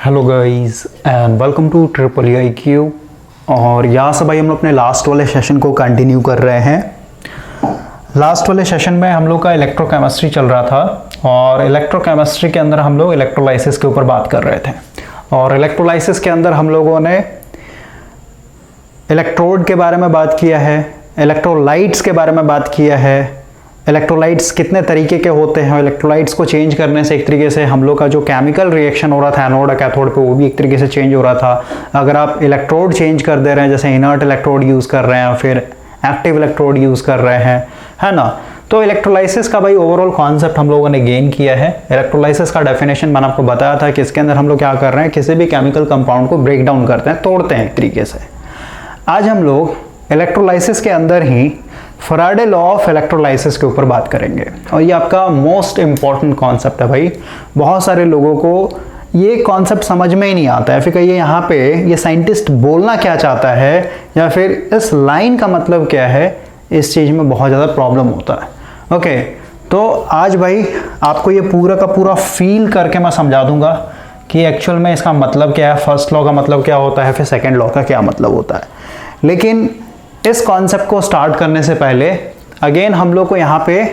Hello guys and welcome to triple I Q. और यहाँ से भाई हम लोग अपने लास्ट वाले सेशन को कंटिन्यू कर रहे हैं। लास्ट वाले सेशन में हम लोग का इलेक्ट्रोकेमिस्ट्री चल रहा था और इलेक्ट्रोकेमिस्ट्री के अंदर हम लोग इलेक्ट्रोलाइसिस के ऊपर बात कर रहे थे। और इलेक्ट्रोलाइसिस के अंदर हम लोगों ने इलेक्ट्रोड के बारे में बात किया है, इलेक्ट्रोलाइट्स के बारे में बात किया है, इलेक्ट्रोलाइट्स कितने तरीके के होते हैं, इलेक्ट्रोलाइट्स को चेंज करने से एक तरीके से हम लोग का जो केमिकल रिएक्शन हो रहा था एनोड कैथोड पे वो भी एक तरीके से चेंज हो रहा था। अगर आप इलेक्ट्रोड चेंज कर दे रहे हैं, जैसे इनर्ट इलेक्ट्रोड यूज़ कर रहे हैं फिर एक्टिव इलेक्ट्रोड यूज़ कर रहे हैं, है ना। तो इलेक्ट्रोलाइसिस का भाई ओवरऑल कॉन्सेप्ट हम लोगों ने गेन किया है। इलेक्ट्रोलाइसिस का डेफिनेशन मैंने आपको बताया था कि इसके अंदर हम लोग क्या कर रहे हैं, किसी भी केमिकल कंपाउंड को ब्रेक डाउन करते हैं, तोड़ते हैं एक तरीके से। आज हम लोग इलेक्ट्रोलाइसिस के अंदर ही फैराडे लॉ ऑफ इलेक्ट्रोलाइसिस के ऊपर बात करेंगे और ये आपका मोस्ट इंपॉर्टेंट कॉन्सेप्ट है भाई। बहुत सारे लोगों को ये कॉन्सेप्ट समझ में ही नहीं आता है, फिर कहिए यहाँ पे ये साइंटिस्ट बोलना क्या चाहता है या फिर इस लाइन का मतलब क्या है, इस चीज़ में बहुत ज़्यादा प्रॉब्लम होता है। ओके, तो आज भाई आपको ये पूरा का पूरा फील करके मैं समझा दूंगा कि एक्चुअल में इसका मतलब क्या है, फर्स्ट लॉ का मतलब क्या होता है, फिर सेकेंड लॉ का क्या मतलब होता है। लेकिन इस कॉन्सेप्ट को स्टार्ट करने से पहले अगेन हम लोग को यहाँ पे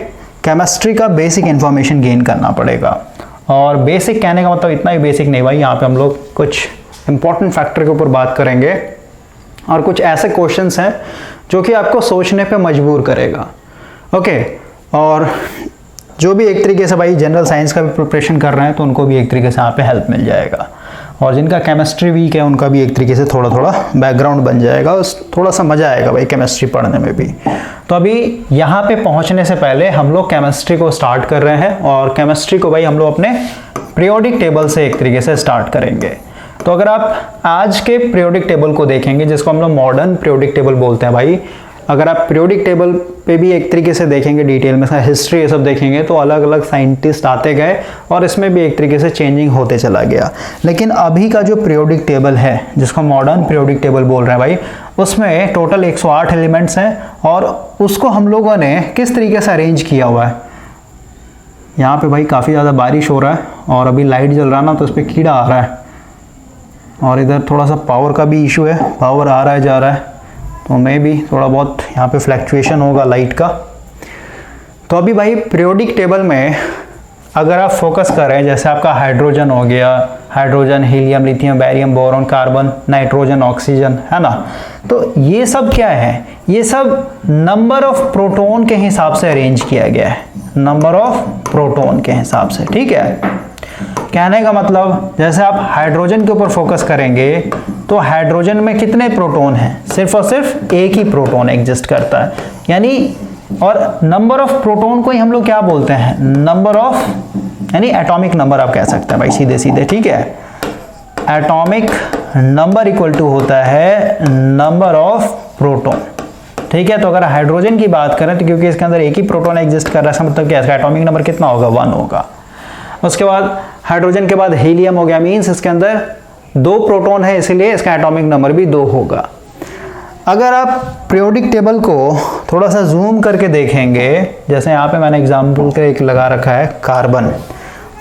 केमिस्ट्री का बेसिक इन्फॉर्मेशन गेन करना पड़ेगा। और बेसिक कहने का मतलब इतना ही बेसिक नहीं भाई, यहाँ पे हम लोग कुछ इंपॉर्टेंट फैक्टर के ऊपर बात करेंगे और कुछ ऐसे क्वेश्चंस हैं जो कि आपको सोचने पे मजबूर करेगा। ओके, और जो भी एक तरीके से भाई जनरल साइंस का भी प्रिपरेशन कर रहे हैं तो उनको भी एक तरीके से यहाँ पे हेल्प मिल जाएगा, और जिनका केमिस्ट्री वीक है उनका भी एक तरीके से थोड़ा थोड़ा बैकग्राउंड बन जाएगा, थोड़ा सा मजा आएगा भाई केमिस्ट्री पढ़ने में भी। तो अभी यहाँ पे पहुँचने से पहले हम लोग केमिस्ट्री को स्टार्ट कर रहे हैं और केमिस्ट्री को भाई हम लोग अपने पीरियोडिक टेबल से एक तरीके से स्टार्ट करेंगे। तो अगर आप आज के पीरियोडिक टेबल को देखेंगे, जिसको हम लोग मॉडर्न पीरियोडिक टेबल बोलते हैं भाई, अगर आप पीरियोडिक टेबल पे भी एक तरीके से देखेंगे डिटेल में, हिस्ट्री ये सब देखेंगे तो अलग अलग साइंटिस्ट आते गए और इसमें भी एक तरीके से चेंजिंग होते चला गया। लेकिन अभी का जो पीरियोडिक टेबल है, जिसको मॉडर्न पीरियोडिक टेबल बोल रहे हैं भाई, उसमें टोटल 108 एलिमेंट्स हैं और उसको हम लोगों ने किस तरीके से अरेंज किया हुआ है। यहाँ पे भाई काफ़ी ज़्यादा बारिश हो रहा है और अभी लाइट जल रहा है ना, तो इस पर कीड़ा आ रहा है और इधर थोड़ा सा पावर का भी इशू है, पावर आ रहा है जा रहा है, तो मैं भी थोड़ा बहुत यहाँ पे फ्लैक्चुएशन होगा लाइट का। तो अभी भाई पीरियोडिक टेबल में अगर आप फोकस करें, जैसे आपका हाइड्रोजन हो गया, hydrogen, helium, lithium, barium, boron, carbon, nitrogen, oxygen, है ना। तो ये सब क्या है, ये सब नंबर ऑफ प्रोटॉन के हिसाब से अरेंज किया गया है, नंबर ऑफ प्रोटॉन के हिसाब से, ठीक है। कहने का मतलब जैसे आप हाइड्रोजन के ऊपर फोकस करेंगे तो हाइड्रोजन में कितने प्रोटॉन हैं, सिर्फ और सिर्फ एक ही प्रोटॉन एग्जिस्ट करता है, यानी, और नंबर ऑफ प्रोटॉन को ही हम लोग क्या बोलते हैं, नंबर ऑफ, यानी एटॉमिक नंबर आप कह सकते हैं भाई सीधे सीधे, ठीक है। एटॉमिक नंबर इक्वल टू होता है नंबर ऑफ प्रोटॉन, ठीक है। तो अगर हाइड्रोजन की बात करें तो क्योंकि इसके अंदर एक ही प्रोटॉन एग्जिस्ट कर रहा है, इसका मतलब क्या है, इसका एटॉमिक नंबर कितना होगा, 1 होगा। उसके बाद हाइड्रोजन के बाद हीलियम हो गया, मींस इसके अंदर 2 प्रोटॉन है, इसलिए इसका एटॉमिक नंबर भी 2 होगा। अगर आप पीरियोडिक टेबल को थोड़ा सा जूम करके देखेंगे, जैसे यहाँ पे मैंने एग्जांपल के एक लगा रखा है कार्बन,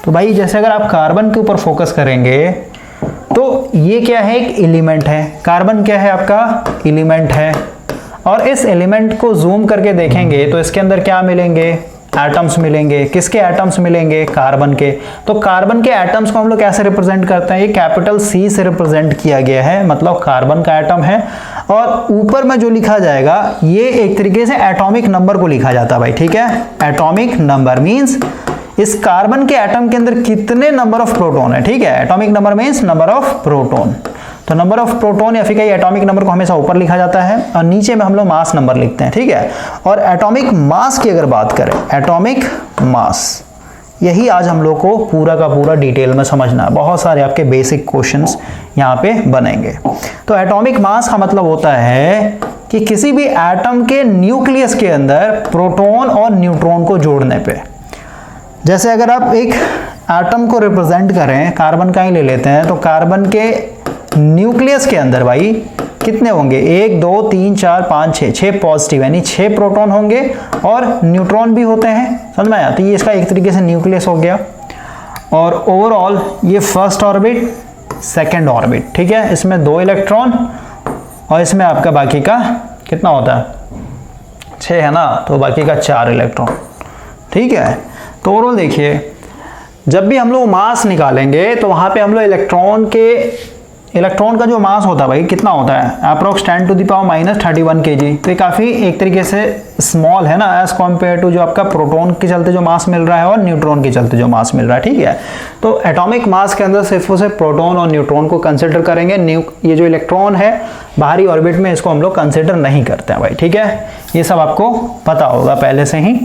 तो भाई जैसे अगर आप कार्बन के ऊपर फोकस करेंगे तो ये क्या है, एक एलिमेंट है, कार्बन क्या है आपका, एलिमेंट है। और इस एलिमेंट को जूम करके देखेंगे तो इसके अंदर क्या मिलेंगे, एटम्स मिलेंगे। किसके एटम्स मिलेंगे, कार्बन के। तो कार्बन के एटम्स को हम लोग कैसे रिप्रेजेंट करते हैं, ये कैपिटल C से रिप्रेजेंट किया गया है, मतलब कार्बन का एटम है। और ऊपर में जो लिखा जाएगा ये एक तरीके से एटॉमिक नंबर को लिखा जाता है भाई, ठीक है। एटॉमिक नंबर मींस इस कार्बन के एटम के अंदर कितने नंबर ऑफ प्रोटॉन है, ठीक है। Atomic number means number of proton. तो नंबर ऑफ प्रोटॉन या फिर कई एटॉमिक नंबर को हमेशा ऊपर लिखा जाता है और नीचे में हम लोग मास नंबर लिखते हैं, ठीक है। और एटॉमिक मास की अगर बात करें, एटॉमिक मास, यही आज हम लोग को पूरा का पूरा डिटेल में समझना है। बहुत सारे आपके बेसिक क्वेश्चंस यहाँ पे बनेंगे। तो एटॉमिक मास का मतलब होता है कि किसी भी एटम के न्यूक्लियस के अंदर प्रोटॉन और न्यूट्रॉन को जोड़ने पे, जैसे अगर आप एक एटम को रिप्रेजेंट करें, कार्बन का ही ले लेते हैं, तो कार्बन के न्यूक्लियस के अंदर भाई कितने होंगे, 1 2 3 4 5 6 पॉजिटिव, यानी 6 प्रोटॉन होंगे और न्यूट्रॉन भी होते हैं, समझ में आया। तो ये इसका एक तरीके से न्यूक्लियस हो गया। और ओवरऑल ये फर्स्ट ऑर्बिट, सेकेंड ऑर्बिट, ठीक है। इसमें 2 इलेक्ट्रॉन और इसमें आपका बाकी का कितना होता है, 6 है ना, तो बाकी का 4 इलेक्ट्रॉन, ठीक है। तो ओवरऑल देखिए, जब भी हम लोग मास निकालेंगे तो वहां पे हम लोग इलेक्ट्रॉन का जो मास होता है भाई कितना होता है, अप्रोक्स 10⁻³ kg। तो ये काफ़ी एक तरीके से स्मॉल है ना एज कम्पेयर टू जो आपका प्रोटॉन के चलते जो मास मिल रहा है और न्यूट्रॉन के चलते जो मास मिल रहा है, ठीक है। तो एटॉमिक मास के अंदर सिर्फ और सिर्फ प्रोटॉन और न्यूट्रॉन को कंसिडर करेंगे, ये जो इलेक्ट्रॉन है बाहरी ऑर्बिट में इसको हम लोग कंसिडर नहीं करते हैं भाई, ठीक है। ये सब आपको पता होगा पहले से ही।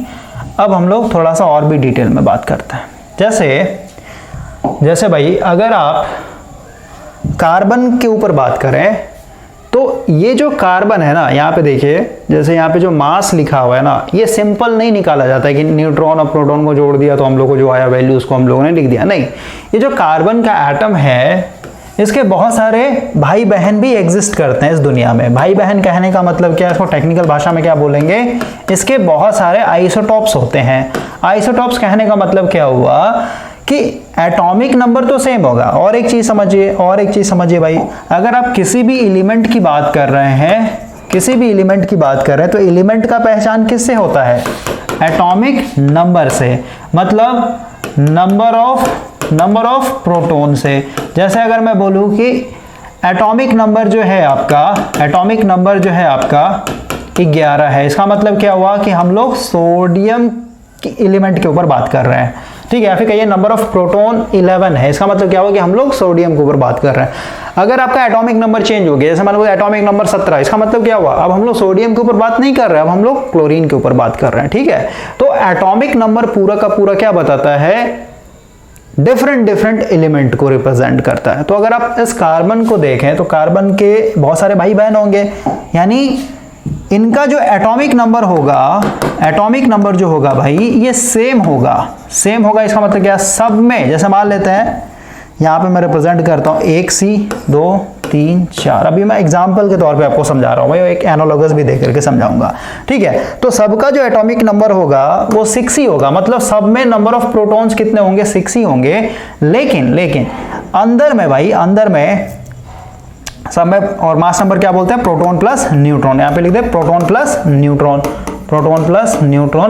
अब हम लोग थोड़ा सा और भी डिटेल में बात करते हैं। जैसे भाई अगर आप कार्बन के ऊपर बात करें तो ये जो कार्बन है ना, यहाँ पे देखिए, जैसे यहाँ पे जो मास लिखा हुआ है ना, ये सिंपल नहीं निकाला जाता है कि न्यूट्रॉन और प्रोटॉन को जोड़ दिया तो हम लोग को जो आया वैल्यू उसको हम लोगों ने लिख दिया, नहीं। ये जो कार्बन का एटम है इसके बहुत सारे भाई बहन भी एग्जिस्ट करते हैं इस दुनिया में। भाई बहन कहने का मतलब क्या है, इसको टेक्निकल भाषा में क्या बोलेंगे, इसके बहुत सारे आइसोटॉप्स होते हैं। आइसोटॉप्स कहने का मतलब क्या हुआ कि एटॉमिक नंबर तो सेम होगा। और एक चीज समझिए भाई, अगर आप किसी भी एलिमेंट की बात कर रहे हैं तो एलिमेंट का पहचान किससे होता है, एटॉमिक नंबर से, मतलब नंबर ऑफ प्रोटॉन से। जैसे अगर मैं बोलूं कि एटॉमिक नंबर जो है आपका 11 है, इसका मतलब क्या हुआ कि हम लोग सोडियम के एलिमेंट के ऊपर बात कर रहे हैं, ठीक है। या फिर कहिए नंबर ऑफ प्रोटॉन 11 है, इसका मतलब क्या हुआ कि हम लोग सोडियम के ऊपर बात कर रहे हैं। अगर आपका एटॉमिक नंबर चेंज हो गया, जैसे मान लो एटॉमिक नंबर 17, इसका मतलब क्या हुआ, अब हम लोग सोडियम के ऊपर बात नहीं कर रहे हैं, अब हम लोग क्लोरीन के ऊपर बात कर रहे हैं, ठीक है। तो एटॉमिक नंबर पूरा का पूरा क्या बताता है, डिफरेंट एलिमेंट को रिप्रेजेंट करता है। तो अगर आप इस कार्बन को देखें तो कार्बन के बहुत सारे भाई बहन होंगे, यानी इनका जो एटॉमिक नंबर जो होगा भाई ये सेम होगा। इसका मतलब क्या, सब में, जैसे मान लेते हैं यहाँ पे मैं रिप्रेजेंट करता हूँ 1C 2 3 4। अभी मैं एग्जाम्पल के तौर पे आपको समझा रहा हूँ भाई, एक एनालॉगस भी देख करके समझाऊंगा, ठीक है। तो सबका जो एटॉमिक नंबर होगा वो 6 ही होगा, मतलब सब में नंबर ऑफ प्रोटॉन्स कितने होंगे, 6 ही होंगे। लेकिन अंदर में सब में, और मास नंबर क्या बोलते हैं, प्रोटॉन प्लस न्यूट्रॉन। यहाँ पे लिख दे प्रोटॉन प्लस न्यूट्रॉन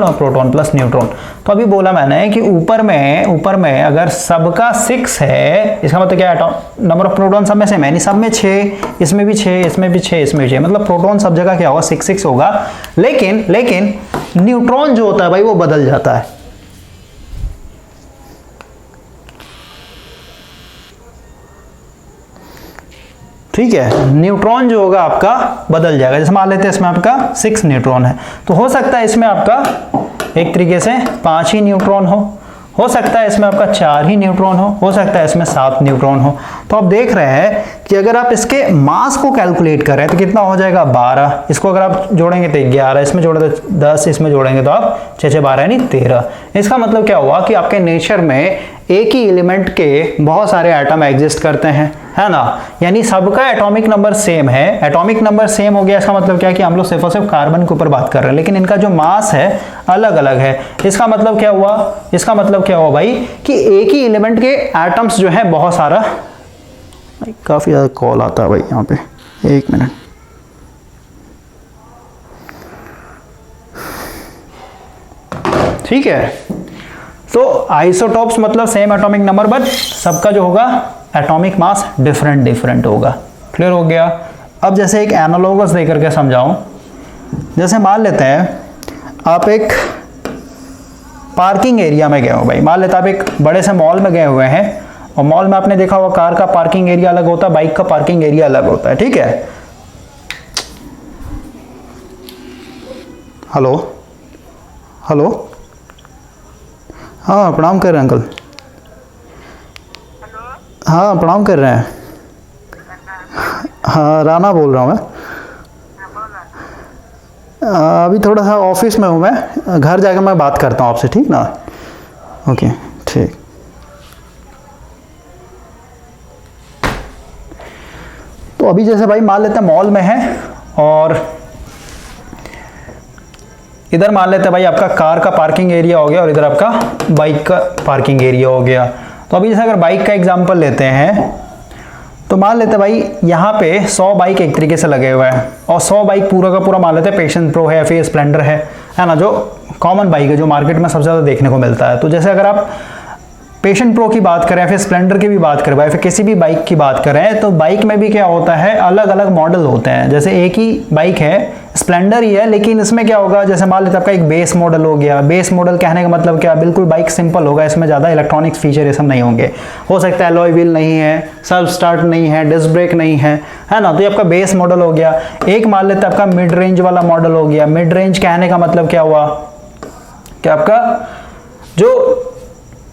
और प्रोटॉन प्लस न्यूट्रॉन। तो अभी बोला मैंने कि ऊपर में अगर सबका 6 है, इसका मतलब क्या है, नंबर ऑफ प्रोटॉन सब में सेम है, सब में 6, इसमें भी 6, इसमें भी 6, मतलब प्रोटॉन सब जगह क्या होगा, 6 होगा। लेकिन न्यूट्रॉन जो होता है भाई वो बदल जाता है। ठीक है, न्यूट्रॉन जो होगा आपका बदल जाएगा। जैसे मान लेते हैं इसमें आपका 6 न्यूट्रॉन है, तो हो सकता है इसमें आपका एक तरीके से 5 ही न्यूट्रॉन हो सकता है इसमें आपका 4 ही न्यूट्रॉन हो सकता है इसमें 7 न्यूट्रॉन हो। तो आप देख रहे हैं कि अगर आप इसके मास को कैलकुलेट करें तो कितना हो जाएगा, 12। इसको अगर आप जोड़ेंगे तो 11, इसमें जोड़े तो 10, इसमें जोड़ेंगे तो आप 6 6 12 यानी 13। इसका मतलब क्या हुआ कि आपके नेचर में एक ही एलिमेंट के बहुत सारे एटम एग्जिस्ट करते हैं, है ना, यानी सबका एटॉमिक नंबर सेम है। एटॉमिक नंबर सेम हो गया, इसका मतलब क्या है कि हम लोग सिर्फ और सिर्फ कार्बन के ऊपर बात कर रहे हैं, लेकिन इनका जो मास है अलग अलग है। इसका मतलब क्या हुआ भाई कि एक ही एलिमेंट के एटम्स जो है बहुत सारा, काफी ज्यादा कॉल आता है भाई यहाँ पे, 1 मिनट। ठीक है, तो आइसोटॉप्स मतलब सेम एटॉमिक नंबर, बट सबका जो होगा एटॉमिक मास डिफरेंट होगा। क्लियर हो गया। अब जैसे एक एनालॉगस देकर के समझाऊं, जैसे मान लेते हैं आप एक पार्किंग एरिया में गए हो भाई, मान लेते हैं आप एक बड़े से मॉल में गए हुए हैं, और मॉल में आपने देखा होगा कार का पार्किंग एरिया अलग होता है, बाइक का पार्किंग एरिया अलग होता है, ठीक है। हेलो, हाँ प्रणाम कर रहे हैं अंकल। हाँ प्रणाम कर रहे हैं। हाँ राणा बोल रहा हूँ मैं। अभी थोड़ा सा ऑफिस में हूँ मैं, घर जाकर मैं बात करता हूँ आपसे, ठीक ना। ओके ठीक। तो अभी जैसे भाई मान लेते हैं मॉल में है, और इधर मान लेते हैं भाई आपका कार का पार्किंग एरिया हो गया और इधर आपका बाइक का पार्किंग एरिया हो गया। तो अभी जैसे अगर बाइक का एग्जांपल लेते हैं तो मान लेते भाई यहाँ पे 100 बाइक एक तरीके से लगे हुए हैं और 100 बाइक पूरा का पूरा मान लेते पैशन प्रो है या फिर स्प्लेंडर है ना, जो कॉमन बाइक है जो मार्केट में सबसे ज़्यादा देखने को मिलता है। तो जैसे अगर आप पैशन प्रो की बात करें, फिर स्प्लेंडर की भी बात करें, फिर किसी भी बाइक की बात करें, तो बाइक में भी क्या होता है, अलग अलग मॉडल होते हैं। जैसे एक ही बाइक है, स्प्लेंडर ही है, लेकिन इसमें क्या होगा, जैसे मान लेते आपका एक बेस मॉडल हो गया। बेस मॉडल कहने का मतलब क्या, बिल्कुल बाइक सिंपल होगा, इसमें ज़्यादा इलेक्ट्रॉनिक्स फीचर ये सब नहीं होंगे। हो सकता है अलॉय व्हील नहीं है, सेल्फ स्टार्ट नहीं है, डिस्क ब्रेक नहीं है ना, तो ये आपका बेस मॉडल हो गया। एक मान लेते आपका मिड रेंज वाला मॉडल हो गया। मिड रेंज कहने का मतलब क्या हुआ कि आपका जो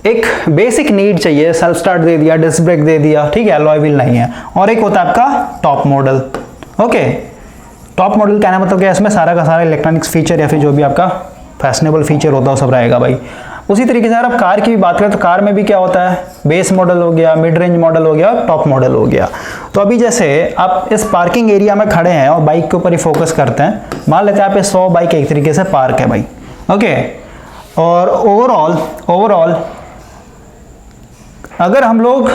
एक बेसिक नीड चाहिए, सेल्फ स्टार्ट दे दिया, डिस्क ब्रेक दे दिया, ठीक है, अलॉय व्हील नहीं है। और एक होता है आपका top model. Okay, top model कहना मतलब क्या, इसमें सारा का सारा इलेक्ट्रॉनिक्स फीचर या फिर जो भी आपका फैशनेबल फीचर होता है वो सब रहेगा भाई। उसी तरीके से अगर आप कार की भी बात करें तो कार में भी क्या होता है, बेस मॉडल हो गया, मिड रेंज मॉडल हो गया, टॉप मॉडल हो गया। तो अभी जैसे आप इस पार्किंग एरिया में खड़े हैं और बाइक के ऊपर ही फोकस करते हैं, मान लेते हैं आप 100 बाइक एक तरीके से पार्क है भाई। ओके, और ओवरऑल अगर हम लोग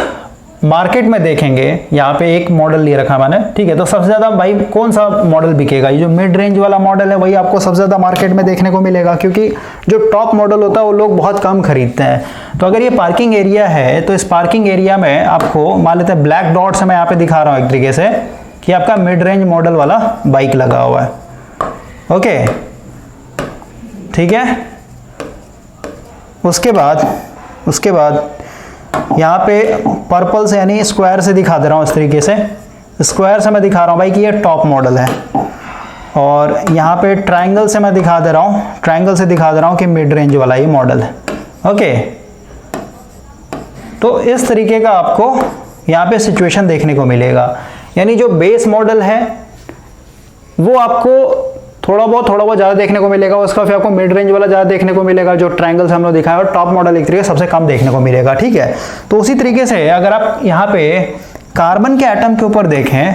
मार्केट में देखेंगे, यहाँ पे एक मॉडल ले रखा मैंने, ठीक है, तो सबसे ज़्यादा भाई कौन सा मॉडल बिकेगा, ये जो मिड रेंज वाला मॉडल है वही आपको सबसे ज़्यादा मार्केट में देखने को मिलेगा, क्योंकि जो टॉप मॉडल होता है वो लोग बहुत कम खरीदते हैं। तो अगर ये पार्किंग एरिया है तो इस पार्किंग एरिया में आपको मान लेते हैं ब्लैक डॉट से मैं यहाँ पे दिखा रहा हूँ एक तरीके से कि आपका मिड रेंज मॉडल वाला बाइक लगा हुआ है। ओके, ठीक है, उसके बाद यहाँ पे पर्पल से यानी स्क्वायर से दिखा दे रहा हूँ, इस तरीके से स्क्वायर से मैं दिखा रहा हूँ भाई कि ये टॉप मॉडल है। और यहाँ पे ट्रायंगल से मैं दिखा दे रहा हूँ, ट्रायंगल से दिखा दे रहा हूँ कि मिड रेंज वाला ये मॉडल है। ओके, तो इस तरीके का आपको यहाँ पे सिचुएशन देखने को मिलेगा। यानी जो बेस मॉडल है वो आपको थोड़ा बहुत ज़्यादा देखने को मिलेगा, उसका फिर आपको मिड रेंज वाला ज़्यादा देखने को मिलेगा, जो ट्रायंगल से हम लोग दिखाया, और टॉप मॉडल एक तरीके सबसे कम देखने को मिलेगा। ठीक है, तो उसी तरीके से अगर आप यहाँ पे कार्बन के एटम के ऊपर देखें,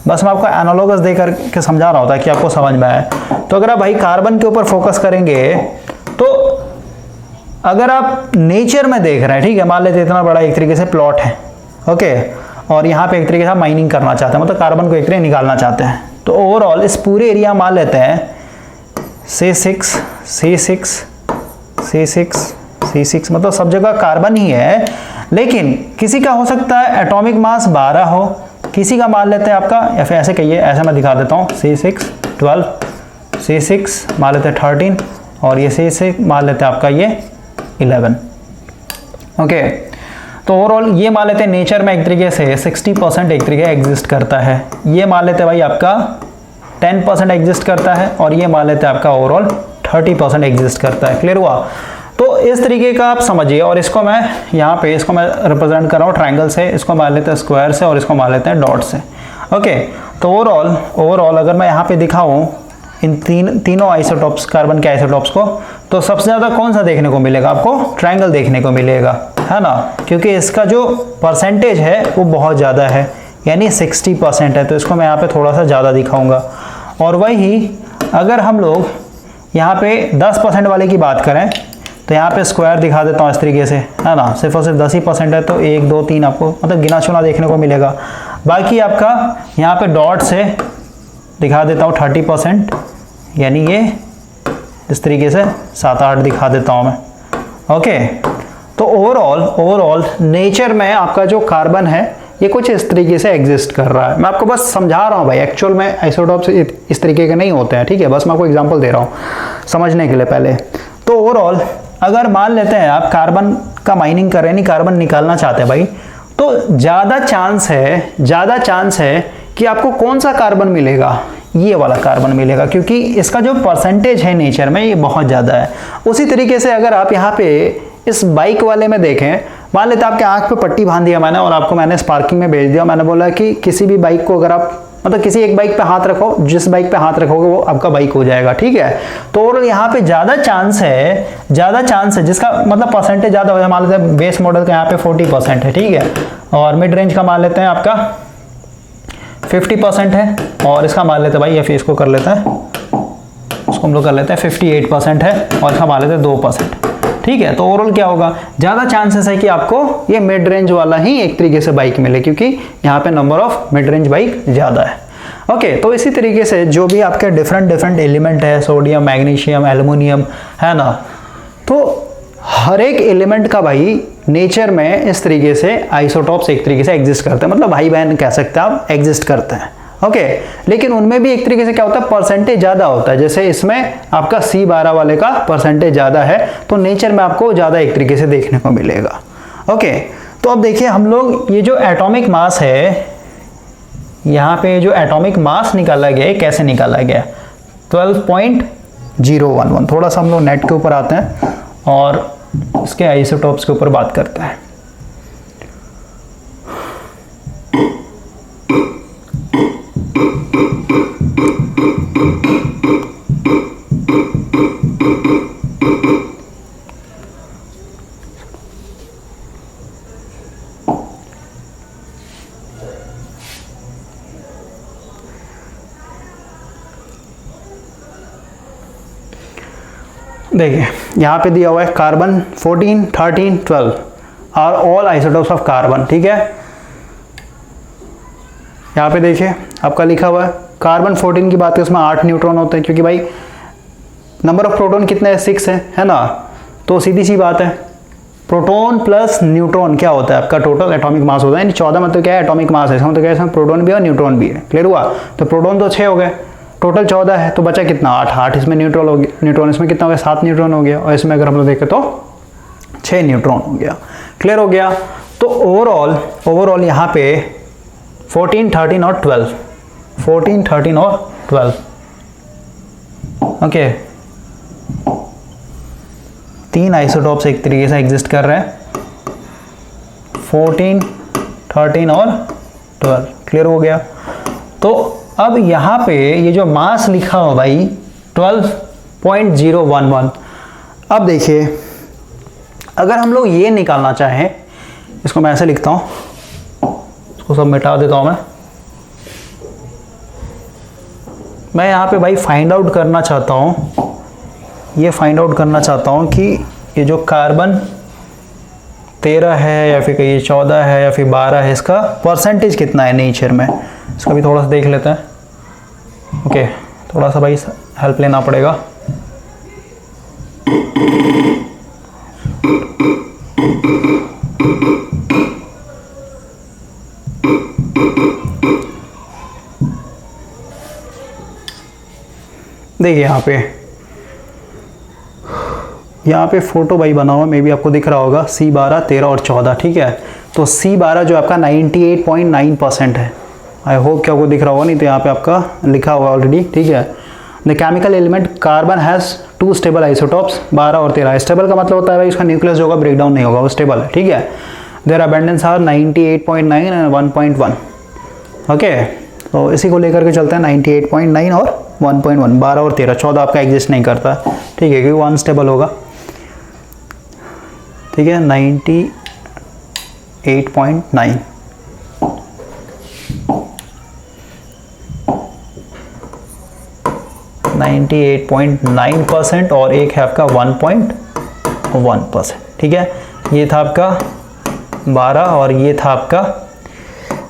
बस मैं आपको एनालॉगस देकर के समझा रहा होता है कि आपको समझ में आए। तो अगर आप भाई कार्बन के ऊपर फोकस करेंगे तो अगर आप नेचर में देख रहे हैं, ठीक है, मान लेते इतना बड़ा एक तरीके से प्लॉट है, ओके, और यहाँ पे एक तरीके से माइनिंग करना चाहते हैं, मतलब कार्बन को एक तरीके निकालना चाहते हैं, तो ओवरऑल इस पूरे एरिया मान लेते हैं C6 मतलब सब जगह कार्बन ही है। लेकिन किसी का हो सकता है एटॉमिक मास 12 हो, किसी का मान लेते हैं आपका, या फिर ऐसे कहिए, ऐसे मैं दिखा देता हूँ, C6 12, C6 मान लेते हैं 13, और ये C6 मान लेते हैं आपका ये 11। ओके, तो ओवरऑल ये मान लेते हैं नेचर में एक तरीके से 60% एक तरीके एग्जिस्ट करता है। ये मान लेते हैं भाई आपका 10% एग्जिस्ट करता है, और ये मान लेते हैं आपका ओवरऑल 30% एग्जिस्ट करता है। क्लियर हुआ? तो इस तरीके का आप समझिए, और इसको मैं यहाँ पे इसको मैं रिप्रेजेंट कर रहा हूँ ट्रायंगल से, इसको मान लेते हैं स्क्वायर से, और इसको मान लेते हैं डॉट से। ओके, तो ओवरऑल अगर मैं यहाँ पे दिखाऊँ इन तीनों आइसोटॉप्स, कार्बन के आइसोटॉप्स को, तो सबसे ज़्यादा कौन सा देखने को मिलेगा आपको? ट्रायंगल देखने को मिलेगा, है ना, क्योंकि इसका जो परसेंटेज है वो बहुत ज़्यादा है, यानी 60% है। तो इसको मैं यहाँ पे थोड़ा सा ज़्यादा दिखाऊंगा। और वही अगर हम लोग यहाँ पे 10% वाले की बात करें तो यहाँ पे स्क्वायर दिखा देता हूँ इस तरीके से, है ना, सिर्फ और सिर्फ 10% है, तो 1 2 3 आपको मतलब गिना चुना देखने को मिलेगा। बाकी आपका यहाँ पे डॉट से दिखा देता हूँ 30%, यानी ये इस तरीके से 7-8 दिखा देता हूँ मैं। ओके, तो ओवरऑल नेचर में आपका जो कार्बन है ये कुछ इस तरीके से एग्जिस्ट कर रहा है। मैं आपको बस समझा रहा हूँ भाई, एक्चुअल में आइसोटॉप्स इस तरीके के नहीं होते हैं, ठीक है, बस मैं आपको एग्जांपल दे रहा हूँ समझने के लिए पहले। तो ओवरऑल अगर मान लेते हैं आप कार्बन का माइनिंग कर रहे हैं, नहीं कार्बन निकालना चाहते हैं भाई, तो ज़्यादा चांस है कि आपको कौन सा कार्बन मिलेगा, ये वाला कार्बन मिलेगा, क्योंकि इसका जो परसेंटेज है नेचर में ये बहुत ज़्यादा है। उसी तरीके से अगर आप यहाँ पे इस बाइक वाले में देखें, मान लेते आपके आंख पे पट्टी बांध दिया मैंने और आपको मैंने स्पार्किंग में भेज दिया, मैंने बोला कि किसी भी बाइक को अगर आप मतलब किसी एक बाइक पे हाथ रखो, जिस बाइक पे हाथ रखोगे वो आपका बाइक हो जाएगा, ठीक है। तो और यहाँ पे ज़्यादा चांस है जिसका मतलब परसेंटेज ज़्यादा हो जाए, मान लेते हैं बेस मॉडल का यहाँ पे 40% है, ठीक है, और मिड रेंज का मान लेते हैं आपका 50% है, और इसका मान लेते हैं भाई, या फिर इसको कर लेते हैं, उसको हम लोग कर लेते हैं 58% है, और इसका मान लेते हैं 2%, ठीक है। तो ओवरऑल क्या होगा, ज़्यादा चांसेस है कि आपको ये मिड रेंज वाला ही एक तरीके से बाइक मिले, क्योंकि यहाँ पे number of mid range bike ज़्यादा है। ओके, तो इसी तरीके से जो भी आपके डिफरेंट एलिमेंट है, सोडियम, मैग्नीशियम, एल्युमिनियम, है ना, तो हर एक एलिमेंट का भाई नेचर में इस तरीके से आइसोटॉप्स एक तरीके से एग्जिस्ट करते हैं, मतलब भाई बहन कह सकते हैं आप, एग्जिस्ट करते हैं। ओके, लेकिन उनमें भी एक तरीके से क्या होता है, परसेंटेज ज़्यादा होता है। जैसे इसमें आपका C12 वाले का परसेंटेज ज़्यादा है, तो नेचर में आपको ज़्यादा एक तरीके से देखने को मिलेगा। ओके, तो अब देखिए हम लोग ये जो एटॉमिक मास है, यहाँ पे जो एटॉमिक मास निकाला गया है कैसे निकाला गया, 12.011। थोड़ा सा हम लोग नेट के ऊपर आते हैं और इसके आइसोटॉप्स के ऊपर बात करते हैं। देखिए यहाँ पे दिया हुआ है carbon 14, 13, 12 are all isotopes of carbon, ठीक है। यहाँ पे देखिए आपका लिखा हुआ है कार्बन 14 की बात है, उसमें 8 न्यूट्रॉन होते हैं, क्योंकि भाई नंबर ऑफ प्रोटॉन कितने हैं, 6 है ना। तो सीधी सी बात है, प्रोटॉन प्लस न्यूट्रॉन क्या होता है आपका टोटल एटॉमिक मास होता है। 14 मतलब क्या है, एटॉमिक मास है, इसका मतलब क्या है, इसमें प्रोटॉन भी है और न्यूट्रॉन भी है। क्लियर हुआ। तो प्रोटॉन तो 6 हो गए, टोटल 14 है, तो बचा कितना, 8 इसमें न्यूट्रॉन हो गया, न्यूट्रॉन इसमें कितना हो गया, 7 न्यूट्रॉन हो गया, और इसमें अगर हम लोग देखें तो 6 न्यूट्रॉन हो गया। क्लियर हो गया। तो ओवरऑल यहाँ पे 14, 13 और 12, 14, 13 और 12, ओके, 3 आइसोटॉप्स एक तरीके से एग्जिस्ट कर रहे हैं, 14, 13 और 12। क्लियर हो गया। तो अब यहाँ पे ये जो मास लिखा हो भाई 12.011, अब देखिए अगर हम लोग ये निकालना चाहें, इसको मैं ऐसे लिखता हूँ, इसको सब मिटा देता हूँ मैं यहाँ पे भाई फाइंड आउट करना चाहता हूँ, ये फाइंड आउट करना चाहता हूँ कि ये जो कार्बन 13 है या फिर ये 14 है या फिर 12 है, इसका परसेंटेज कितना है नेचर में, इसका भी थोड़ा सा देख लेते हैं। ओके, थोड़ा सा भाई हेल्प लेना पड़ेगा। देखिए यहाँ पे फोटो भाई बना हुआ, मे भी आपको दिख रहा होगा, C12, 13 और 14, ठीक है। तो C12 जो आपका 98.9% है, आई होप कि आपको दिख रहा होगा, नहीं तो यहाँ पे आपका लिखा हुआ ऑलरेडी, ठीक है। The chemical element carbon has 2 stable isotopes, 12 और 13। स्टेबल का मतलब होता है भाई उसका न्यूक्लियस जो होगा ब्रेक डाउन नहीं होगा, वो स्टेबल है, ठीक है। Their abundance are 98.9 and 1.1, okay. तो इसी को लेकर के चलते हैं, 98.9 और 1.1, 12 और 13, 14 आपका एग्जिस्ट नहीं करता, ठीक है, क्योंकि 1 स्टेबल होगा, ठीक है। 98.9, %, और एक है आपका 1.1%, ठीक है। ये था आपका 12 और ये था आपका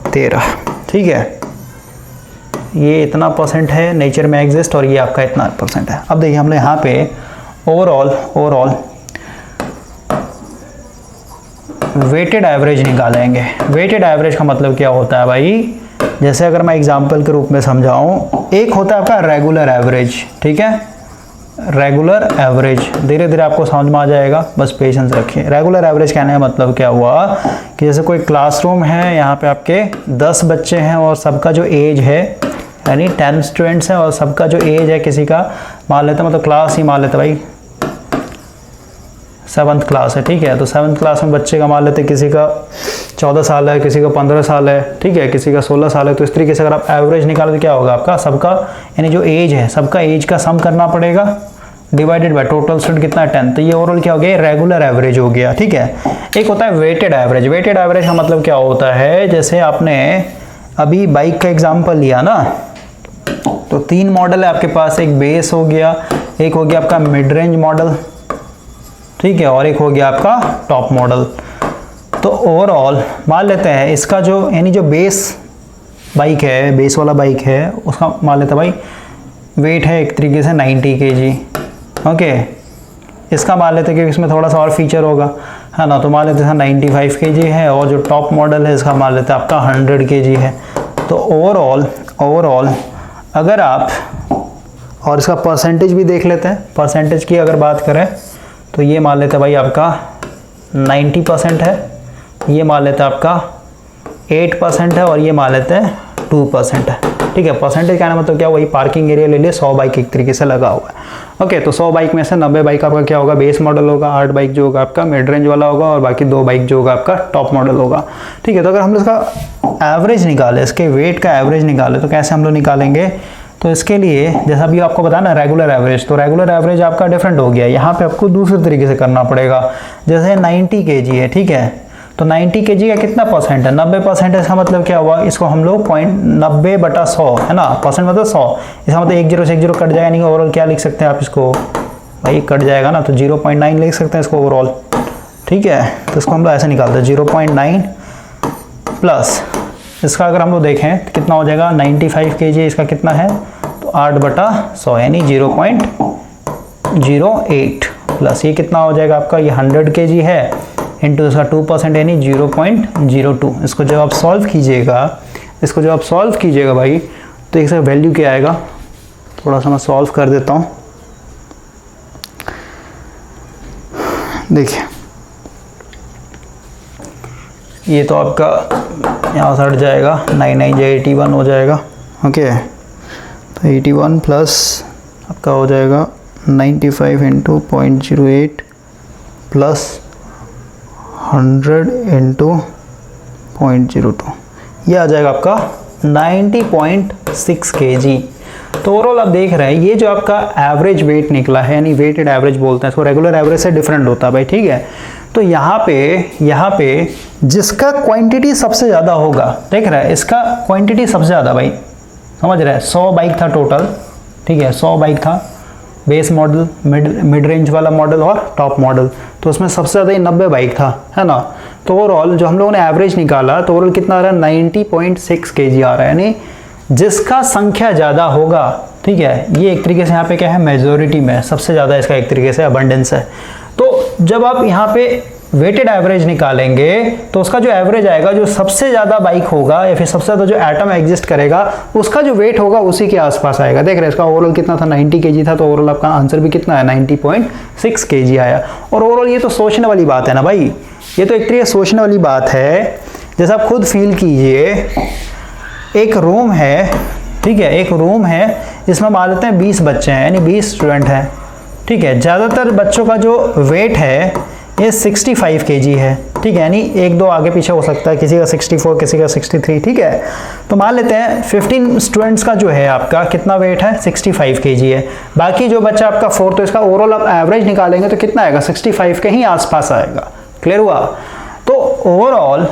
13, ठीक है। ये इतना % है नेचर में एग्जिस्ट, और ये आपका इतना % है। अब देखिए हम लोग यहाँ पे ओवरऑल वेटेड एवरेज निकालेंगे। वेटेड एवरेज का मतलब क्या होता है भाई, जैसे अगर मैं एग्जांपल के रूप में समझाऊं, एक होता है आपका रेगुलर एवरेज, ठीक है, रेगुलर एवरेज, धीरे धीरे आपको समझ में आ जाएगा, बस पेशेंस रखिए। रेगुलर एवरेज कहने का मतलब क्या हुआ कि जैसे कोई क्लासरूम है, यहाँ पे आपके 10 बच्चे हैं और सबका जो एज है, यानी 10 स्टूडेंट्स हैं और सबका जो एज है, किसी का मान लेते हैं, मतलब क्लास ही मान लेते भाई 7th क्लास है, ठीक है। तो 7th क्लास में बच्चे का मान लेते, किसी का 14 साल है, किसी का 15 साल है, ठीक है, किसी का 16 साल है। तो इस तरीके से अगर आप एवरेज निकालो तो क्या होगा आपका, सबका यानी जो एज है, सबका एज का सम करना पड़ेगा, डिवाइडेड बाय टोटल स्टूडेंट कितना है 10। तो ये ओवरऑल क्या हो गया, रेगुलर एवरेज हो गया, ठीक है। एक होता है वेटेड एवरेज। वेटेड एवरेज का मतलब क्या होता है, जैसे आपने अभी बाइक का एग्जाम्पल लिया ना, तो 3 मॉडल है आपके पास, एक बेस हो गया, एक हो गया आपका मिड रेंज मॉडल, ठीक है, और एक हो गया आपका टॉप मॉडल। तो ओवरऑल मान लेते हैं इसका जो यानी जो बेस बाइक है, बेस वाला बाइक है, उसका मान लेते हैं भाई वेट है एक तरीके से 90 kg। ओके, इसका मान लेते हैं कि इसमें थोड़ा सा और फीचर होगा, है ना, तो मान लेते हैं 95 kg है, और जो टॉप मॉडल है इसका मान लेते हैं आपका 100 kg है। तो ओवरऑल अगर आप, और इसका परसेंटेज भी देख लेते हैं, परसेंटेज की अगर बात करें तो ये मान लेते हैं भाई आपका 90% है, ये मान लेते हैं आपका 8% है, और ये मान लेते हैं 2% है। ठीक है, परसेंटेज कहना मतलब क्या, वही पार्किंग एरिया ले लिए 100 बाइक एक तरीके से लगा हुआ है। ओके, तो 100 बाइक में से 90 बाइक आपका क्या होगा, बेस मॉडल होगा, 8 बाइक जो होगा आपका मिड रेंज वाला होगा, और बाकी 2 बाइक जो होगा आपका टॉप मॉडल होगा। ठीक है, तो अगर हम लोग इसका एवरेज निकाले, इसके वेट का एवरेज निकाले, तो कैसे हम लोग निकालेंगे, तो इसके लिए जैसा भी आपको बताया ना रेगुलर एवरेज, तो रेगुलर एवरेज आपका डिफरेंट हो गया, यहाँ पे आपको दूसरे तरीके से करना पड़ेगा। जैसे 90 kg है, ठीक है, तो 90 kg का कितना परसेंट है, 90% है, इसका मतलब क्या हुआ, इसको हम लोग 90/100 है ना, परसेंट मतलब 100, इसका मतलब 1 0 से 1 0 कट जाएगा, नहीं ओवरऑल क्या लिख सकते हैं आप इसको, भाई कट जाएगा ना, तो 0.9 लिख सकते हैं इसको ओवरऑल। ठीक है, तो इसको हम लोग ऐसे निकालते हैं 0.9 प्लस इसका अगर हम लोग देखें तो कितना हो जाएगा, 95 kg इसका कितना है, तो 8/100 यानी 0.08 प्लस ये कितना हो जाएगा आपका, ये 100 kg है, इंटू इसका 2% यानी 0.02। इसको जब आप सॉल्व कीजिएगा भाई, तो इसका वैल्यू क्या आएगा, थोड़ा सा मैं सॉल्व कर देता हूँ। देखिए ये तो आपका यहाँ से हट जाएगा, 9 9 81 हो जाएगा। ओके, तो 81 प्लस आपका हो जाएगा 95 इंटू 0.08 प्लस 100 इंटू 0.02, ये आ जाएगा आपका 90.6 kg। तो ओवरऑल आप देख रहे हैं ये जो आपका एवरेज वेट निकला है, यानी वेटेड एवरेज बोलते हैं इसको, रेगुलर एवरेज से डिफरेंट होता है भाई। ठीक है, तो यहाँ पे जिसका क्वांटिटी सबसे ज़्यादा होगा, देख रहे हैं इसका क्वांटिटी सबसे ज़्यादा भाई, समझ रहे हैं, 100 बाइक था टोटल। ठीक है, 100 बाइक था, बेस मॉडल, मिड रेंज वाला मॉडल और टॉप मॉडल, तो उसमें सबसे ज़्यादा ही 90 बाइक था, है ना। तो ओवरऑल जो हम लोगों ने एवरेज निकाला, तो ओवरऑल कितना आ रहा है, 90.6 kg आ रहा है, यानी जिसका संख्या ज़्यादा होगा। ठीक है, ये एक तरीके से यहाँ पे क्या है, मेजोरिटी में सबसे ज़्यादा इसका एक तरीके से अबंडेंस है। तो जब आप यहाँ पे वेटेड एवरेज निकालेंगे, तो उसका जो एवरेज आएगा, जो सबसे ज़्यादा बाइक होगा या फिर सबसे ज़्यादा जो एटम एग्जिस्ट करेगा, उसका जो वेट होगा उसी के आसपास आएगा। देख रहे हैं इसका ओवरऑल कितना था, 90 kg था, तो ओवरऑल आपका आंसर भी कितना है, 90.6 kg आया। और ओवरऑल ये तो सोचने वाली बात है ना भाई, ये तो एक तरीके से सोचने वाली बात है। जैसे आप खुद फील कीजिए, एक रूम है, ठीक है, एक रूम है जिसमें मान लेते हैं 20 बच्चे हैं, यानी 20 स्टूडेंट हैं। ठीक है, ज़्यादातर बच्चों का जो वेट है ये 65 kg है। ठीक है, यानी 1 2 आगे पीछे हो सकता है, किसी का 64, किसी का 63। ठीक है, तो मान लेते हैं 15 स्टूडेंट्स का जो है आपका कितना वेट है, 65 kg है। बाकी जो बच्चा आपका 4, तो इसका ओवरऑल आप एवरेज निकालेंगे तो कितना आएगा, 65 के ही आसपास आएगा। क्लियर हुआ। तो ओवरऑल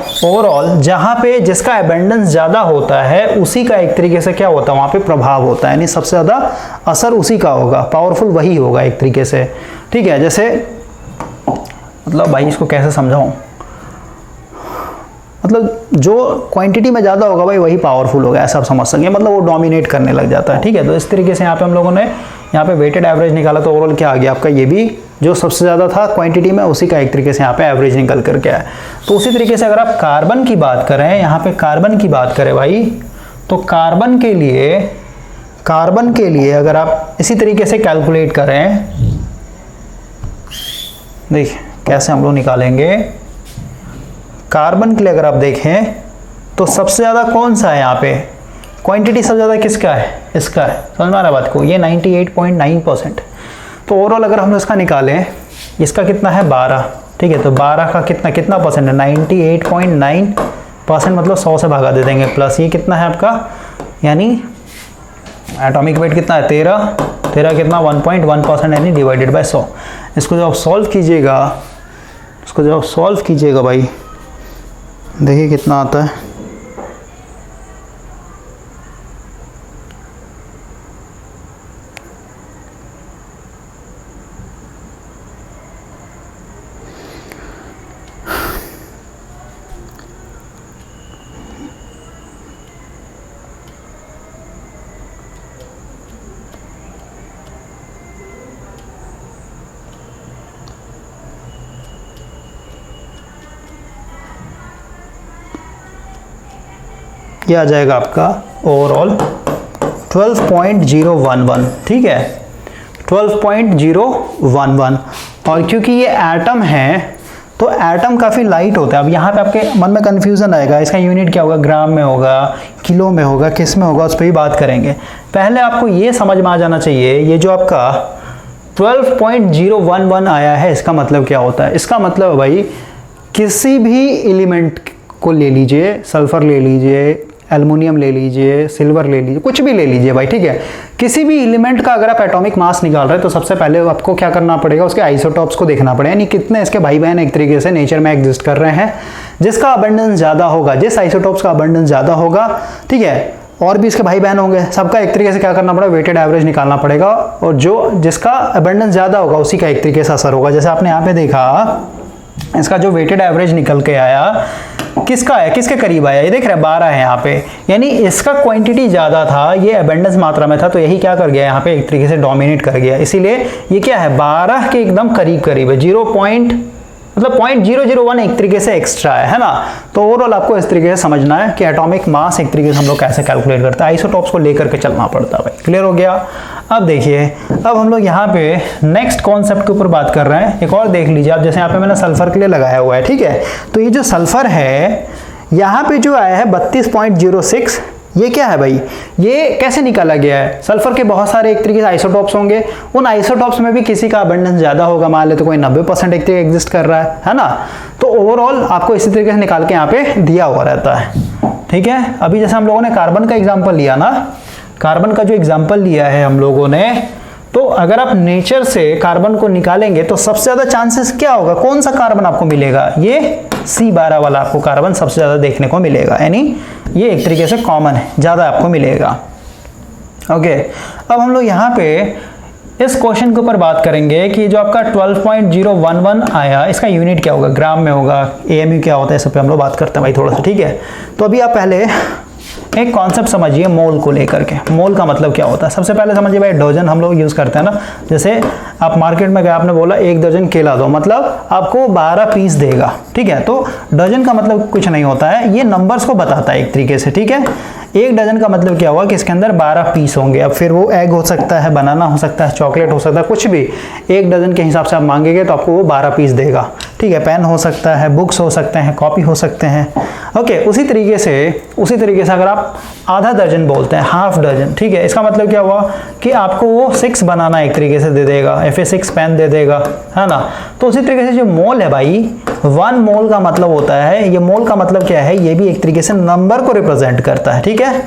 जहाँ पे जिसका अबंडेंस ज़्यादा होता है, उसी का एक तरीके से क्या होता है, वहाँ पे प्रभाव होता है, यानी सबसे ज़्यादा असर उसी का होगा, पावरफुल वही होगा एक तरीके से। ठीक है, जैसे मतलब भाई इसको कैसे समझाऊं, मतलब जो क्वांटिटी में ज़्यादा होगा भाई वही पावरफुल होगा, ऐसा आप समझ सकें, मतलब वो डोमिनेट करने लग जाता है। ठीक है, तो इस तरीके से यहाँ पे हम लोगों ने यहाँ पे वेटेड एवरेज निकाला, तो ओवरऑल क्या आ गया आपका, ये भी जो सबसे ज़्यादा था क्वांटिटी में, उसी का एक तरीके से यहाँ पे एवरेज निकल करके आया। तो उसी तरीके से अगर आप कार्बन की बात करें, यहाँ पे कार्बन की बात करें भाई, तो कार्बन के लिए अगर आप इसी तरीके से कैलकुलेट करें, देखिए कैसे हम लोग निकालेंगे। कार्बन के लिए अगर आप देखें तो सबसे ज़्यादा कौन सा है, यहाँ पे क्वांटिटी सबसे ज़्यादा किसका है, इसका है, समझ में आ रहा बात को, ये 98.9%। तो ओवरऑल अगर हम इसका निकालें, इसका कितना है 12। ठीक है, तो 12 का कितना परसेंट है, 98.9%, मतलब 100 से भागा दे देंगे, प्लस ये कितना है आपका, यानी एटॉमिक वेट कितना है, 13 कितना 1.1%, यानी डिवाइडेड बाय 100। इसको जब आप सॉल्व कीजिएगा, भाई देखिए कितना आता है, ये आ जाएगा आपका ओवरऑल 12.011, ठीक है, 12.011। और क्योंकि ये एटम है तो एटम काफ़ी लाइट होता है। अब यहाँ पे आपके मन में कन्फ्यूज़न आएगा, इसका यूनिट क्या होगा, ग्राम में होगा, किलो में होगा, किस में होगा, उस पर भी बात करेंगे। पहले आपको ये समझ में आ जाना चाहिए, ये जो आपका 12.011 आया है इसका मतलब क्या होता है। इसका मतलब भाई किसी भी एलिमेंट को ले लीजिए, सल्फर ले लीजिए, एल्युमिनियम ले लीजिए, सिल्वर ले लीजिए, कुछ भी ले लीजिए भाई, ठीक है। किसी भी एलिमेंट का अगर आप एटॉमिक मास निकाल रहे हैं तो सबसे पहले आपको क्या करना पड़ेगा, उसके आइसोटॉप्स को देखना पड़ेगा, यानी कितने इसके भाई बहन एक तरीके से नेचर में एग्जिस्ट कर रहे हैं। जिसका अबंडेंस ज़्यादा होगा, जिस आइसोटॉप्स का अबंडेंस ज़्यादा होगा, ठीक है, और भी इसके भाई बहन होंगे, सबका एक तरीके से क्या करना पड़ेगा, वेटेड एवरेज निकालना पड़ेगा, और जो जिसका अबंडेंस ज़्यादा होगा उसी का एक तरीके से असर होगा। जैसे आपने यहाँ पे देखा, इसका जो वेटेड एवरेज निकल के आया किसका है, किसके करीब आया, ये देख रहे हैं 12 है यहाँ पे, यानी इसका क्वांटिटी ज़्यादा था, ये अबंडेंस मात्रा में था, तो यही क्या कर गया यहाँ पे एक तरीके से डोमिनेट कर गया। इसीलिए ये क्या है, 12 के एकदम करीब करीब है, 0.001 एक तरीके से एक्स्ट्रा है ना। तो ओवरऑल आपको इस तरीके से समझना है कि एटॉमिक मास एक तरीके से हम लोग कैसे कैलकुलेट करते हैं, आइसोटॉप्स को लेकर के चलना पड़ता है भाई। क्लियर हो गया। अब देखिए, अब हम लोग यहाँ पे नेक्स्ट कॉन्सेप्ट के ऊपर बात कर रहे हैं। एक और देख लीजिए आप, जैसे यहाँ पे मैंने सल्फर के लिए लगाया हुआ है, ठीक है। तो ये जो सल्फर है यहाँ पे जो आया है 32.06, ये क्या है भाई, ये कैसे निकाला गया है। सल्फर के बहुत सारे एक तरीके से आइसोटॉप्स होंगे, उन आइसोटॉप्स में भी किसी का अबंडेंस ज़्यादा होगा, मान ले तो कोई 90% एक तरीके एग्जिस्ट कर रहा है ना। तो ओवरऑल आपको इसी तरीके से निकाल के यहाँ पे दिया हुआ रहता है, ठीक है। अभी जैसे हम लोगों ने कार्बन का एग्जाम्पल लिया ना, कार्बन का जो एग्जाम्पल लिया है हम लोगों ने, तो अगर आप नेचर से कार्बन को निकालेंगे तो सबसे ज़्यादा चांसेस क्या होगा, कौन सा कार्बन आपको मिलेगा, ये C12 वाला आपको कार्बन सबसे ज़्यादा देखने को मिलेगा, यानी ये एक तरीके से कॉमन है, ज़्यादा आपको मिलेगा। ओके, अब हम लोग यहाँ पे इस क्वेश्चन के ऊपर बात करेंगे कि जो आपका 12.011 आया, इसका यूनिट क्या होगा, ग्राम में होगा, AMU क्या होता है, इस पर हम लोग बात करते हैं भाई थोड़ा सा, ठीक है। तो अभी आप पहले एक कॉन्सेप्ट समझिए मोल को लेकर के। मोल का मतलब क्या होता है, सबसे पहले समझिए भाई, डजन हम लोग यूज़ करते हैं ना। जैसे आप मार्केट में गए, आपने बोला 1 दर्जन केला दो, मतलब आपको 12 पीस देगा, ठीक है। तो डजन का मतलब कुछ नहीं होता है, ये नंबर्स को बताता है एक तरीके से, ठीक है। 1 डजन का मतलब क्या हुआ कि इसके अंदर 12 पीस होंगे। अब फिर वो एग हो सकता है, बनाना हो सकता है, चॉकलेट हो सकता है, कुछ भी 1 डजन के हिसाब से आप मांगेंगे तो आपको वो 12 पीस देगा, ठीक है। पेन हो सकता है, बुक्स हो सकते हैं, कॉपी हो सकते हैं, ओके। उसी तरीके से अगर आप आधा दर्जन बोलते हैं, हाफ डजन, ठीक है, इसका मतलब क्या हुआ कि आपको वो 6 बनाना एक तरीके से दे देगा, FA6 पेन दे देगा, है ना। तो उसी तरीके से जो मोल है भाई, 1 मोल का मतलब होता है, ये मोल का मतलब क्या है, ये भी एक तरीके से नंबर को रिप्रेजेंट करता है, ठीक है,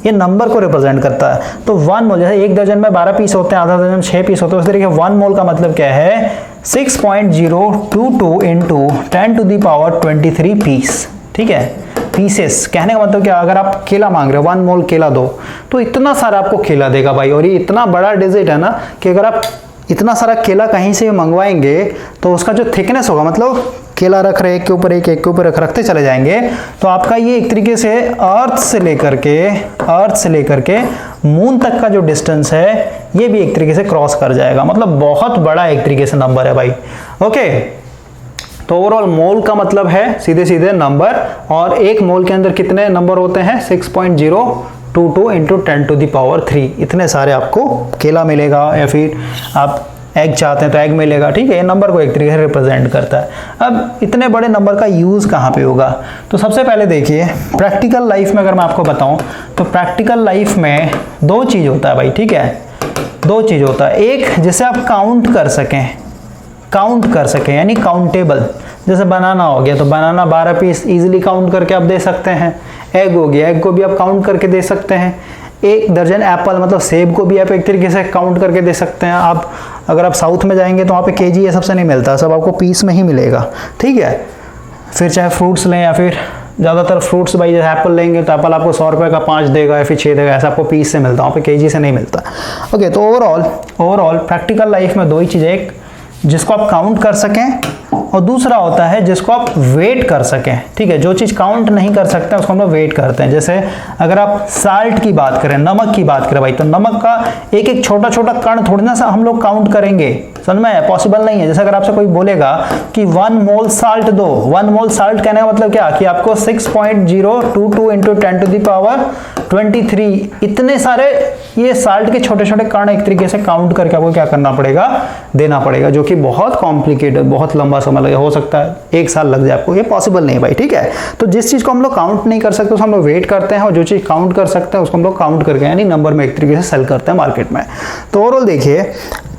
ये नंबर को रिप्रेजेंट करता है। तो 1 मोल, जैसे 1 दर्जन में 12 पीस होते हैं, आधा दर्जन 6 पीस होते हैं, उस तरीके 1 मोल का मतलब क्या है, 6.022 इंटू 10⁻23 पीस, ठीक है, पीसेस। कहने का मतलब क्या, अगर आप केला मांग रहे हो, 1 मोल केला दो, तो इतना सारा आपको केला देगा भाई। और ये इतना बड़ा डिजिट है ना कि अगर आप इतना सारा केला कहीं से मंगवाएंगे तो उसका जो थिकनेस होगा, मतलब केला रख रहे एक के ऊपर एक रखते चले जाएंगे, तो आपका ये एक तरीके से अर्थ से लेकर के मून तक का जो डिस्टेंस है, ये भी एक तरीके से क्रॉस कर जाएगा। मतलब बहुत बड़ा एक तरीके से नंबर है भाई, ओके। तो ओवरऑल मोल का मतलब है सीधे सीधे नंबर, और 1 मोल के अंदर कितने नंबर होते हैं, 6.022 इंटू 10⁻3, इतने सारे आपको केला मिलेगा, या फिर आप एग चाहते हैं तो एग मिलेगा, ठीक है। ये नंबर को एक तरीके से रिप्रेजेंट करता है। अब इतने बड़े नंबर का यूज़ कहाँ पे होगा, तो सबसे पहले देखिए प्रैक्टिकल लाइफ में अगर मैं आपको बताऊं तो प्रैक्टिकल लाइफ में 2 चीज़ होता है भाई, ठीक है, 2 चीज़ होता है। एक, जिसे आप काउंट कर सकें यानी काउंटेबल, जैसे बनाना हो गया तो बनाना 12 पीस इजीली काउंट करके आप दे सकते हैं। एग हो गया, एग को भी आप काउंट करके दे सकते हैं। 1 दर्जन एप्पल मतलब सेब को भी आप एक तरीके से काउंट करके दे सकते हैं। आप अगर आप साउथ में जाएंगे तो वहाँ पे केजी ये सबसे नहीं मिलता, सब आपको पीस में ही मिलेगा, ठीक है। फिर चाहे फ्रूट्स लें, या फिर ज़्यादातर फ्रूट्स भाई, जैसे एप्पल लेंगे तो एप्पल आपको 100 रुपये का 5 देगा या फिर 6 देगा, ऐसा आपको पीस से मिलता है, वहाँ पे केजी से नहीं मिलता, ओके। तो ओवरऑल प्रैक्टिकल लाइफ में 2 ही चीज़ें, एक जिसको आप काउंट कर सकें, और दूसरा होता है जिसको आप वेट कर सकें, ठीक है। जो चीज़ काउंट नहीं कर सकते उसको हम लोग वेट करते हैं। जैसे अगर आप साल्ट की बात करें, नमक की बात करें भाई, तो नमक का एक छोटा छोटा कण थोड़ी ना सा हम लोग काउंट करेंगे, समझ में आया? पॉसिबल नहीं है। जैसे अगर आपसे कोई बोलेगा कि 1 मोल साल्ट दो, 1 मोल साल्ट कहने का मतलब क्या कि आपको 6.022 इंटू 10 टू द पावर 23 इतने सारे ये साल्ट के छोटे छोटे कण एक तरीके से काउंट करके आपको क्या करना पड़ेगा, देना पड़ेगा, जो कि बहुत कॉम्प्लिकेटेड, बहुत लंबा समय लगे, हो सकता है 1 साल लग जाए आपको, ये पॉसिबल नहीं है भाई, ठीक है। तो जिस चीज को हम लोग काउंट नहीं कर सकते उसको हम लोग वेट करते हैं, और जो चीज काउंट कर सकते हैं उसको हम लोग काउंट करके यानी नंबर में एक तरीके से सेल करते हैं मार्केट में। तो ओवरऑल देखिए,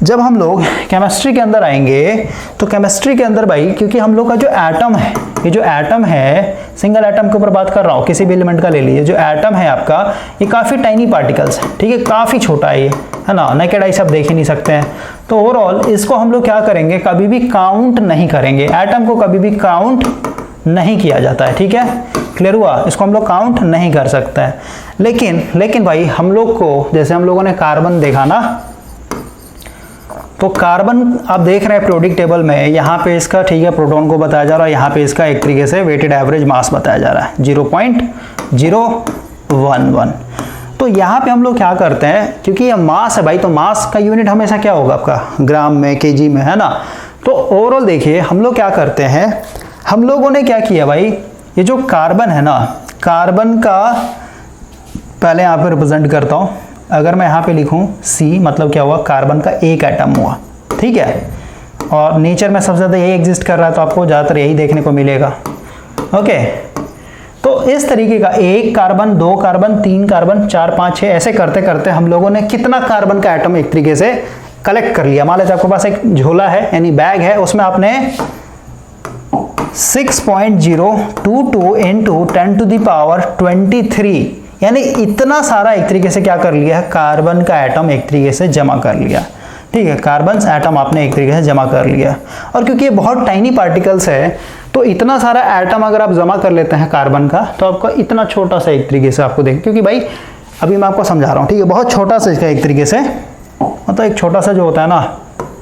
जब हम लोग केमिस्ट्री के अंदर आएंगे तो केमिस्ट्री के अंदर भाई, क्योंकि हम लोग का जो एटम है, ये जो एटम है, सिंगल एटम के ऊपर बात कर रहा हूँ, किसी भी एलिमेंट का ले लीजिए, जो एटम है आपका ये काफी टाइनी पार्टिकल्स है, ठीक है, काफी छोटा है ये, है ना, नेकेड आई से आप देख ही नहीं सकते हैं। तो ओवरऑल इसको हम लोग क्या करेंगे, कभी भी काउंट नहीं करेंगे, एटम को कभी भी काउंट नहीं किया जाता है, ठीक है, क्लियर हुआ? इसको हम लोग काउंट नहीं कर सकते हैं। लेकिन भाई हम लोग को, जैसे हम लोगों ने कार्बन देखा ना, तो कार्बन आप देख रहे हैं पीरियोडिक टेबल में, यहाँ पे इसका, ठीक है, प्रोटॉन को बताया जा रहा है, यहाँ पे इसका एक तरीके से वेटेड एवरेज मास बताया जा रहा है 0.011। तो यहाँ पे हम लोग क्या करते हैं, क्योंकि ये मास है भाई, तो मास का यूनिट हमेशा क्या होगा आपका, ग्राम में, केजी में, है ना। तो ओवरऑल देखिए हम लोग क्या करते हैं, हम लोगों ने क्या किया भाई, ये जो कार्बन है ना, कार्बन का पहले यहाँ पे रिप्रेजेंट करता हूँ, अगर मैं यहाँ पे लिखूँ C, मतलब क्या हुआ, कार्बन का एक एटम हुआ, ठीक है, और नेचर में सबसे ज़्यादा यही एग्जिस्ट कर रहा है, तो आपको ज़्यादातर यही देखने को मिलेगा, ओके। तो इस तरीके का 1 कार्बन, 2 कार्बन, 3 कार्बन, 4, 5, 6 ऐसे करते करते हम लोगों ने कितना कार्बन का एटम एक तरीके से कलेक्ट कर लिया। मान लीजिए आपके पास एक झोला है, यानी बैग है, उसमें आपने 6.022 इंटू 10 टू द पावर 23 यानी इतना सारा एक तरीके से क्या कर लिया है, कार्बन का एटम एक तरीके से जमा कर लिया, ठीक है, कार्बन एटम आपने एक तरीके से जमा कर लिया। और क्योंकि ये बहुत टाइनी पार्टिकल्स है, तो इतना सारा एटम अगर आप जमा कर लेते हैं कार्बन का, तो आपका इतना छोटा सा एक तरीके से आपको देखें, क्योंकि भाई अभी मैं आपको समझा रहा हूँ, ठीक है, बहुत छोटा सा इसका एक तरीके से, मतलब एक छोटा सा जो होता है ना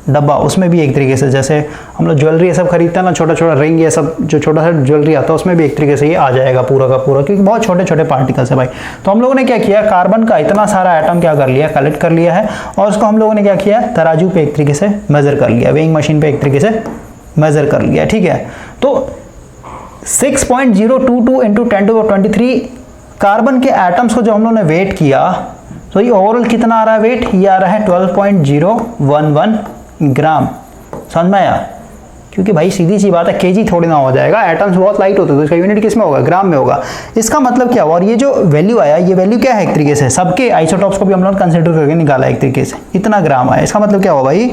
डब्बा, उसमें भी एक तरीके से, जैसे हम लोग ज्वेलरी ये सब खरीदते हैं ना, छोटा छोटा रिंग ये सब जो छोटा सा ज्वेलरी आता है, उसमें भी एक तरीके से ये आ जाएगा पूरा का पूरा, क्योंकि बहुत छोटे छोटे पार्टिकल्स है भाई। तो हम लोगों ने क्या किया, कार्बन का इतना सारा एटम क्या कर लिया, कलेक्ट कर लिया है, और उसको हम लोगों ने क्या किया, तराजू पे एक तरीके से मेजर कर लिया, वेइंग मशीन पे एक तरीके से मेजर कर लिया, ठीक है। तो 6.022 इंटू 10 टू 23 कार्बन के एटम्स को जो हम लोगों ने वेट किया, तो ये ओवरऑल कितना आ रहा है वेट, ये आ रहा है 12.011 ग्राम। समझ में आया? क्योंकि भाई सीधी सी बात है, केजी थोड़ी ना हो जाएगा, एटम्स बहुत लाइट होते हैं, तो इसका यूनिट किस में होगा, ग्राम में होगा। इसका मतलब क्या हुआ, और ये जो वैल्यू आया, ये वैल्यू क्या है, एक तरीके से सबके आइसोटॉप्स को भी हम लोग कंसिडर करके निकाला एक तरीके से, इतना ग्राम आया। इसका मतलब क्या हुआ भाई,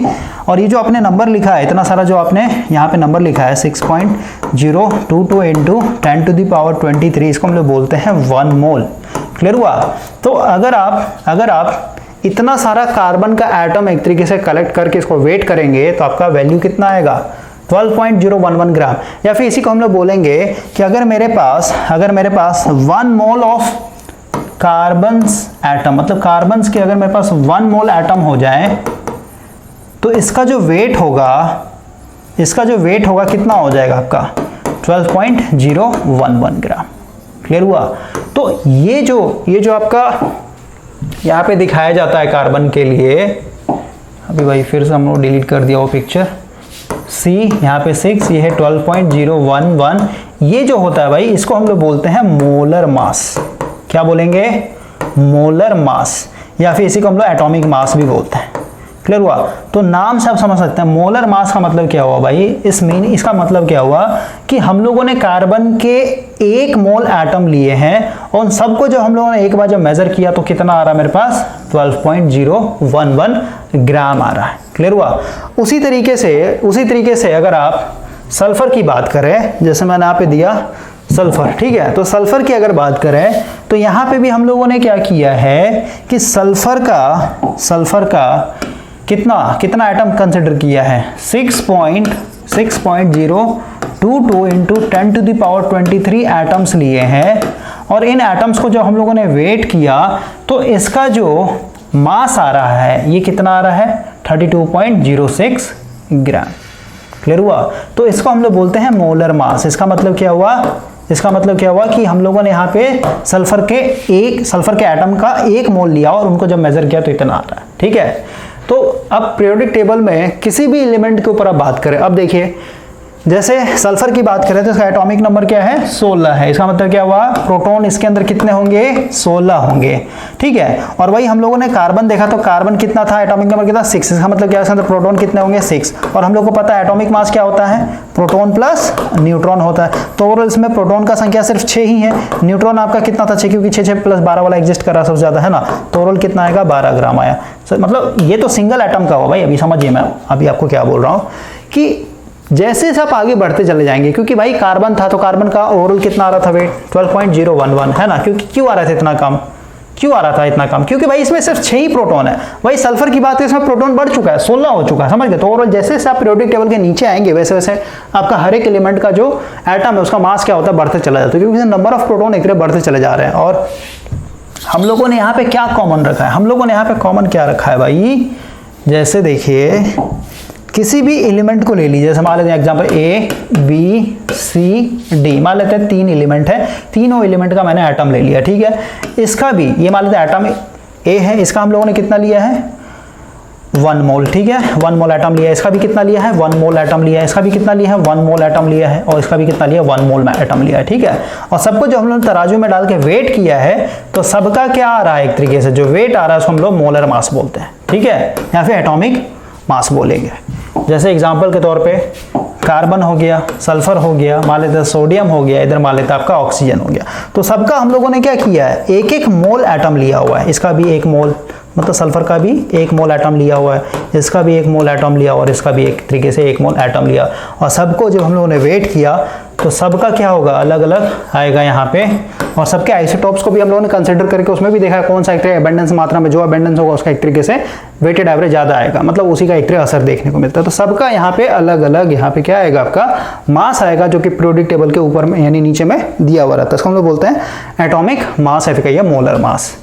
और ये जो आपने नंबर लिखा है, इतना सारा जो आपने यहाँ पे नंबर लिखा है 6.022 इंटू 10 टू द पावर 23, इसको हम लोग बोलते हैं 1 मोल। क्लियर हुआ? तो अगर आप इतना सारा कार्बन का एटम एक तरीके से कलेक्ट करके इसको वेट करेंगे, तो आपका वैल्यू कितना आएगा, 12.011 ग्राम। या फिर इसी को हम लोग बोलेंगे कि अगर मेरे पास 1 मोल ऑफ कार्बन्स एटम, मतलब कार्बन्स के अगर मेरे पास 1 मोल एटम हो जाए, तो इसका जो वेट होगा कितना हो जाएगा आपका, 12.011 ग्राम। क्लियर हुआ? तो ये जो आपका यहाँ पे दिखाया जाता है कार्बन के लिए, अभी भाई फिर से हम लोग डिलीट कर दिया वो पिक्चर, C यहाँ पे 6, ये है 12.011, ये जो होता है भाई, इसको हम लोग बोलते हैं मोलर मास। क्या बोलेंगे, मोलर मास, या फिर इसी को हम लोग एटॉमिक मास भी बोलते हैं। क्लियर हुआ? तो नाम से आप समझ सकते हैं, मोलर मास का मतलब क्या हुआ भाई, इसका मतलब क्या हुआ कि हम लोगों ने कार्बन के 1 मोल एटम लिए हैं, और उन सबको जो हम लोगों ने एक बार जब मेजर किया, तो कितना आ रहा है मेरे पास, 12.011 ग्राम आ रहा है। क्लियर हुआ? उसी तरीके से अगर आप सल्फर की बात करें, जैसे मैंने यहाँ पे दिया सल्फर, ठीक है, तो सल्फर की अगर बात करें, तो यहाँ पे भी हम लोगों ने क्या किया है कि सल्फर का कितना एटम कंसिडर किया है, 6.022 into 10 to the power 23 atoms लिए हैं, और इन एटम्स को जब हम लोगों ने वेट किया, तो इसका जो मास आ रहा है, ये कितना आ रहा है, 32.06 ग्राम। क्लियर हुआ? तो इसको हम लोग बोलते हैं मोलर मास। इसका मतलब क्या हुआ कि हम लोगों ने यहाँ पे सल्फर के एटम का 1 मोल लिया, और उनको जब मेजर किया तो इतना आ रहा है। ठीक है, तो अब पीरियोडिक टेबल में किसी भी एलिमेंट के ऊपर आप बात करें, अब देखिए जैसे सल्फर की बात करें तो इसका एटॉमिक नंबर क्या है 16 है। इसका मतलब क्या हुआ, प्रोटॉन इसके अंदर कितने होंगे 16 होंगे, ठीक है। और वही हम लोगों ने कार्बन देखा तो कार्बन कितना था, एटॉमिक नंबर कितना 6। इसका मतलब क्या है, इसके अंदर प्रोटॉन कितने होंगे 6। और हम लोग को पता है एटॉमिक मास क्या होता है, प्रोटॉन प्लस न्यूट्रॉन होता है। तो ओवरऑल इसमें प्रोटॉन का संख्या सिर्फ 6 ही है, न्यूट्रॉन आपका कितना था 6, क्योंकि 6 प्लस 12 वाला एग्जिस्ट कर रहा सबसे ज्यादा है ना। तो ओवरऑल कितना आएगा 12 ग्राम आया। मतलब ये तो सिंगल एटम का हुआ भाई। अभी समझिए मैं अभी आपको क्या बोल रहा हूँ कि जैसे आप आगे बढ़ते चले जाएंगे, क्योंकि भाई कार्बन था तो कार्बन का ओवरऑल कितना आ रहा था वेट 12.011 है ना। क्योंकि क्यों आ रहा था इतना कम, क्यों आ रहा था इतना कम, क्योंकि भाई इसमें सिर्फ 6 ही प्रोटॉन है। वही सल्फर की बात है, इसमें प्रोटॉन बढ़ चुका है 16 हो चुका है, समझ गए। तो ओवरऑल जैसे आप पीरियोडिक टेबल के नीचे आएंगे वैसे वैसे आपका हर एक एलिमेंट का जो एटम है उसका मास क्या होता है बढ़ते चला जाता है, क्योंकि नंबर ऑफ प्रोटॉन एक बढ़ते चले जा रहे हैं। और हम लोगों ने यहाँ पे क्या कॉमन रखा है, हम लोगों ने यहाँ पे कॉमन क्या रखा है भाई, जैसे देखिए किसी भी एलिमेंट को ले लीजिए, जैसे मान लेते हैं example A B C D, मान लेते हैं 3 एलिमेंट है, तीनों एलिमेंट का मैंने एटम ले लिया, ठीक है। इसका भी ये मान लेते हैं एटम ए है, इसका हम लोगों ने कितना लिया है 1 मोल, ठीक है 1 मोल एटम लिया है। इसका भी कितना लिया है 1 मोल एटम लिया है। इसका भी कितना लिया है 1 मोल एटम लिया है। और इसका भी कितना लिया 1 मोल एटम लिया है, ठीक है। और सबको जो हम लोग तराजू में डाल के वेट किया है तो सबका क्या आ रहा है, एक तरीके से जो वेट आ रहा है उसको हम लोग मोलर मास बोलते हैं, ठीक है, या फिर एटॉमिक मास बोलेंगे। जैसे एग्जांपल के तौर पे कार्बन हो गया, सल्फर हो गया, मान लेते हैं सोडियम हो गया, इधर मान लेते हैं आपका ऑक्सीजन हो गया। तो सबका हम लोगों ने क्या किया है, एक एक मोल एटम लिया हुआ है। इसका भी 1 मोल, मतलब सल्फर का भी 1 मोल एटम लिया हुआ है, इसका भी 1 मोल एटम लिया और इसका भी एक तरीके से 1 मोल एटम लिया। और सबको जब हम लोगों ने वेट किया तो सबका क्या होगा, अलग अलग आएगा यहाँ पे। और सबके आइसोटॉप्स को भी हम लोगों ने कंसिडर करके उसमें भी देखा कौन सा एक एबंडेंस मात्रा में जो एबंडेंस होगा उसका एक तरीके से वेटेड एवरेज ज्यादा आएगा, मतलब उसी का एक तरह असर देखने को मिलता है। तो सबका यहाँ पे अलग अलग यहाँ पे क्या आएगा, आपका मास आएगा, जो कि पीरियोडिक टेबल के ऊपर में यानी नीचे में दिया हुआ रहता है। इसको हम लोग बोलते हैं एटॉमिक मास या मोलर मास।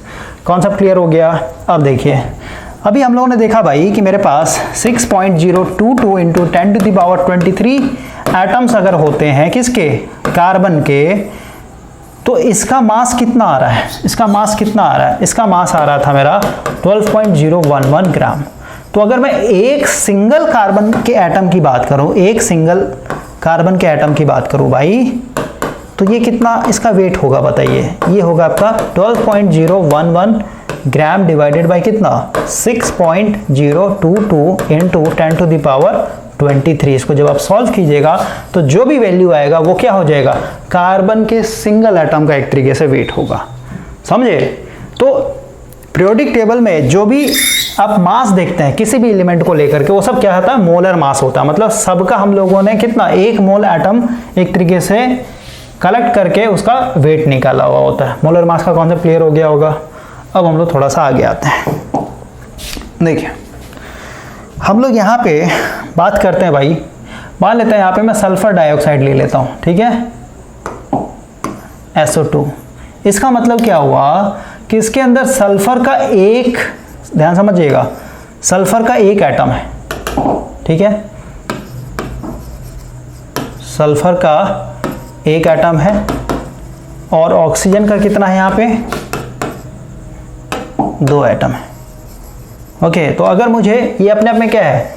कॉन्सेप्ट क्लियर हो गया। अब देखिए अभी हम लोगों ने देखा भाई कि मेरे पास 6.022 इंटू 10⁻23 एटम्स अगर होते हैं किसके, कार्बन के, तो इसका मास कितना आ रहा है, इसका मास कितना आ रहा है, इसका मास आ रहा था मेरा 12.011 ग्राम। तो अगर मैं एक सिंगल कार्बन के एटम की बात करूं, एक सिंगल कार्बन के एटम की बात करूं भाई, तो ये कितना इसका वेट होगा बताइए, ये होगा आपका 12.011 ग्राम डिवाइडेड बाय कितना 6.022 इंटू 10⁻23। इसको जब आप सॉल्व कीजिएगा तो जो भी वैल्यू आएगा वो क्या हो जाएगा, कार्बन के सिंगल एटम का एक तरीके से वेट होगा, समझे। तो पीरियोडिक टेबल में जो भी आप मास देखते हैं किसी भी एलिमेंट को लेकर के, वो सब क्या होता है, मोलर मास होता है। मतलब सबका हम लोगों ने कितना 1 मोल एटम एक तरीके से कलेक्ट करके उसका वेट निकाला हुआ होता है। मोलर मास का कॉन्सेप्ट क्लियर हो गया होगा। अब हम लोग थोड़ा सा आगे आते हैं। देखिए हम लोग यहाँ पे बात करते हैं भाई, मान लेते हैं यहाँ पे मैं सल्फर डाइऑक्साइड ले लेता हूँ, ठीक है, SO2। इसका मतलब क्या हुआ कि इसके अंदर सल्फर का एक, ध्यान समझिएगा, सल्फर का एक एटम है, ठीक है, सल्फर का एक एटम है। और ऑक्सीजन का कितना है यहाँ पे 2 एटम है। ओके, तो अगर मुझे ये अपने आप में क्या है,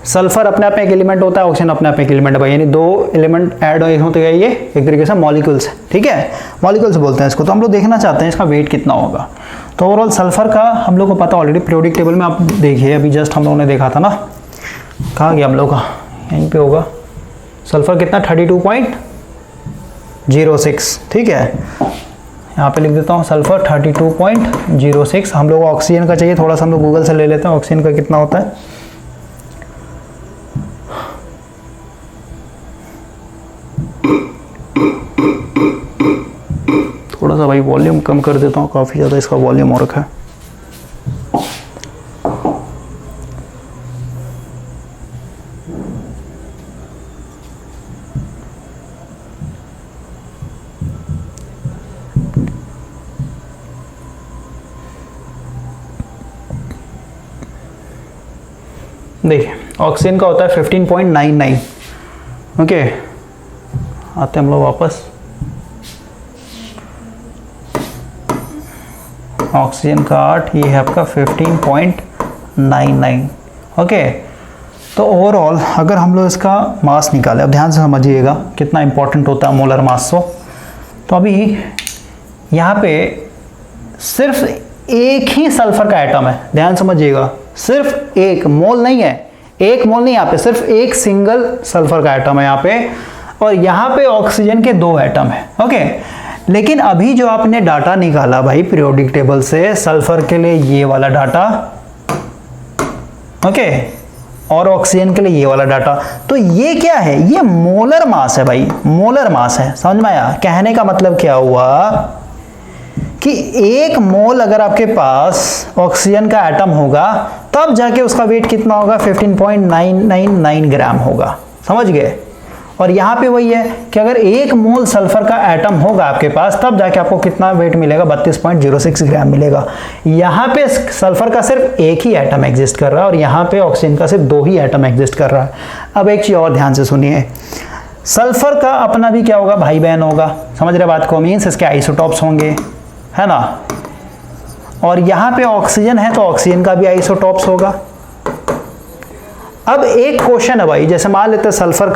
सल्फर अपने आप में एक एलिमेंट होता है, ऑक्सीजन अपने आप में एक एलिमेंट है, यानी 2 एलिमेंट ऐड होते गए, ये एक तरीके से मॉलिक्यूल्स है, ठीक है, मॉलिक्यूल्स बोलते हैं इसको। तो हम लोग देखना चाहते हैं इसका वेट कितना होगा। तो ओवरऑल सल्फर का हम लोग को पता ऑलरेडी पीरियोडिक टेबल में, आप देखिए अभी जस्ट हम लोगों ने देखा था ना, कहाँ गया हम लोग का, यहीं पे होगा। सल्फर कितना 32.06, ठीक है, यहाँ पे लिख देता हूँ सल्फर 32.06। हम लोग ऑक्सीजन का चाहिए, थोड़ा सा हम लोग गूगल से ले लेते हैं ऑक्सीजन का कितना होता है। थोड़ा सा भाई वॉल्यूम कम कर देता हूँ, काफ़ी ज़्यादा इसका वॉल्यूम हो रखा है। देखिए ऑक्सीजन का होता है 15.99। ओके, आते हम लोग वापस। ऑक्सीजन का 8, ये है आपका 15.99। 0.99। ओके, तो ओवरऑल अगर हम लोग इसका मास निकालें, अब ध्यान से समझिएगा कितना इंपॉर्टेंट होता है मोलर मास। तो अभी यहाँ पे सिर्फ एक ही सल्फर का एटम है, ध्यान समझिएगा, सिर्फ एक मोल नहीं है, एक मोल नहीं, यहाँ पे सिर्फ एक सिंगल सल्फर का एटम है यहाँ पे, और यहाँ पे ऑक्सीजन के 2 एटम है। ओके, लेकिन अभी जो आपने डाटा निकाला भाई पीरियोडिक टेबल से सल्फर के लिए ये वाला डाटा, ओके, और ऑक्सीजन के लिए ये वाला डाटा, तो ये क्या है, ये मोलर मास है भाई, मोलर मास है। समझ में आया? कहने का मतलब क्या हुआ कि 1 मोल अगर आपके पास ऑक्सीजन का एटम होगा तब जाके उसका वेट कितना होगा, 15.999 ग्राम होगा। समझ गए? और यहाँ पे वही है कि अगर 1 मोल सल्फर का एटम होगा आपके पास तब जाके आपको कितना वेट मिलेगा, 32.06 ग्राम मिलेगा। यहाँ पे सल्फर का सिर्फ एक ही एटम एग्जिस्ट कर रहा है और यहाँ पे ऑक्सीजन का सिर्फ 2 ही एटम एग्जिस्ट कर रहा है। अब एक चीज़ और ध्यान से सुनिए, सल्फर का अपना भी क्या होगा, भाई बहन होगा। समझ रहे बात को? मीन्स इसके आइसोटॉप्स होंगे, है ना। और यहाँ पे ऑक्सीजन है तो ऑक्सीजन का भी आइसोटॉप्स होगा। अब एक क्वेश्चन है भाई, जैसे मान लेते हैं सल्फर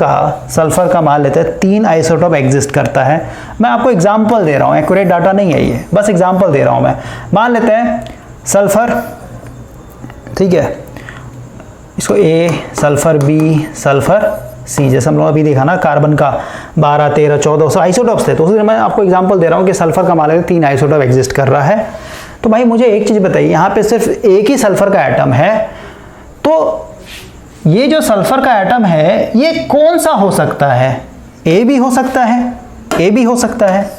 का मान लेते हैं 3 आइसोटॉप एग्जिस्ट करता है। मैं आपको एग्जांपल दे रहा हूँ, एक्यूरेट डाटा नहीं है ये, बस एग्जांपल दे रहा हूँ मैं। मान लेते हैं सल्फर, ठीक है, इसको A, sulphur B, sulphur C, जैसे हम लोग अभी देखा ना कार्बन का 12, 13, 14 आइसोटॉप्स थे, तो उसमें मैं आपको एग्जांपल दे रहा हूँ कि सल्फर का मान लेते 3 आइसोटॉप एग्जिस्ट कर रहा है। तो भाई मुझे एक चीज़ बताइए, यहाँ पे सिर्फ एक ही सल्फर का एटम है, तो ये जो सल्फर का एटम है ये कौन सा हो सकता है? ए भी हो सकता है, ए भी हो सकता है,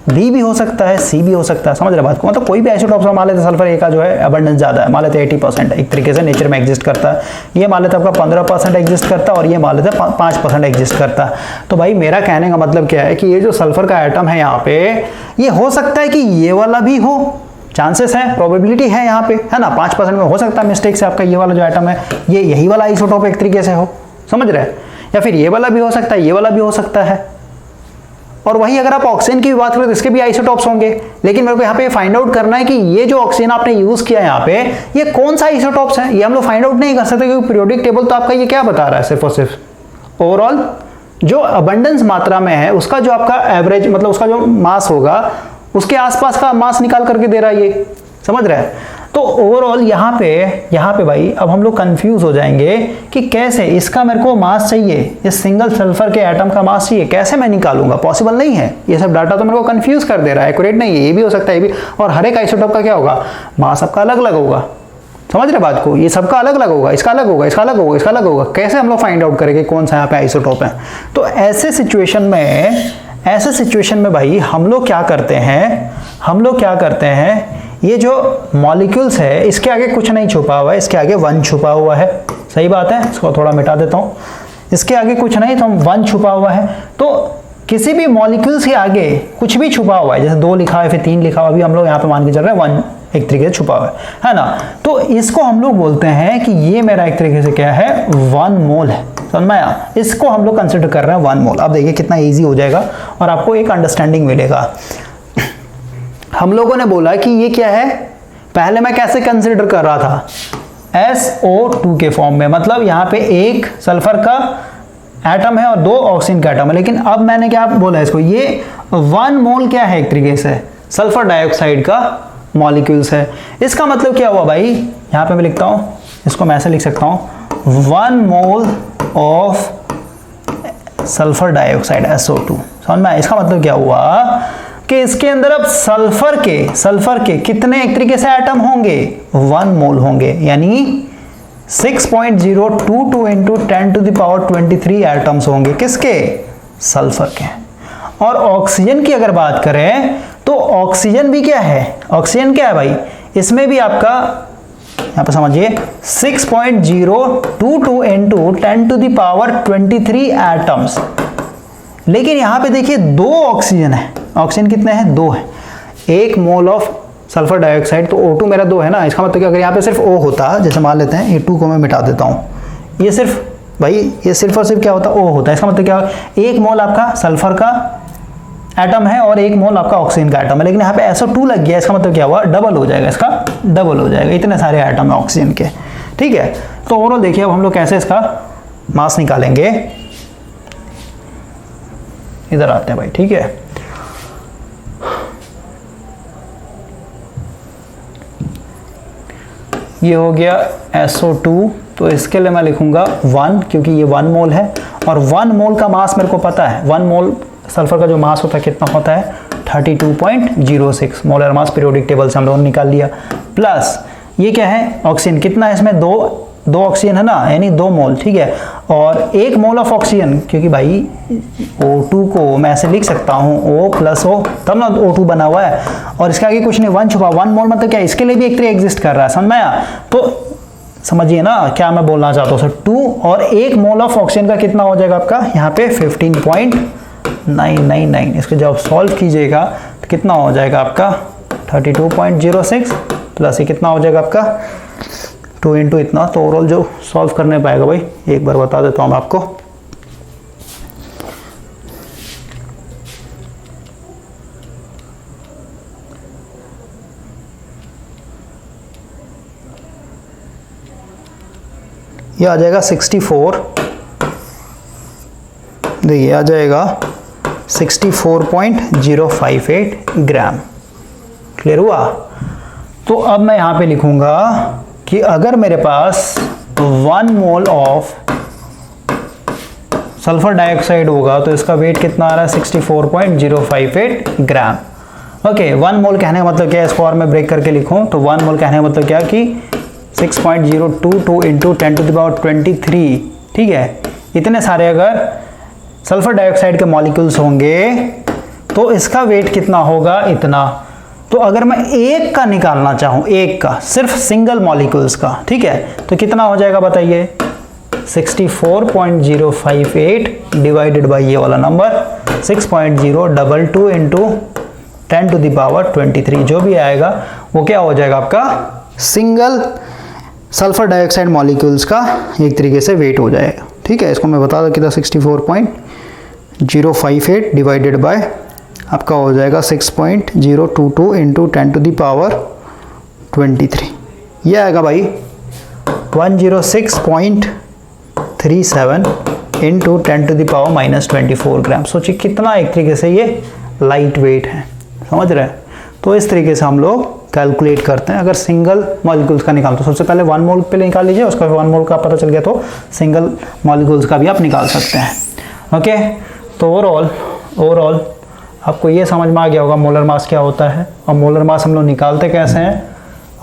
बी भी हो सकता है, सी भी हो सकता है। समझ रहे बात को? मतलब कोई भी आइसोटॉप से मान लेते सल्फर ए का जो है अबंडेंस ज़्यादा है, मान लेते 80% एक तरीके से नेचर में एग्जिस्ट करता है, ये मान लेते आपका 15% एग्जिस्ट करता है और ये मान लेते 5% एग्जिस्ट करता है। तो भाई मेरा कहने का मतलब क्या है कि ये जो सल्फर का एटम है यहाँ पे, ये हो सकता है कि ये वाला भी हो, चांसेस है, प्रोबेबिलिटी है यहाँ पे, है ना। 5% में हो सकता है मिस्टेक से आपका ये वाला जो एटम है ये यही वाला आइसोटॉप एक तरीके से हो, समझ रहे हैं? या फिर ये वाला भी हो सकता है, ये वाला भी हो सकता है। और वही अगर आप ऑक्सीजन की भी बात करें तो इसके भी आइसोटॉप्स होंगे, लेकिन मेरे को यहाँ पे फाइंड आउट करना है कि ये जो ऑक्सीजन आपने यूज किया यहाँ पे ये कौन सा आइसोटॉप्स है। ये हम लोग फाइंड आउट नहीं कर सकते क्योंकि पीरियोडिक टेबल तो आपका ये क्या बता रहा है, सिर्फ और सिर्फ ओवरऑल जो अबंडेंस मात्रा में है उसका जो आपका एवरेज, मतलब उसका जो मास होगा उसके आसपास का मास निकाल करके दे रहा है ये, समझ रहे हैं? तो ओवरऑल यहाँ पे भाई अब हम लोग कंफ्यूज हो जाएंगे कि कैसे इसका मेरे को मास चाहिए, इस सिंगल सल्फर के एटम का मास चाहिए, कैसे मैं निकालूंगा, पॉसिबल नहीं है। ये सब डाटा तो मेरे को कंफ्यूज कर दे रहा है, एक्यूरेट नहीं है, ये भी हो सकता है, ये भी। और हर एक आइसोटॉप का क्या होगा, मास सबका अलग अलग होगा। समझ रहे बात को? ये सबका अलग अलग होगा, इसका अलग होगा, इसका अलग होगा, इसका अलग होगा। कैसे हम लोग फाइंड आउट करेंगे कौन सा यहाँ पे आइसोटॉप है? तो ऐसे सिचुएशन में भाई हम लोग क्या करते हैं, ये जो मॉलिक्यूल्स है इसके आगे कुछ नहीं छुपा हुआ है, इसके आगे 1 छुपा हुआ है। सही बात है, इसको थोड़ा मिटा देता हूँ। इसके आगे कुछ नहीं तो 1 छुपा हुआ है। तो किसी भी मॉलिक्यूल्स के आगे कुछ भी छुपा हुआ है, जैसे 2 लिखा है फिर 3 लिखा हुआ, अभी हम लोग यहाँ पे मान के चल रहे हैं 1 एक तरीके से छुपा हुआ है ना। तो इसको हम लोग बोलते हैं कि ये मेरा एक तरीके से क्या है, 1 मोल है। समझ में आया? इसको हम लोग कंसिडर कर रहे हैं 1 मोल। अब देखिए कितना इजी हो जाएगा और आपको एक अंडरस्टैंडिंग मिलेगा। हम लोगों ने बोला कि ये क्या है, पहले मैं कैसे कंसिडर कर रहा था, SO2 के फॉर्म में, मतलब यहाँ पे एक सल्फर का एटम है और 2 ऑक्सीजन का एटम है। लेकिन अब मैंने क्या बोला इसको, ये 1 मोल क्या है, एक तरीके से सल्फर डाइऑक्साइड का मॉलिक्यूल्स है। इसका मतलब क्या हुआ भाई, यहाँ पे मैं लिखता हूँ, इसको मैं ऐसे लिख सकता हूँ, 1 mole of sulphur dioxide SO2। समझ में? इसका मतलब क्या हुआ कि इसके अंदर अब सल्फर के कितने एक तरीके से एटम होंगे, 1 मोल होंगे, यानी 6.022 into 10 to the power 23 atoms होंगे। किसके? सल्फर के। और ऑक्सीजन की अगर बात करें तो ऑक्सीजन भी क्या है, ऑक्सीजन क्या है भाई, इसमें भी आपका यहाँ पर समझिए 6.022 into 10 to the power 23 atoms. लेकिन यहाँ पे देखिए 2 ऑक्सीजन है, ऑक्सीजन कितने हैं, 2 है। 1 मोल ऑफ सल्फर डाइऑक्साइड, तो O2 मेरा 2 है ना। इसका मतलब कि अगर यहाँ पे सिर्फ O होता, जैसे मान लेते हैं A2 को मैं मिटा देता हूँ, ये सिर्फ भाई ये सिर्फ और सिर्फ क्या होता, O होता है। इसका मतलब क्या, 1 मोल आपका सल्फर का एटम है और 1 मोल आपका ऑक्सीजन का एटम है। लेकिन यहाँ पे SO2 लग गया, इसका मतलब क्या हुआ, डबल हो जाएगा, इसका डबल हो जाएगा, इतने सारे एटम है ऑक्सीजन के। ठीक है। तो ओवरऑल देखिए अब हम लोग कैसे इसका मास निकालेंगे, इधर आते हैं भाई, ठीक है। ये हो गया SO2, तो इसके लिए मैं लिखूंगा 1 क्योंकि ये 1 मोल है, और 1 मोल का मास मेरे को पता है, 1 मोल सल्फर का जो मास होता है कितना होता है 32.06 मोलर मास पीरियोडिक टेबल से हम लोगों ने निकाल लिया। प्लस ये क्या है ऑक्सीजन, कितना है इसमें, दो ऑक्सीजन है ना, यानी 2 मोल, ठीक है। और 1 मोल ऑफ ऑक्सीजन, क्योंकि भाई O2 को मैं ऐसे लिख सकता हूँ O + O, तब ना O2 बना हुआ है, और इसके आगे कुछ नहीं, 1 छुपा, 1 मोल मतलब क्या, इसके लिए भी एक 3 एग्जिस्ट कर रहा है, समझ में आया। तो समझिए ना क्या मैं बोलना चाहता हूँ। 2 और 1 मोल ऑफ ऑक्सीजन का कितना हो जाएगा आपका यहाँ पे 15.999। इसको जब सॉल्व कीजिएगा तो कितना हो जाएगा आपका 32.06 प्लस ये कितना हो जाएगा आपका 2 इंटू इतना। तो ओवरऑल जो सॉल्व करने पाएगा भाई, एक बार बता देता हूँ मैं आपको, ये आ जाएगा 64, देखिए आ जाएगा 64.058 ग्राम। क्लियर हुआ। तो अब मैं यहाँ पे लिखूंगा कि अगर मेरे पास 1 मोल ऑफ सल्फर डाइऑक्साइड होगा तो इसका वेट कितना आ रहा है 64.058 ग्राम। ओके, 1 मोल कहने का मतलब क्या है, इसको और मैं ब्रेक करके लिखूं तो 1 मोल कहने का मतलब क्या कि 6.022 इंटू 10⁻23, ठीक है। इतने सारे अगर सल्फर डाइऑक्साइड के मॉलिक्यूल्स होंगे तो इसका वेट कितना होगा, इतना। तो अगर मैं एक का निकालना चाहूं, एक का सिर्फ सिंगल मॉलिक्यूल्स का, ठीक है, तो कितना हो जाएगा बताइए 64.058 डिवाइडेड बाय ये वाला नंबर 6.022 इंटू 10⁻23, जो भी आएगा वो क्या हो जाएगा आपका सिंगल सल्फर डाइऑक्साइड मॉलिक्यूल्स का एक तरीके से वेट हो जाएगा, ठीक है। इसको मैं बता दूं कितना 64.058 डिवाइडेड बाय आपका हो जाएगा 6.022 इंटू 10⁻23, ये आएगा भाई 106.37 इंटू 10⁻⁻24 ग्राम। सोचिए कितना एक तरीके से ये लाइट वेट है, समझ रहे हैं। तो इस तरीके से हम लोग कैलकुलेट करते हैं। अगर सिंगल मॉलिक्यूल्स का निकालते तो सबसे पहले 1 मोल पे निकाल लीजिए, उसका 1 मोल का पता चल गया तो सिंगल मॉलिक्यूल्स का भी आप निकाल सकते हैं। ओके, तो ओवरऑल आपको ये समझ में आ गया होगा मोलर मास क्या होता है और मोलर मास हम लोग निकालते कैसे हैं,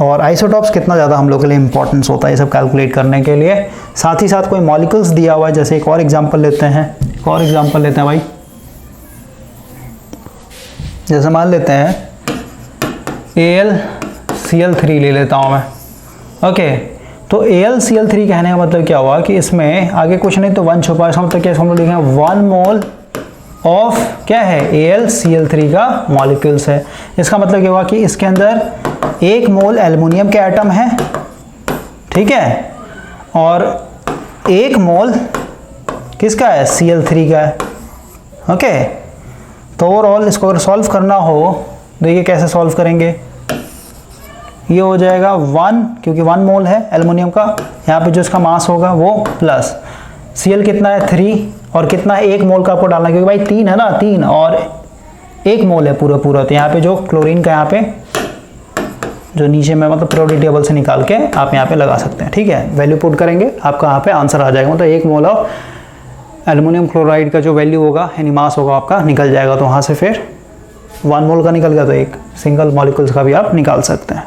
और आइसोटॉप्स कितना ज़्यादा हम लोग के लिए इंपॉर्टेंस होता है ये सब कैलकुलेट करने के लिए। साथ ही साथ कोई मॉलिक्यूल्स दिया हुआ है, जैसे एक और एग्जांपल लेते हैं, भाई। जैसे मान लेते हैं AlCl3 ले लेता हूँ मैं। ओके, तो AlCl3 कहने का मतलब क्या हुआ कि इसमें आगे कुछ नहीं तो 1 छुपा है, इसका मतलब क्या, हम लोग लिखेंगे 1 मोल ऑफ क्या है AlCl3 का मॉलिक्यूल्स है। इसका मतलब क्या हुआ कि इसके अंदर 1 मोल एल्युमिनियम के एटम है, ठीक है, और 1 मोल किसका है Cl3 का है। ओके, तो ओवरऑल इसको अगर सॉल्व करना हो देखिए कैसे सॉल्व करेंगे। ये हो जाएगा 1, क्योंकि 1 मोल है एल्युमिनियम का, यहाँ पे जो इसका मास होगा वो प्लस Cl कितना है 3, और कितना है 1 मोल का आपको डालना, क्योंकि भाई 3 है ना, 3 और 1 मोल है पूरा। तो यहाँ पे जो क्लोरीन का यहाँ पे जो नीचे में मतलब पीरियोडिक टेबल से निकाल के आप यहाँ पे लगा सकते हैं, ठीक है। वैल्यू पुट करेंगे आपका यहाँ पे आंसर आ जाएगा, मतलब 1 मोल ऑफ एल्युमिनियम क्लोराइड का जो वैल्यू होगा यानी मास होगा आपका निकल जाएगा। तो वहाँ से फिर 1 मोल का निकल गया तो एक सिंगल मॉलिक्यूल्स का भी आप निकाल सकते हैं।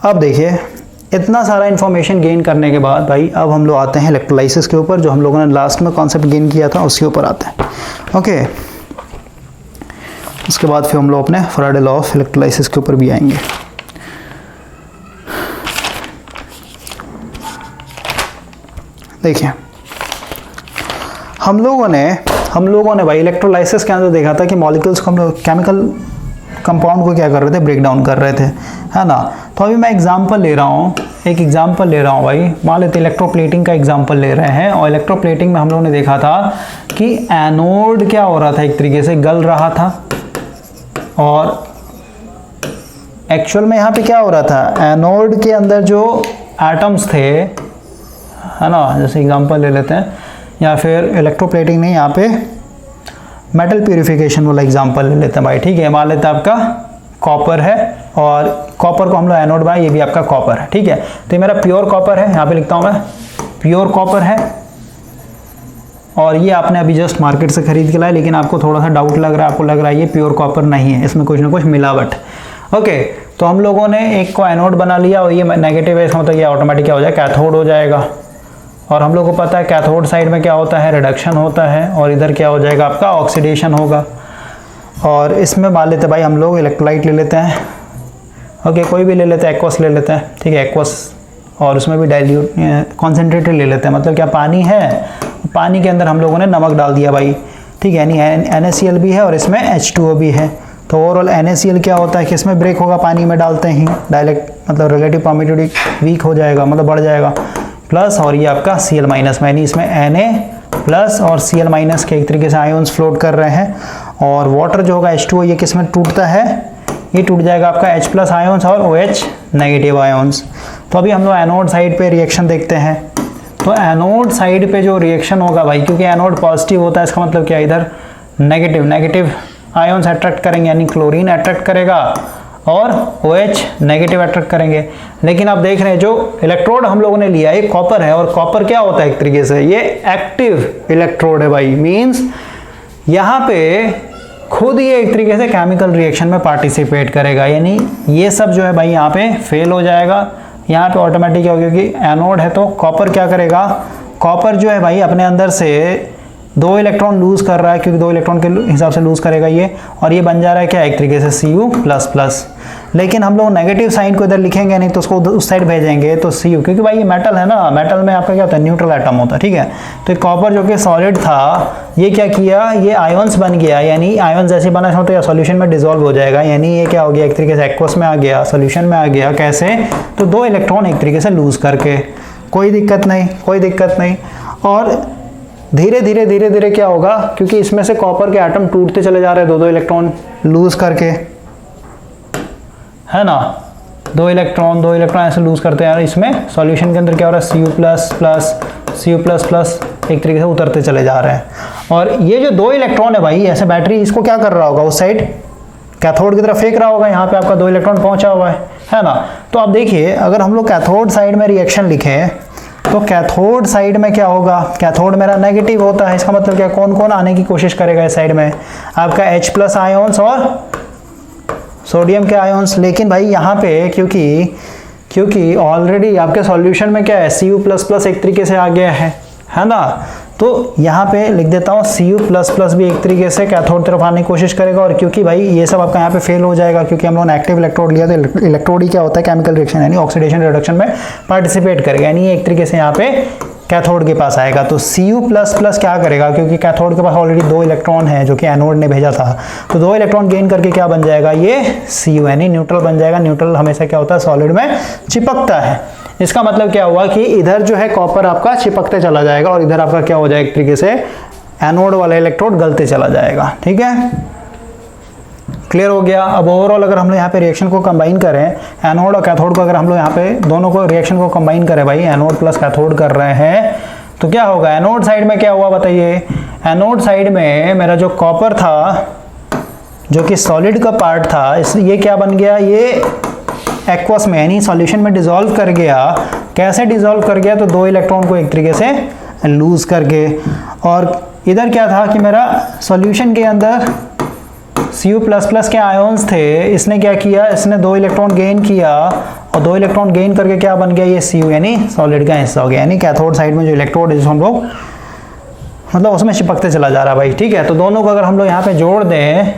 अब देखिए इतना सारा इन्फॉर्मेशन गेन करने के बाद भाई अब हम लोग आते हैं इलेक्ट्रोलाइसिस के ऊपर, जो हम लोगों ने लास्ट में कॉन्सेप्ट गेन किया था उसके ऊपर आते हैं। ओके, उसके बाद फिर हम लोग अपने फैराडे लॉ ऑफ इलेक्ट्रोलाइसिस के ऊपर भी आएंगे। देखिए हम लोगों ने भाई इलेक्ट्रोलाइसिस के अंदर देखा था कि मॉलिक्यूल्स को हम लोग केमिकल कंपाउंड को क्या कर रहे थे, ब्रेक डाउन कर रहे थे, है ना। तो अभी मैं एक एग्जांपल ले रहा हूँ भाई। मान लेते इलेक्ट्रोप्लेटिंग का एग्जांपल ले रहे हैं, और इलेक्ट्रोप्लेटिंग में हम लोगों ने देखा था कि एनोड क्या हो रहा था, एक तरीके से गल रहा था, और एक्चुअल में यहाँ पे क्या हो रहा था, एनोड के अंदर जो एटम्स थे, है ना, जैसे एग्जांपल ले लेते हैं, या फिर इलेक्ट्रोप्लेटिंग नहीं, यहाँ पे मेटल प्यूरिफिकेशन वाला एग्जांपल ले लेते हैं भाई, ठीक है। मान लेते हैं आपका कॉपर है और कॉपर को हम लोग एनोड बनाए, ये भी आपका कॉपर है, ठीक है। तो ये मेरा प्योर कॉपर है, यहाँ पे लिखता हूँ मैं प्योर कॉपर है, और ये आपने अभी जस्ट मार्केट से खरीद के लाया, लेकिन आपको थोड़ा सा डाउट लग रहा है, आपको लग रहा है ये प्योर कॉपर नहीं है, इसमें कुछ ना कुछ मिलावट। ओके, तो हम लोगों ने एक को एनोड बना लिया और ये नेगेटिव है, इसका मतलब ये ऑटोमेटिक क्या हो जाएगा, कैथोड हो जाएगा। और हम लोग को पता है कैथोड साइड में क्या होता है, रिडक्शन होता है, और इधर क्या हो जाएगा आपका, ऑक्सीडेशन होगा। और इसमें मान लेते हैं भाई हम लोग इलेक्ट्रोलाइट ले लेते हैं, ओके, कोई भी ले लेते हैं, एक्वस ले लेते हैं, ठीक है, एक्वस, और उसमें भी डाइल्यूट कॉन्सेंट्रेटेड ले लेते हैं, मतलब क्या पानी है, पानी के अंदर हम लोगों ने नमक डाल दिया भाई, ठीक है, यानी NaCl भी है और इसमें H2O भी है। तो ओवरऑल NaCl क्या होता है कि इसमें ब्रेक होगा पानी में डालते ही, डायरेक्ट मतलब रिलेटिव परमिटिविटी वीक हो जाएगा, मतलब बढ़ जाएगा, प्लस, और ये आपका Cl माइनस में, यानी इसमें Na प्लस और Cl माइनस के एक तरीके से आयोन्स फ्लोट कर रहे हैं। और वाटर जो होगा H2O, ये किस में टूटता है, ये टूट जाएगा आपका H प्लस आयोन्स और OH नेगेटिव आयोन्स। तो अभी हम लोग एनोड साइड पे रिएक्शन देखते हैं। तो एनोड साइड पे जो रिएक्शन होगा भाई, क्योंकि एनोड पॉजिटिव होता है, इसका मतलब क्या, इधर नेगेटिव आयोन्स अट्रैक्ट करेंगे, यानी क्लोरीन अट्रैक्ट करेगा और OH नेगेटिव अट्रैक्ट करेंगे। लेकिन आप देख रहे हैं जो इलेक्ट्रोड हम लोगों ने लिया है कॉपर है, और कॉपर क्या होता है एक तरीके से, ये एक्टिव इलेक्ट्रोड है भाई, मीन्स यहाँ पे खुद ये एक तरीके से केमिकल रिएक्शन में पार्टिसिपेट करेगा, यानी ये सब जो है भाई यहाँ पे फेल हो जाएगा। यहाँ पे ऑटोमेटिक क्या होगा, क्योंकि एनोड है तो कॉपर क्या करेगा, कॉपर जो है भाई अपने अंदर से 2 इलेक्ट्रॉन लूज कर रहा है, क्योंकि 2 इलेक्ट्रॉन के हिसाब से लूज करेगा ये, और ये बन जा रहा है क्या, एक तरीके से Cu++। लेकिन हम लोग नेगेटिव साइन को इधर लिखेंगे नहीं, तो उसको उस साइड भेजेंगे तो Cu, क्योंकि भाई ये मेटल है ना, मेटल में आपका क्या होता है, न्यूट्रल एटम होता है, ठीक है। तो कॉपर जो कि सॉलिड था, ये क्या किया, ये आयोन्स बन गया, यानी आयोन्स जैसे बना हो तो या सॉल्यूशन में डिसॉल्व हो जाएगा, यानी ये क्या हो गया, एक तरीके से एक्वस में आ गया, सॉल्यूशन में आ गया। कैसे, तो 2 इलेक्ट्रॉन एक तरीके से लूज करके, कोई दिक्कत नहीं। और धीरे धीरे क्या होगा, क्योंकि इसमें से कॉपर के एटम टूटते चले जा रहे हैं 2 इलेक्ट्रॉन लूज करके, है ना, 2 इलेक्ट्रॉन ऐसे लूज करते हैं। इसमें सॉल्यूशन के अंदर क्या हो रहा है, Cu++ एक तरीके से उतरते चले जा रहे हैं। और ये जो 2 इलेक्ट्रॉन है भाई, ऐसे बैटरी इसको क्या कर रहा होगा, उस साइड कैथोड की तरफ फेंक रहा होगा, यहाँ पे आपका 2 इलेक्ट्रॉन पहुंचा हुआ है ना। तो आप देखिए, अगर हम लोग कैथोड साइड में रिएक्शन लिखें तो कैथोड साइड में क्या होगा, कैथोड मेरा नेगेटिव होता है, इसका मतलब क्या, कौन कौन आने की कोशिश करेगा इस साइड में, आपका H+ आयोन्स और सोडियम के आयोन्स। लेकिन भाई यहाँ पे क्योंकि ऑलरेडी आपके सॉल्यूशन में क्या है, Cu++ एक तरीके से आ गया है ना, तो यहाँ पे लिख देता हूँ Cu++ भी एक तरीके से कैथोड तरफ आने की कोशिश करेगा। और क्योंकि भाई ये सब आपका यहाँ पे फेल हो जाएगा, क्योंकि हम लोगों ने एक्टिव इलेक्ट्रोड लिया, तो इलेक्ट्रोड ही क्या होता है, केमिकल रिएक्शन यानी ऑक्सीडेशन रिडक्शन में पार्टिसिपेट करेगा, यानी एक तरीके से यहाँ पे कैथोड के पास आएगा। तो Cu++ क्या करेगा, क्योंकि कैथोड के पास ऑलरेडी 2 इलेक्ट्रॉन है जो कि एनोड ने भेजा था, तो 2 इलेक्ट्रॉन गेन करके क्या बन जाएगा, ये Cu यानी न्यूट्रल बन जाएगा। न्यूट्रल हमेशा क्या होता है, सॉलिड में चिपकता है। इसका मतलब क्या हुआ कि इधर जो है कॉपर आपका चिपकते चला जाएगा, और इधर आपका क्या हो जाएगा, एक तरीके से एनोड वाला इलेक्ट्रोड गलते चला जाएगा, ठीक है, क्लियर हो गया। अब ओवरऑल अगर हम लोग यहाँ पे रिएक्शन को कंबाइन करें, एनोड और कैथोड को, अगर हम लोग यहाँ पे दोनों को रिएक्शन को कंबाइन करें भाई, एनोड प्लस कैथोड कर रहे हैं, तो क्या होगा, एनोड साइड में क्या हुआ बताइए, एनोड साइड में मेरा जो कॉपर था, जो कि सॉलिड का पार्ट था, ये क्या बन गया, ये एक्वस में यानी सॉल्यूशन में डिसॉल्व कर गया। कैसे डिसॉल्व कर गया, तो 2 इलेक्ट्रॉन को एक तरीके से लूज करके। और इधर क्या था कि मेरा सॉल्यूशन के अंदर Cu++ के आयोन्स थे, इसने क्या किया, इसने 2 इलेक्ट्रॉन गेन किया, और 2 इलेक्ट्रॉन गेन करके क्या बन गया, ये Cu यानी सॉलिड का हिस्सा हो गया, यानी कैथोड साइड में जो इलेक्ट्रोड है, जिसको हम लोग मतलब उसमें चिपकते चला जा रहा है भाई, ठीक है। तो दोनों को अगर हम लोग यहाँ पे जोड़ दें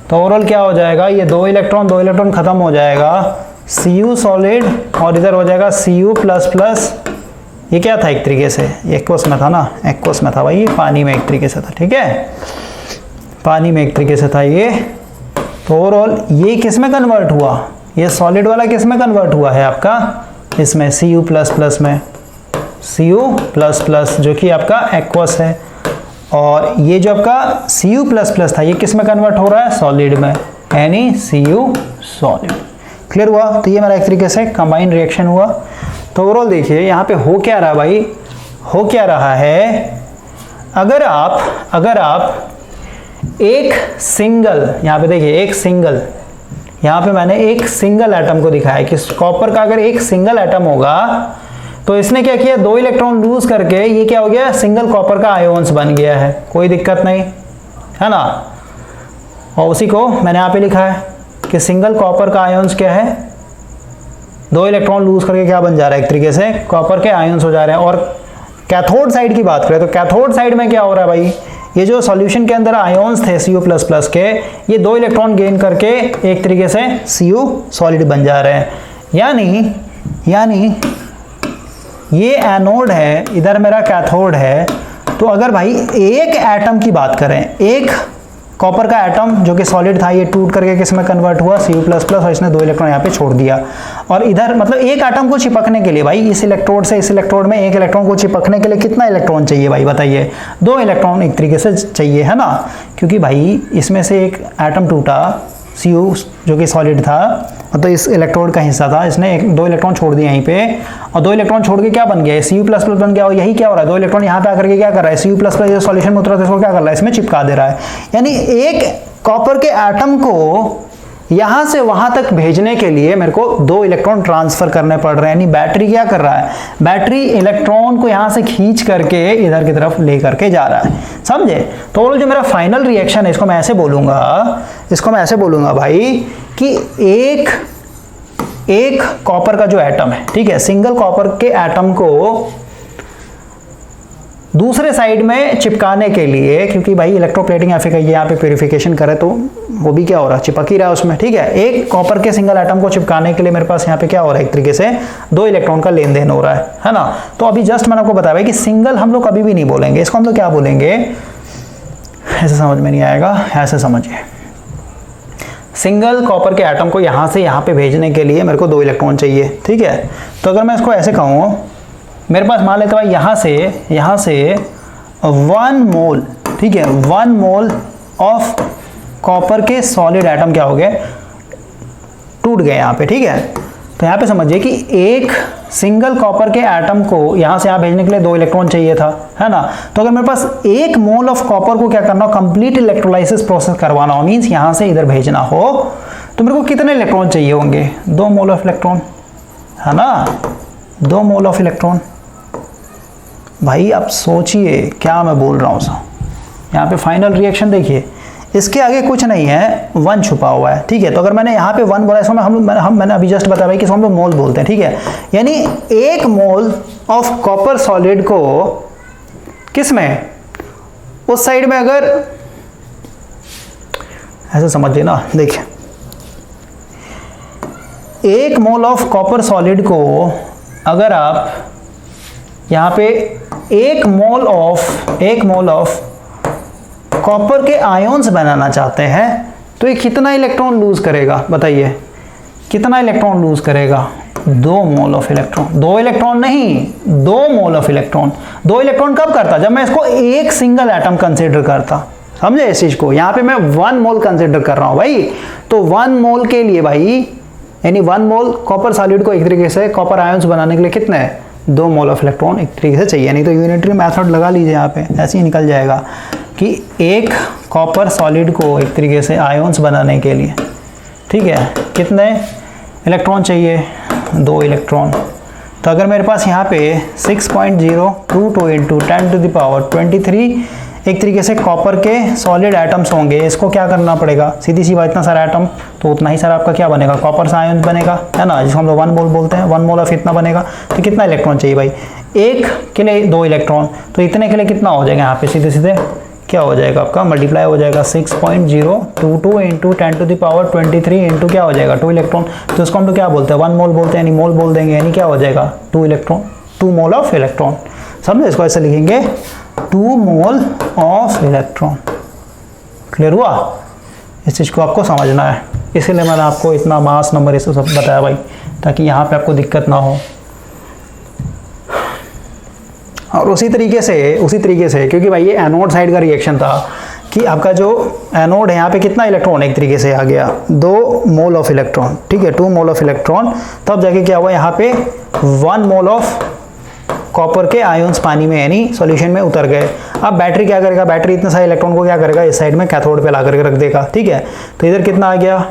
तो ओवरऑल क्या हो जाएगा, ये 2 इलेक्ट्रॉन खत्म हो जाएगा, Cu सॉलिड, और इधर हो जाएगा Cu++। ये क्या था, एक तरीके से एक्वस में था ना, एक्वस में था भाई, ये पानी में एक तरीके से था, ठीक है, पानी में एक तरीके से था ये। तो ओवरऑल ये किस में कन्वर्ट हुआ, ये सॉलिड वाला किस में कन्वर्ट हुआ है आपका, इसमें Cu++ में, Cu++ जो कि आपका एक्वस है। और ये जो आपका Cu++ था, ये किस में कन्वर्ट हो रहा है, सॉलिड में, यानी Cu सॉलिड। क्लियर हुआ। तो ये मेरा एक तरीके से कंबाइन रिएक्शन हुआ। तो ओवरऑल देखिए यहाँ पे हो क्या रहा भाई, हो क्या रहा है, अगर आप एक सिंगल, यहाँ पे देखिए एक सिंगल, यहाँ पे मैंने एक सिंगल एटम को दिखाया कि कॉपर का अगर एक सिंगल एटम होगा तो इसने क्या किया, 2 इलेक्ट्रॉन लूज करके ये क्या हो गया, सिंगल कॉपर का आयोन्स बन गया है, कोई दिक्कत नहीं है ना। और उसी को मैंने यहाँ पे लिखा है कि सिंगल कॉपर का आयोन्स क्या है, 2 इलेक्ट्रॉन लूज करके क्या बन जा रहा है, एक तरीके से कॉपर के आयोन्स हो जा रहे हैं। और कैथोड साइड की बात करें तो कैथोड साइड में क्या हो रहा है भाई, ये जो सॉल्यूशन के अंदर आयोन्स थे Cu++ के, ये 2 इलेक्ट्रॉन गेन करके एक तरीके से Cu सॉलिड बन जा रहे हैं। यानी ये एनोड है, इधर मेरा कैथोड है। तो अगर भाई एक एटम की बात करें, एक कॉपर का एटम जो कि सॉलिड था, ये टूट करके किस में कन्वर्ट हुआ, Cu++, और इसने 2 इलेक्ट्रॉन यहाँ पे छोड़ दिया। और इधर मतलब एक एटम को चिपकने के लिए भाई, इस इलेक्ट्रोड से इस इलेक्ट्रोड में एक इलेक्ट्रॉन को चिपकने के लिए कितना इलेक्ट्रॉन चाहिए भाई बताइए, 2 इलेक्ट्रॉन एक तरीके से चाहिए, है ना। क्योंकि भाई इसमें से एक एटम टूटा, Cu जो कि सॉलिड था, मतलब इस इलेक्ट्रोड का हिस्सा था, इसने 2 इलेक्ट्रॉन छोड़ दिए यहीं पे, और 2 इलेक्ट्रॉन छोड़ के क्या बन गया, Cu++ बन गया। और यही क्या हो रहा है, 2 इलेक्ट्रॉन यहाँ पे आकर के क्या कर रहा है, Cu++ जो सॉल्यूशन में उतरा था इसको क्या कर रहा है, इसमें चिपका दे रहा है। यानी एक कॉपर के एटम को यहां से वहां तक भेजने के लिए मेरे को 2 इलेक्ट्रॉन ट्रांसफर करने पड़ रहे हैं। यानी बैटरी क्या कर रहा है, बैटरी इलेक्ट्रॉन को यहां से खींच करके इधर की तरफ ले करके जा रहा है, समझे। तो वो जो मेरा फाइनल रिएक्शन है, इसको मैं ऐसे बोलूंगा भाई कि एक कॉपर का जो एटम है, ठीक है, सिंगल कॉपर के एटम को दूसरे साइड में चिपकाने के लिए, क्योंकि भाई इलेक्ट्रोप्लेटिंग एफिशिएंसी यहाँ पे प्यूरिफिकेशन करे तो वो भी क्या हो रहा है, चिपक ही रहा है उसमें, ठीक है। एक कॉपर के सिंगल एटम को चिपकाने के लिए मेरे पास यहाँ पे क्या हो रहा है, एक तरीके से 2 इलेक्ट्रॉन का लेन देन हो रहा है ना। तो अभी जस्ट मैंने आपको बताया कि सिंगल हम लोग कभी भी नहीं बोलेंगे, इसको हम लोग क्या बोलेंगे, ऐसे समझ में नहीं आएगा, ऐसे समझिए। सिंगल कॉपर के एटम को यहाँ से यहाँ पे भेजने के लिए मेरे को 2 इलेक्ट्रॉन चाहिए, ठीक है। तो अगर मैं इसको ऐसे कहूँ, मेरे पास मान लेते हैं यहाँ से 1 मोल, ठीक है, 1 मोल ऑफ कॉपर के सॉलिड एटम क्या हो गए, टूट गए यहाँ पे, ठीक है। तो यहाँ पे समझिए कि एक सिंगल कॉपर के एटम को यहाँ से यहाँ भेजने के लिए 2 इलेक्ट्रॉन चाहिए था, है ना। तो अगर मेरे पास 1 मोल ऑफ कॉपर को क्या करना हो, कंप्लीट इलेक्ट्रोलाइसिस प्रोसेस करवाना हो, मीन्स यहाँ से इधर भेजना हो, तो मेरे को कितने इलेक्ट्रॉन चाहिए होंगे, 2 मोल ऑफ इलेक्ट्रॉन, है ना, 2 मोल ऑफ इलेक्ट्रॉन। भाई आप सोचिए क्या मैं बोल रहा हूँ साहब। यहाँ पे फाइनल रिएक्शन देखिए, इसके आगे कुछ नहीं है, 1 छुपा हुआ है, ठीक है। तो अगर मैंने यहाँ पे 1 बोला, इसको मैंने अभी जस्ट बताया भाई कि इसको हम लोग मोल बोलते हैं, ठीक है। यानी 1 मोल ऑफ कॉपर सॉलिड को किस में, उस साइड में, अगर ऐसे समझिए ना, देखिए 1 मोल ऑफ कॉपर सॉलिड को अगर आप यहाँ पे 1 मोल ऑफ कॉपर के आयोन्स बनाना चाहते हैं, तो ये कितना इलेक्ट्रॉन लूज करेगा बताइए, कितना इलेक्ट्रॉन लूज करेगा, 2 मोल ऑफ इलेक्ट्रॉन। 2 इलेक्ट्रॉन नहीं, 2 मोल ऑफ इलेक्ट्रॉन। 2 इलेक्ट्रॉन कब करता, जब मैं इसको एक सिंगल एटम कंसीडर करता, समझे इस चीज को। यहाँ पे मैं 1 मोल कंसीडर कर रहा हूं भाई, तो 1 मोल के लिए भाई, यानी 1 मोल कॉपर सॉलिड को एक तरीके से कॉपर आयंस बनाने के लिए कितने है, 2 मोल ऑफ इलेक्ट्रॉन एक तरीके से चाहिए। नहीं तो यूनिटरी मेथड लगा लीजिए, यहाँ पे ऐसे ही निकल जाएगा कि एक कॉपर सॉलिड को एक तरीके से आयंस बनाने के लिए, ठीक है, कितने इलेक्ट्रॉन चाहिए, 2 इलेक्ट्रॉन। तो अगर मेरे पास यहाँ पे 6.022 इंटू 10⁻23 एक तरीके से कॉपर के सॉलिड एटम्स होंगे, इसको क्या करना पड़ेगा, सीधी सी बात, इतना सारा एटम तो उतना ही सारा आपका क्या बनेगा, कॉपर सा आयन बनेगा, है ना, जिसको हम लोग 1 मोल बोलते हैं। 1 मोल ऑफ इतना बनेगा, तो कितना इलेक्ट्रॉन चाहिए भाई, एक के लिए 2 इलेक्ट्रॉन, तो इतने के लिए कितना हो जाएगा, यहाँ पे सीधे सीधे क्या हो जाएगा आपका, मल्टीप्लाई हो जाएगा 6.022 इंटू 10⁻23 इंटू क्या हो जाएगा, 2 इलेक्ट्रॉन। तो इसको हम लोग क्या बोलते हैं, 1 मोल बोलते हैं, यानी मोल बोल देंगे, यानी क्या हो जाएगा, 2 इलेक्ट्रॉन, 2 मोल ऑफ इलेक्ट्रॉन। समझे, इसको ऐसे लिखेंगे 2 मोल ऑफ इलेक्ट्रॉन। क्लियर हुआ, इस चीज़ को आपको समझना है, इसीलिए मैंने आपको इतना मास नंबर ये सब बताया भाई, ताकि यहाँ पे आपको दिक्कत ना हो। और उसी तरीके से क्योंकि भाई ये एनोड साइड का रिएक्शन था, कि आपका जो एनोड है यहाँ पे कितना इलेक्ट्रॉन एक तरीके से आ गया, 2 मोल ऑफ इलेक्ट्रॉन, ठीक है, 2 मोल ऑफ इलेक्ट्रॉन। तब जाके क्या हुआ यहाँ पे 1 मोल ऑफ कॉपर के आयंस पानी में यानी सॉल्यूशन में उतर गए। अब बैटरी क्या करेगा, बैटरी इतने सारे इलेक्ट्रॉन को क्या करेगा, इस साइड में कैथोड पे ला करके रख देगा, ठीक है। तो इधर कितना आ गया,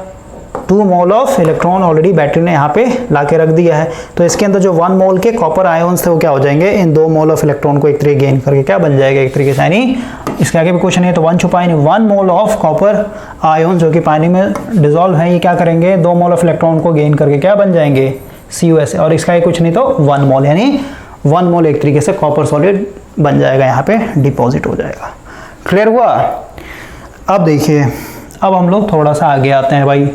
2 मोल ऑफ इलेक्ट्रॉन ऑलरेडी बैटरी ने यहाँ पे ला के रख दिया है। तो इसके अंदर जो 1 मोल के कॉपर आयंस थे वो क्या हो जाएंगे, इन 2 मोल ऑफ इलेक्ट्रॉन को एक तरीके गेन करके क्या बन जाएगा एक तरीके से, यानी इसके आगे भी क्वेश्चन है तो 1 छुपा यानी 1 मोल ऑफ कॉपर आयन जो कि पानी में डिजोल्व है, ये क्या करेंगे 2 मोल ऑफ इलेक्ट्रॉन को गेन करके क्या बन जाएंगे CuS, और इसका कुछ नहीं तो 1 मोल, यानी 1 मोल एक तरीके से कॉपर सॉलिड बन जाएगा, यहाँ पे डिपॉजिट हो जाएगा। क्लियर हुआ। अब देखिए, अब हम लोग थोड़ा सा आगे आते हैं भाई,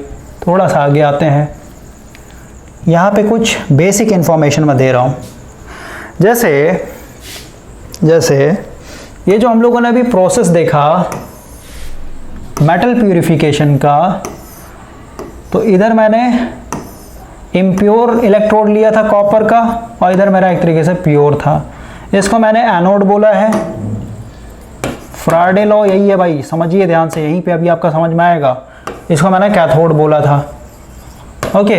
थोड़ा सा आगे आते हैं। यहाँ पे कुछ बेसिक इंफॉर्मेशन मैं दे रहा हूँ। जैसे ये जो हम लोगों ने अभी प्रोसेस देखा मेटल प्यूरिफिकेशन का, तो इधर मैंने इम्प्योर इलेक्ट्रोड लिया था कॉपर का और इधर मेरा एक तरीके से प्योर था। इसको मैंने एनोड बोला है। फ्राडे लॉ यही है भाई, समझिए ध्यान से, यहीं पे अभी आपका समझ में आएगा। इसको मैंने कैथोड बोला था। ओके,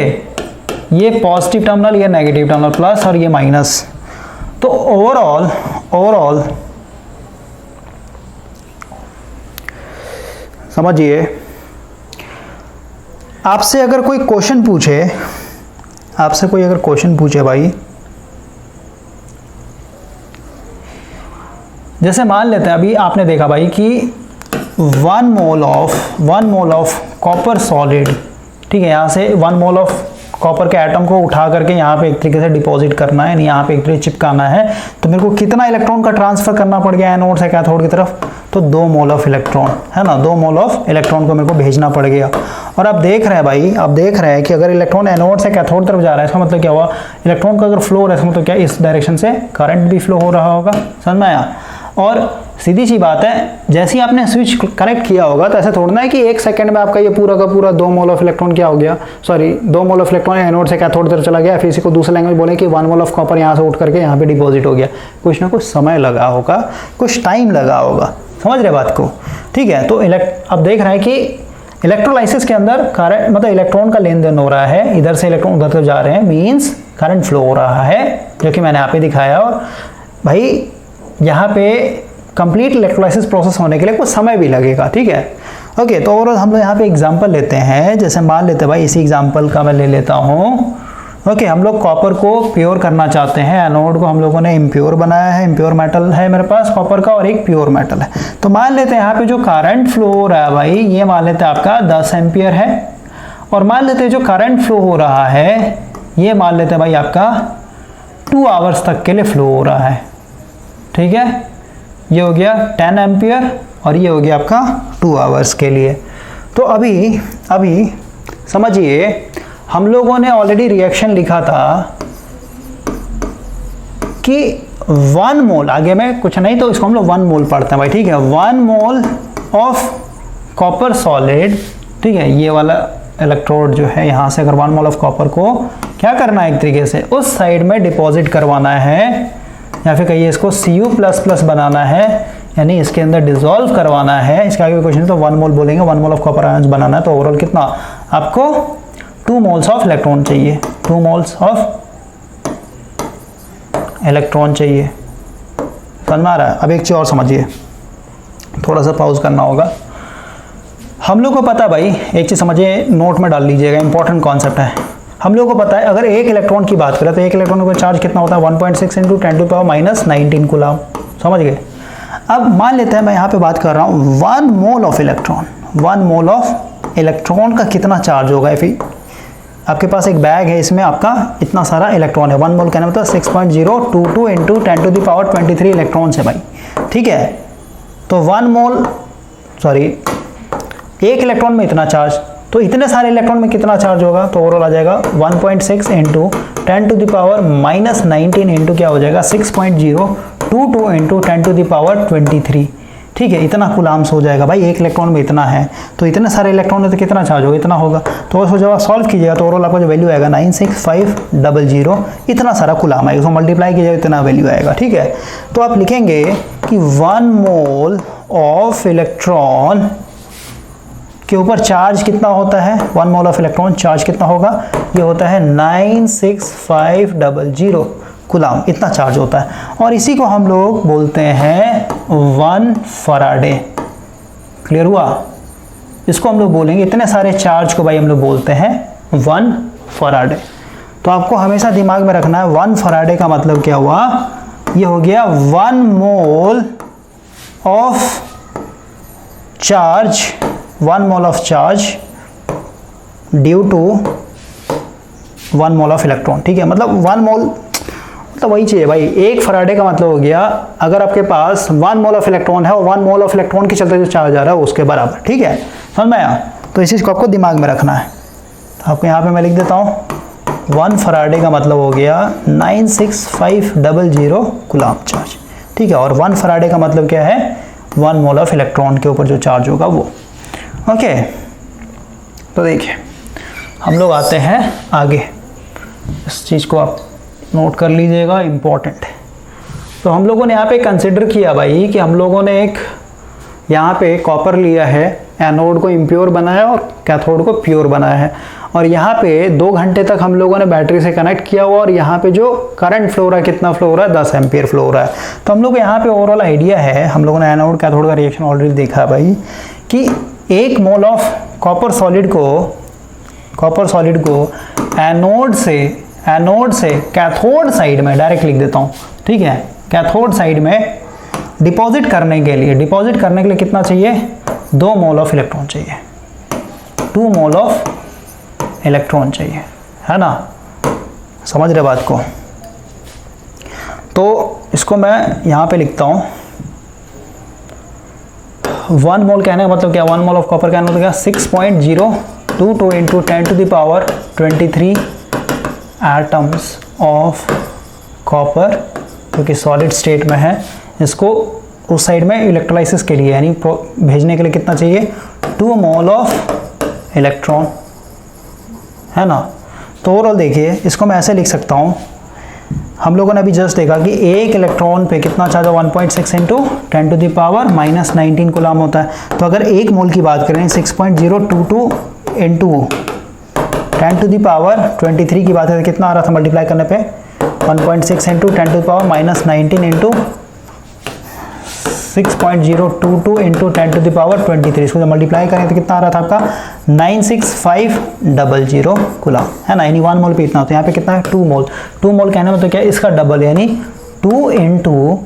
ये पॉजिटिव टर्मिनल, ये नेगेटिव टर्मिनल, प्लस और ये माइनस। तो ओवरऑल समझिए, आपसे अगर कोई क्वेश्चन पूछे भाई, जैसे मान लेते हैं अभी आपने देखा भाई कि 1 मोल ऑफ कॉपर सॉलिड, ठीक है, यहाँ से 1 मोल ऑफ कॉपर के एटम को उठा करके यहाँ पे एक तरीके से डिपॉजिट करना है, यहाँ पे एक तरीके चिपकाना है। तो मेरे को कितना इलेक्ट्रॉन का ट्रांसफर करना पड़ गया एनोड से कैथोड की तरफ, तो 2 मोल ऑफ इलेक्ट्रॉन, है ना, 2 मोल ऑफ इलेक्ट्रॉन को मेरे को भेजना पड़ गया। और आप देख रहे हैं भाई, आप देख रहे हैं कि अगर इलेक्ट्रॉन एनोड से कैथोड तरफ जा रहा है, इसका मतलब क्या हुआ, इलेक्ट्रॉन का अगर फ्लो हो रहा है, इसका मतलब क्या, इस डायरेक्शन से करंट भी फ्लो हो रहा होगा। समझ में आया। और सीधी सी बात है, जैसे ही आपने स्विच कनेक्ट किया होगा तो ऐसा थोड़ा है कि 1 सेकंड में आपका ये पूरा का पूरा 2 मोल ऑफ इलेक्ट्रॉन क्या हो गया, 2 मोल ऑफ इलेक्ट्रॉन एनोड से कैथोड तरफ चला गया। फिर इसी को दूसरे लैंग्वेज बोले कि 1 मोल ऑफ कॉपर यहाँ से उठ करके यहाँ पे डिपॉजिट हो गया। कुछ ना कुछ समय लगा होगा, कुछ टाइम लगा होगा, समझ रहे बात को, ठीक है। तो अब देख रहे हैं कि इलेक्ट्रोलाइसिस के अंदर करंट, मतलब इलेक्ट्रॉन का लेन देन हो रहा है, इधर से इलेक्ट्रॉन उधर तरफ जा रहे हैं, मीन्स करंट फ्लो हो रहा है, जो कि मैंने यहाँ पे दिखाया। और भाई यहाँ पे कंप्लीट इलेक्ट्रोलाइसिस प्रोसेस होने के लिए कुछ समय भी लगेगा, ठीक है। ओके, तो ओवरऑल हम लोग यहाँ पे एग्जांपल लेते हैं। जैसे मान लेते हैं भाई, इसी एग्जांपल का मैं ले लेता हूँ। ओके, हम लोग कॉपर को प्योर करना चाहते हैं, एनोड को हम लोगों ने इम्प्योर बनाया है, इम्प्योर मेटल है मेरे पास कॉपर का और एक प्योर मेटल है। तो मान लेते हैं यहाँ पे जो करंट फ्लो हो रहा है भाई, ये मान लेते हैं आपका 10 एम्पियर है। और मान लेते हैं जो करंट फ्लो हो रहा है, ये मान लेते हैं भाई आपका 2 आवर्स तक के लिए फ्लो हो रहा है, ठीक है। ये हो गया 10 एम्पियर और ये हो गया आपका 2 आवर्स के लिए। तो अभी समझिए, हम लोगों ने ऑलरेडी रिएक्शन लिखा था कि 1 मोल, आगे में कुछ नहीं तो इसको हम लोग 1 मोल पढ़ते हैं भाई, ठीक है। 1 मोल ऑफ कॉपर सॉलिड, ठीक है, ये वाला इलेक्ट्रोड जो है, यहाँ से अगर 1 मोल ऑफ कॉपर को क्या करना है, एक तरीके से उस साइड में डिपॉजिट करवाना है, या फिर कहिए इसको Cu++ बनाना है, यानी इसके अंदर डिसॉल्व करवाना है। इसके आगे क्वेश्चन तो 1 मोल बोलेंगे, 1 मोल ऑफ कॉपर आयंस बनाना है। तो ओवरऑल कितना आपको 2 मोल्स ऑफ इलेक्ट्रॉन चाहिए, 2 मोल्स ऑफ इलेक्ट्रॉन चाहिए। समझ में आ रहा है। अब एक चीज़ और समझिए, थोड़ा सा पॉज करना होगा। हम लोग को पता भाई, एक चीज़ समझिए, नोट में डाल लीजिएगा, इंपॉर्टेंट कॉन्सेप्ट है। हम लोगों को पता है अगर एक इलेक्ट्रॉन की बात करें तो एक इलेक्ट्रॉन का चार्ज कितना होता है, 1.6 × 10⁻⁻19 कूलम। समझ गए। अब मान लेते हैं मैं यहाँ पे बात कर रहा हूँ 1 mole of electron, 1 mole of electron का कितना चार्ज होगा। फिर आपके पास एक बैग है, इसमें आपका इतना सारा इलेक्ट्रॉन है। 1 मोल कहना मतलब 6.022 × 10⁻23 इलेक्ट्रॉन है भाई, ठीक है। तो 1 मोल, सॉरी, एक इलेक्ट्रॉन में इतना चार्ज, तो इतने सारे इलेक्ट्रॉन में कितना चार्ज होगा, तो ओवरऑल आ जाएगा 1.6 × 10⁻⁻19 इंटू क्या हो जाएगा 6.022 × 10⁻23, ठीक है, इतना कूलाम्स हो जाएगा भाई, एक इलेक्ट्रॉन में इतना है, तो इतने सारे इलेक्ट्रॉन है तो कितना चार्ज होगा, इतना होगा। तो उसको जब आप सॉल्व कीजिएगा तो ओवरऑल आपका जो वैल्यू आएगा 96500, इतना सारा कूलाम आएगा, उसको मल्टीप्लाई कीजिएगा इतना वैल्यू आएगा। ठीक है, तो आप लिखेंगे कि 1 मोल ऑफ इलेक्ट्रॉन के ऊपर चार्ज कितना होता है, 1 मोल ऑफ इलेक्ट्रॉन चार्ज कितना होगा, ये होता है 96500 कूलाम, इतना चार्ज होता है। और इसी को हम लोग बोलते हैं 1 फराडे। क्लियर हुआ? इसको हम लोग बोलेंगे, इतने सारे चार्ज को भाई हम लोग बोलते हैं 1 फराडे। तो आपको हमेशा दिमाग में रखना है 1 फराडे का मतलब क्या हुआ, ये हो गया 1 mole of charge, 1 mole of charge due to 1 mole of electron. ठीक है, मतलब 1 मोल मतलब वही चाहिए भाई, 1 फराडे का मतलब हो गया अगर आपके पास 1 मोल ऑफ इलेक्ट्रॉन है और 1 मोल ऑफ इलेक्ट्रॉन के चलते जो चार्ज आ रहा है उसके बराबर। ठीक है, समझ में आया? तो इस चीज़ को आपको दिमाग में रखना है। तो आपको यहाँ पे मैं लिख देता हूँ 1 फराडे का मतलब हो गया 96500 कूलाम चार्ज। ठीक है, और 1 फराडे का मतलब क्या है, 1 मोल ऑफ इलेक्ट्रॉन के ऊपर जो चार्ज होगा वो। ओके, तो देखिए हम लोग आते हैं आगे, इस चीज़ को आप नोट कर लीजिएगा, इम्पॉर्टेंट है। तो हम लोगों ने यहाँ पे कंसिडर किया भाई कि हम लोगों ने एक यहाँ पे कॉपर लिया है, एनोड को इम्प्योर बनाया और कैथोड को प्योर बनाया है, और यहाँ पे 2 घंटे तक हम लोगों ने बैटरी से कनेक्ट किया हुआ, और यहाँ पे जो करंट फ्लो हो रहा है कितना फ्लो हो रहा है, 10 एम्पियर फ्लो हो रहा है। तो हम लोग को यहाँ पे ओवरऑल आइडिया है, हम लोगों ने एनोड कैथोड का रिएक्शन ऑलरेडी देखा भाई, कि 1 मोल ऑफ कॉपर सॉलिड को एनोड से कैथोड साइड में डायरेक्ट लिख देता हूँ। ठीक है, कैथोड साइड में डिपॉजिट करने के लिए कितना चाहिए, 2 मोल ऑफ इलेक्ट्रॉन चाहिए, 2 मोल ऑफ इलेक्ट्रॉन चाहिए, है ना? समझ रहे बात को? तो इसको मैं यहाँ पे लिखता हूँ 1 मोल कहने का मतलब क्या, 1 मोल ऑफ कॉपर कहने का मतलब क्या, 6.022 इंटू 10⁻23 एटम्स ऑफ कॉपर, क्योंकि सॉलिड स्टेट में है। इसको उस साइड में इलेक्ट्रोलाइसिस के लिए यानी भेजने के लिए कितना चाहिए, 2 मोल ऑफ इलेक्ट्रॉन, है ना? तो ओवरऑल देखिए इसको मैं ऐसे लिख सकता हूँ, हम लोगों ने अभी जस्ट देखा कि एक इलेक्ट्रॉन पे कितना चार्ज है, 1.6 इंटू 10⁻⁻19 कूलाम होता है। तो अगर 1 मोल की बात करें, 6.022 इंटू 10⁻23 की बात है, तो कितना आ रहा था मल्टीप्लाई करने पे, 1.6 इंटू 10⁻⁻19 इंटू 6.022 इंटू 10⁻23, इसको जब मल्टीप्लाई करें तो कितना आ रहा था आपका, 96500 कूलाम, है ना? यानी 1 मोल पे इतना होता है, यहाँ पे कितना है, 2 मोल। 2 मोल कहने में तो क्या है, इसका डबल, यानी 2 इंटू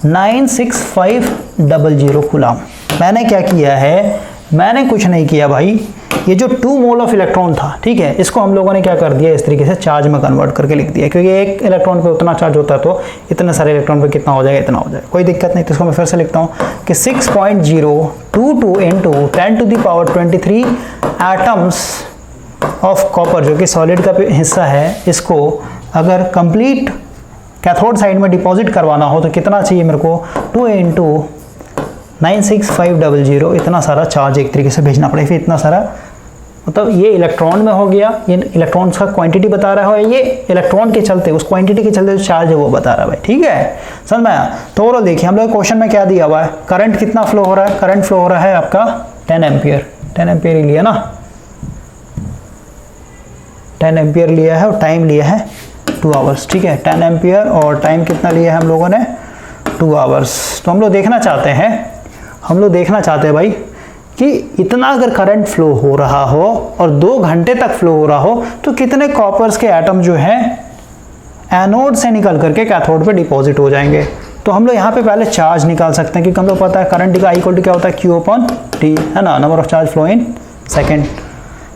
96500 कूलाम। मैंने क्या किया है, मैंने कुछ नहीं किया भाई, ये जो 2 मोल ऑफ इलेक्ट्रॉन था, ठीक है, इसको हम लोगों ने क्या कर दिया, इस तरीके से चार्ज में कन्वर्ट करके लिख दिया, क्योंकि एक इलेक्ट्रॉन पे उतना चार्ज होता है तो इतने सारे इलेक्ट्रॉन पे कितना हो जाएगा, इतना हो जाएगा, कोई दिक्कत नहीं। तो इसको मैं फिर से लिखता हूँ कि 6.022 इंटू 10⁻23 एटम्स ऑफ कॉपर, जो कि सॉलिड का हिस्सा है, इसको अगर कंप्लीट कैथोड साइड में डिपॉजिट करवाना हो तो कितना चाहिए मेरे को, 2 इंटू 96500, इतना सारा चार्ज एक तरीके से भेजना पड़ेगा। फिर इतना सारा मतलब ये इलेक्ट्रॉन में हो गया, ये इलेक्ट्रॉन्स का क्वांटिटी बता रहा है, ये इलेक्ट्रॉन के चलते, उस क्वांटिटी के चलते जो चार्ज है वो बता रहा है भाई। ठीक है, समझ में आया? तो ओवरऑल देखिए हम लोग क्वेश्चन में क्या दिया हुआ है, करंट कितना फ्लो हो रहा है, करंट फ्लो हो रहा है आपका 10 एम्पियर, 10 एम्पियर ही लिया ना, 10 एम्पियर लिया है, और टाइम लिया है 2 आवर्स। ठीक है, 10 एम्पियर और टाइम कितना लिया है हम लोगों ने, 2 आवर्स। तो हम लोग देखना चाहते हैं भाई कि इतना अगर करंट फ्लो हो रहा हो और 2 घंटे तक फ्लो हो रहा हो तो कितने कॉपर्स के एटम जो हैं एनोड से निकल करके कैथोड पे डिपॉजिट हो जाएंगे। तो हम लोग यहाँ पे पहले चार्ज निकाल सकते हैं, क्योंकि हम लोग पता है करंट का इक्वल टू क्या होता है, Q/T, है ना, number of charge flow in second.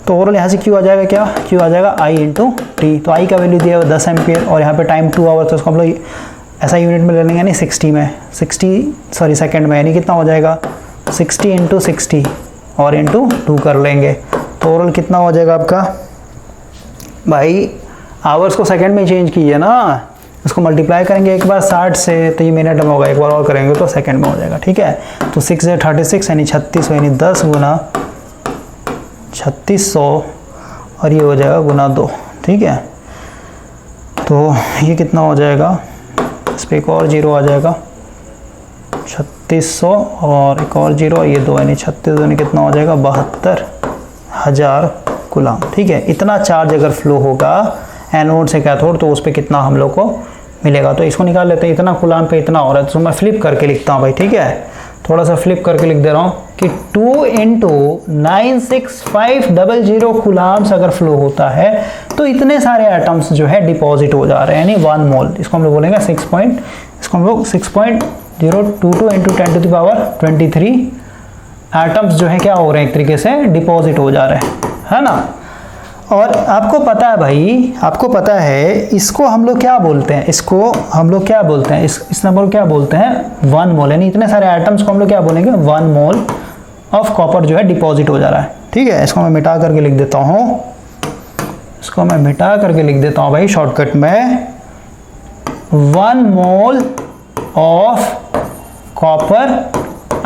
तो ओवरऑल यहाँ से Q आ जाएगा क्या, Q आ जाएगा I × T। तो I का वैल्यू दिया हुआ 10 एम्पियर, और यहाँ पे टाइम 2 आवर्स, तो उसको हम लोग ऐसा यूनिट में ले लेंगे, यानी 60 सेकेंड में, यानी कितना हो जाएगा, 60 × 60 और इंटू 2 कर लेंगे। तो ओवरऑल कितना हो जाएगा आपका भाई, आवर्स को सेकंड में चेंज कीजिए ना, इसको मल्टीप्लाई करेंगे एक बार 60 से तो ये मिनट में होगा, एक बार और करेंगे तो सेकंड में हो जाएगा। ठीक है, तो 6 से 36 यानी 36 यानी 10 गुना 3600 और ये हो जाएगा गुना 2। ठीक है, तो ये कितना हो जाएगा, इस पर एक और जीरो आ जाएगा 3600 और एक और जीरो, ये 2 यानी 36 यानी कितना हो जाएगा 72,000 कूलाम। ठीक है, इतना चार्ज अगर फ्लो होगा एनोड से कैथोड तो उस पर कितना हम लोग को मिलेगा। तो इसको निकाल लेते हैं, इतना कूलाम पे इतना हो रहा है, तो मैं फ्लिप करके लिखता हूँ भाई। ठीक है, थोड़ा सा फ्लिप करके लिख दे रहा हूँ कि 2 × 96500 कूलाम्स अगर फ्लो होता है तो इतने सारे एटम्स जो है डिपॉजिट हो जा रहे हैं, यानी 1 मोल। इसको हम लोग बोलेंगे इसको हम लोग 6.022 × 10⁻23 एटम्स जो है क्या हो रहे हैं, एक तरीके से डिपॉजिट हो जा रहे हैं, है ना। और आपको पता है भाई, आपको पता है इसको हम लोग क्या बोलते हैं, इसको हम लोग क्या बोलते हैं, इस नंबर को क्या बोलते हैं 1 मोल, यानी इतने सारे एटम्स को हम लोग क्या बोलेंगे 1 मोल ऑफ कॉपर जो है डिपॉजिट हो जा रहा है। ठीक है, इसको मैं मिटा करके लिख देता हूँ, इसको मैं मिटा करके लिख देता हूँ भाई शॉर्टकट में, 1 मोल ऑफ कॉपर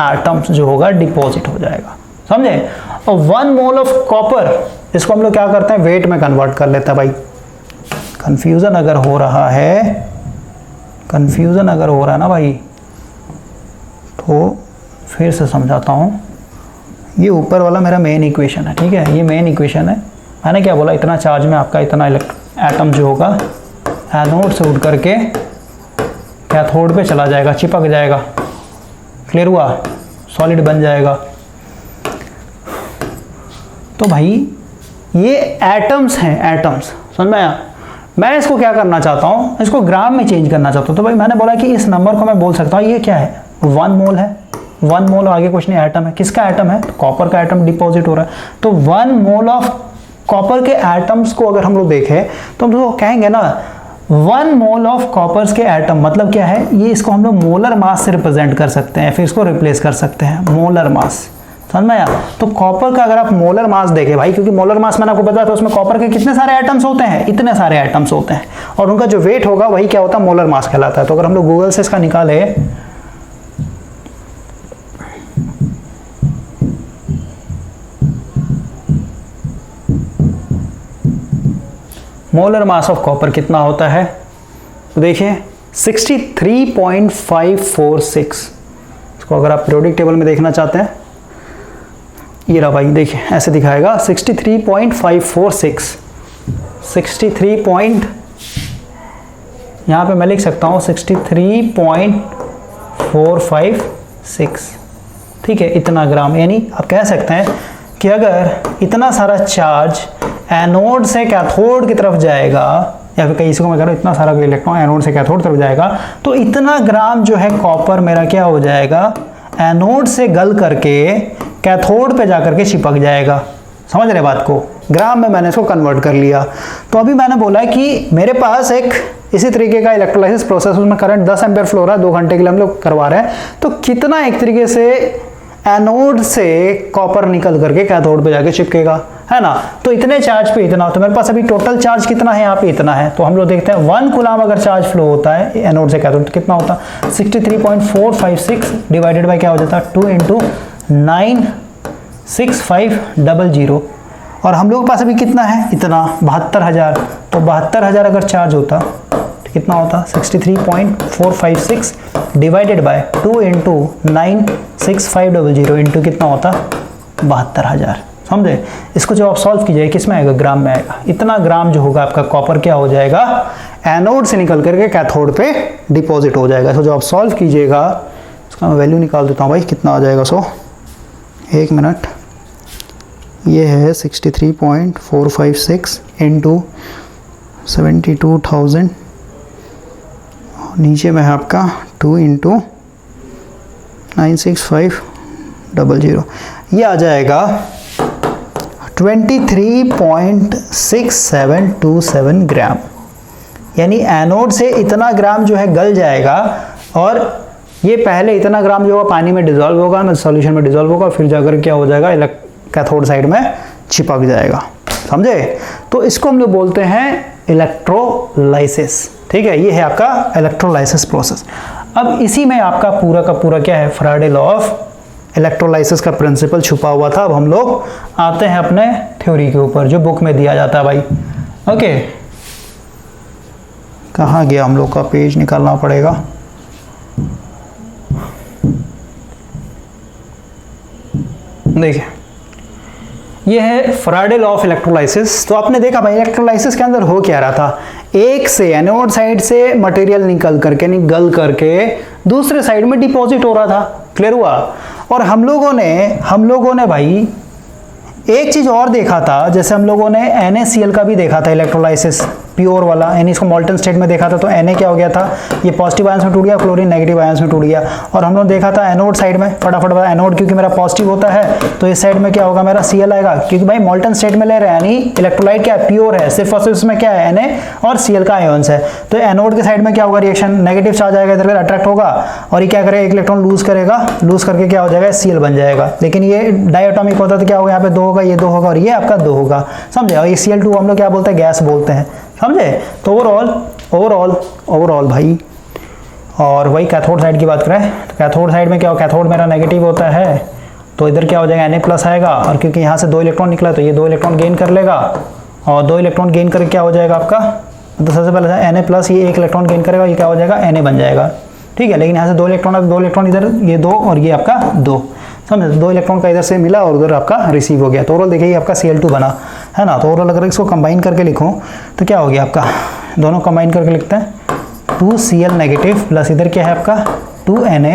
एटम्स जो होगा डिपॉजिट हो जाएगा, समझे। और 1 मोल ऑफ कॉपर, इसको हम लोग क्या करते हैं वेट में कन्वर्ट कर लेते हैं भाई। कंफ्यूजन अगर हो रहा है ना भाई, तो फिर से समझाता हूँ। ये ऊपर वाला मेरा मेन इक्वेशन है, ठीक है, ये मेन इक्वेशन है। मैंने क्या बोला, इतना चार्ज में आपका इतना एटम जो होगा एनोड से उड़ करके कैथोड पे चला जाएगा, चिपक जाएगा, क्लियर हुआ, सॉलिड बन जाएगा। तो भाई ये एटम्स हैं, एटम्स, समझ में आया। मैं इसको क्या करना चाहता हूँ, इसको ग्राम में चेंज करना चाहता हूँ। तो भाई मैंने बोला कि इस नंबर को मैं बोल सकता हूँ ये क्या है 1 मोल है, 1 मोल आगे कुछ नहीं, एटम है। किसका एटम है, तो कॉपर का एटम डिपॉजिट हो रहा है। तो 1 मोल ऑफ कॉपर के एटम्स को अगर हम लोग देखें तो हम लोग कहेंगे ना 1 मोल ऑफ कॉपर्स के एटम, मतलब क्या है, ये इसको हम लोग मोलर मास से रिप्रेजेंट कर सकते हैं, फिर इसको रिप्लेस कर सकते हैं मोलर मास, समझ में आया। तो कॉपर का अगर आप मोलर मास देखें भाई, क्योंकि मोलर मास मैंने आपको बताया था उसमें कॉपर के कितने सारे एटम्स होते हैं, इतने सारे एटम्स होते हैं, और उनका जो वेट होगा वही क्या होता है, मोलर मास कहलाता है। तो अगर हम लोग गूगल से इसका निकाले, मोलर मास ऑफ कॉपर कितना होता है, तो देखिए 63.546। इसको अगर आप पीरियोडिक टेबल में देखना चाहते हैं, ये रहा भाई, देखिए ऐसे दिखाएगा 63.546, 63 यहाँ पे मैं लिख सकता हूँ 63.456, ठीक है, इतना ग्राम। यानी आप कह सकते हैं कि अगर इतना सारा चार्ज एनोड से कैथोड की तरफ जाएगा, या फिर कहीं को मैं कह रहा हूँ इतना सारा इलेक्ट्रॉन एनोड से कैथोड तरफ जाएगा, तो इतना ग्राम जो है कॉपर मेरा क्या हो जाएगा, एनोड से गल करके कैथोड पे जाकर के चिपक जाएगा। समझ रहे बात को, ग्राम में मैंने इसको कन्वर्ट कर लिया। तो अभी मैंने बोला कि मेरे पास एक इसी तरीके का इलेक्ट्रोलाइसिस प्रोसेस, उसमें करंट 10 एम्पीयर फ्लो रहा है, 2 घंटे के लिए हम लोग करवा रहे हैं। तो कितना एक तरीके से एनोड से कॉपर निकल करके कैथोड पे जाके चिपकेगा, है ना। तो इतने चार्ज पे इतना, तो मेरे पास अभी टोटल चार्ज कितना है, यहाँ पे इतना है। तो हम लोग देखते हैं 1 कूलाम अगर चार्ज फ्लो होता है एनोड से कैथोड तो कितना होता है, 63.456 डिवाइडेड बाय क्या हो जाता है 2 × 96500। और हम लोग के पास अभी कितना है, इतना 72,000। तो 72,000 अगर चार्ज होता तो कितना होता, 63.456 डिवाइडेड बाय 2 × 96500 इंटू कितना होता 72,000। समझे। इसको जब आप सॉल्व कीजिए किस में आएगा, ग्राम में आएगा। इतना ग्राम जो होगा आपका कॉपर क्या हो जाएगा, एनोड से निकल करके कैथोड पे डिपॉजिट हो जाएगा। इसको जब आप सॉल्व कीजिएगा, इसका मैं वैल्यू निकाल देता हूँ भाई, कितना आ जाएगा। सो 1 मिनट, ये है 63.456 इंटू 72,000, नीचे में है आपका 2 × 96500, ये आ जाएगा 23.6727 ग्राम। यानी एनोड से इतना ग्राम जो है गल जाएगा, और ये पहले इतना ग्राम जो होगा पानी में डिजोल्व होगा, सॉल्यूशन में डिजोल्व होगा, फिर जाकर क्या हो जाएगा कैथोड साइड में चिपक जाएगा, समझे। तो इसको हम लोग बोलते हैं इलेक्ट्रोलाइसिस, ठीक है। ये है आपका इलेक्ट्रोलाइसिस प्रोसेस। अब इसी में आपका पूरा का पूरा क्या है, फैराडे लॉ ऑफ इलेक्ट्रोलाइसिस का प्रिंसिपल छुपा हुआ था। अब हम लोग आते हैं अपने थ्योरी के ऊपर जो बुक में दिया जाता है भाई। ओके, कहाँ गया, हम लोग का पेज निकालना पड़ेगा। देखिए, ये है फैराडे लॉ ऑफ इलेक्ट्रोलाइसिस। तो आपने देखा भाई इलेक्ट्रोलाइसिस के अंदर हो क्या रहा था, एक से एनोड साइड से मटेरियल निकल करके दूसरे साइड में डिपॉजिट हो रहा था। क्लियर हुआ। और हम लोगों ने भाई एक चीज और देखा था, जैसे हम लोगों ने NaCl का भी देखा था इलेक्ट्रोलाइसिस प्योर वाला, यानी इसको मॉल्टन स्टेट में देखा था। तो Na क्या हो गया था, ये पॉजिटिव आयंस में टूट गया, क्लोरीन नेगेटिव आयंस में टूट गया। और हम लोग देखा था एनोड साइड में, फटाफट एनोड क्योंकि मेरा पॉजिटिव होता है तो इस साइड में क्या होगा, मेरा Cl आएगा, क्योंकि भाई मॉल्टन स्टेट में ले रहे हैं, यानी इलेक्ट्रोलाइट क्या है, प्योर है, सिर्फ और सिर्फ इसमें क्या है Na और Cl का आयंस है। तो एनोड के साइड में क्या होगा, रिएक्शन नेगेटिव चार्ज आएगा, इधर अट्रैक्ट होगा और ये क्या करेगा, एक इलेक्ट्रॉन लूज करेगा, लूज करके क्या हो जाएगा, Cl बन जाएगा। लेकिन ये डायटोमिक होता तो क्या होगा, यहाँ पे 2 होगा, ये 2 होगा और ये आपका 2 होगा, समझे। और ये Cl2 हम लोग क्या बोलते हैं, गैस बोलते हैं, समझे। तो ओवरऑल भाई, और वही कैथोड साइड की बात करें तो कैथोड साइड में क्या हो, कैथोड मेरा नेगेटिव होता है तो इधर क्या हो जाएगा, Na+ आएगा। और क्योंकि यहाँ से 2 इलेक्ट्रॉन निकला तो ये 2 इलेक्ट्रॉन गेन कर लेगा, और 2 इलेक्ट्रॉन गेन करके क्या हो जाएगा आपका, तो सबसे पहले Na+, ये 1 इलेक्ट्रॉन गेन करेगा, ये क्या हो जाएगा, Na बन जाएगा, ठीक है। लेकिन यहाँ से 2 इलेक्ट्रॉन इधर, ये 2 और ये आपका 2, समझे। 2 इलेक्ट्रॉन का इधर से मिला और उधर आपका रिसीव हो गया। तो ओवरऑल देखिए ये आपका Cl2 बना है ना। तो ओवरऑल अगर इसको कंबाइन करके लिखूं तो क्या हो गया आपका, दोनों कंबाइन करके लिखते हैं, 2Cl नेगेटिव प्लस इधर क्या है आपका 2Na,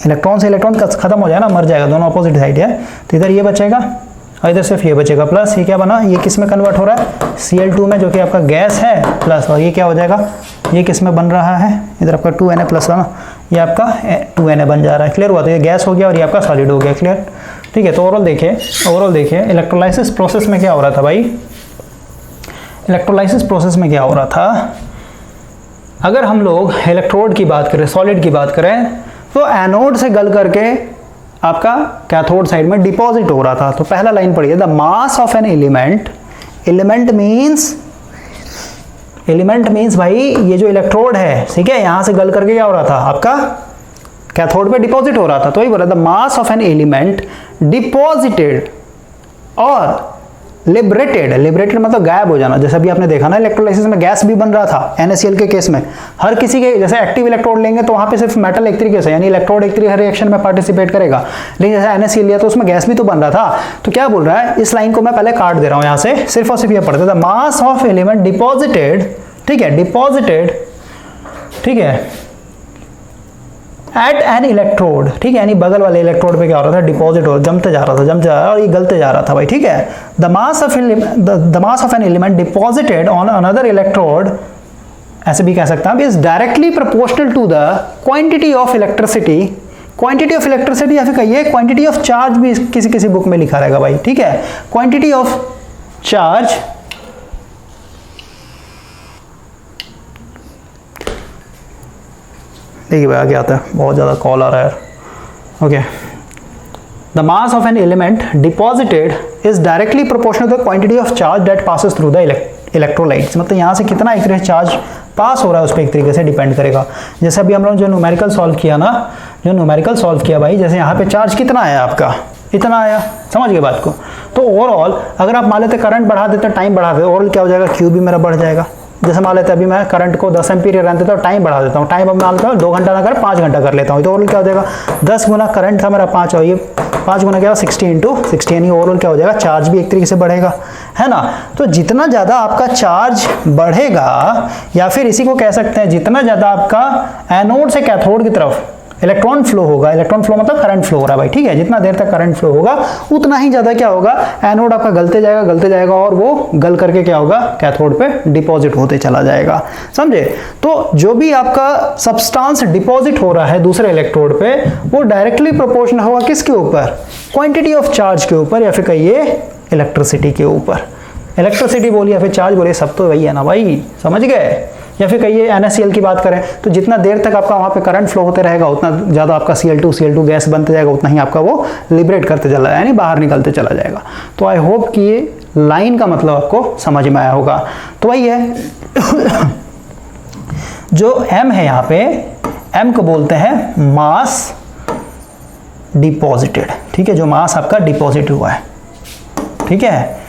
इलेक्ट्रॉन से इलेक्ट्रॉन खत्म हो जाए ना, मर जाएगा, दोनों अपोजिट साइड है। तो इधर ये बचेगा और इधर सिर्फ ये बचेगा, प्लस ये क्या बना, ये किस में कन्वर्ट हो रहा है, Cl2 में, जो कि आपका गैस है, प्लस और ये क्या हो जाएगा, ये किस में बन रहा है, इधर आपका 2Na+ है ना, ये आपका 2Na बन जा रहा है। क्लियर हुआ। तो ये गैस हो गया और ये आपका सॉलिड हो गया। क्लियर, ठीक है। तो ओवरऑल देखिए इलेक्ट्रोलाइसिस प्रोसेस में क्या हो रहा था भाई, इलेक्ट्रोलाइसिस प्रोसेस में क्या हो रहा था, अगर हम लोग इलेक्ट्रोड की बात करें, सॉलिड की बात करें, तो एनोड से गल करके आपका कैथोड साइड में डिपॉजिट हो रहा था। तो पहला लाइन पढ़िए, the mass of an element means भाई ये जो इलेक्ट्रोड है, ठीक है, यहां से गल करके क्या हो रहा था, आपका कैथोड पे डिपॉजिट हो रहा था। तो वही बोला, the mass of an element deposited और लिबरेटेड मतलब गायब हो जाना। जैसे अभी आपने देखा ना इलेक्ट्रोलाइसिस में गैस भी बन रहा था NaCl के केस में। हर किसी के, जैसे एक्टिव इलेक्ट्रोड लेंगे तो वहां पे सिर्फ मेटल एक तरीके से, यानी इलेक्ट्रोड एक तरीके हर रिएक्शन में पार्टिसिपेट करेगा। लेकिन जैसे NaCl लिया तो उसमें गैस भी तो बन रहा था। तो क्या बोल रहा है, इस लाइन को मैं पहले काट दे रहा हूं, यहां से सिर्फ और सिर्फ ये पढ़ते थे, मास ऑफ एलिमेंट डिपॉजिटेड, ठीक है, डिपॉजिटेड, ठीक है, एट एन इलेक्ट्रोड, ठीक है, यानी बगल वाले इलेक्ट्रोड पे क्या हो रहा था, डिपॉजिट हो, जमते जा रहा था और ये गलते जा रहा था भाई, ठीक है। The mass of an element deposited on another electrode, ऐसे भी कह सकता हूं, is directly proportional to the quantity of electricity, या फिर कहिए क्वांटिटी ऑफ चार्ज, भी किसी बुक में लिखा रहेगा भाई, ठीक है, क्वांटिटी ऑफ चार्ज देखिए भाई आगे आता है, बहुत ज़्यादा कॉल आ रहा है। Okay, the mass of an element deposited is directly proportional to the quantity of charge that passes through the electrolytes. मतलब यहाँ से कितना एक तरह चार्ज पास हो रहा है उस पर एक तरीके से डिपेंड करेगा। जैसे अभी हम लोग जो न्यूमेरिकल सॉल्व किया भाई, जैसे यहाँ पे चार्ज कितना आया आपका, इतना आया, समझ गए बात को। तो ओवरऑल अगर आप मान लेते करंट बढ़ा देते, टाइम बढ़ा देते, ओवरऑल क्या हो जाएगा, क्यू भी मेरा बढ़ जाएगा। जैसे मान लेते अभी मैं करंट को 10 एम्पीयर रहने देता हूँ, टाइम बढ़ा देता हूँ, टाइम अब मान लेता हूँ 2 घंटा ना कर 5 घंटा कर लेता हूँ, तो ओवरऑल क्या हो जाएगा, 10 गुना करंट था मेरा 5, और ये 5 गुना क्या, 60 इंटू 60, यानी ओवरऑल क्या हो जाएगा, चार्ज भी एक तरीके से बढ़ेगा, है ना। तो जितना ज़्यादा आपका चार्ज बढ़ेगा, या फिर इसी को कह सकते हैं जितना ज़्यादा आपका एनोड से कैथोड की तरफ इलेक्ट्रॉन फ्लो होगा, इलेक्ट्रॉन फ्लो मतलब करंट फ्लो हो रहा है भाई, ठीक है, जितना देर तक करंट फ्लो होगा उतना ही ज्यादा क्या होगा, एनोड आपका गलते जाएगा और वो गल करके क्या होगा, कैथोड पे डिपॉजिट होते चला जाएगा, समझे। तो जो भी आपका सब्सटेंस डिपॉजिट हो रहा है दूसरे इलेक्ट्रोड पे, वो डायरेक्टली प्रोपोर्शनल होगा किसके ऊपर, क्वांटिटी ऑफ चार्ज के ऊपर, या फिर कहिए इलेक्ट्रिसिटी के ऊपर। इलेक्ट्रिसिटी बोलिए या फिर चार्ज बोलिए, सब तो वही है ना भाई, समझ गए। या फिर कहिए NaCl की बात करें तो जितना देर तक आपका वहाँ पे करंट फ्लो होते रहेगा उतना ज़्यादा आपका Cl2 गैस बनते जाएगा, उतना ही आपका वो लिबरेट करते चला जाएगा, यानी बाहर निकलते चला जाएगा। तो आई होप कि ये लाइन का मतलब आपको समझ में आया होगा। तो वही है जो M है यहाँ पे, M को बोलते हैं मास डिपॉजिटेड, ठीक है, जो मास आपका डिपॉजिट हुआ है, ठीक है,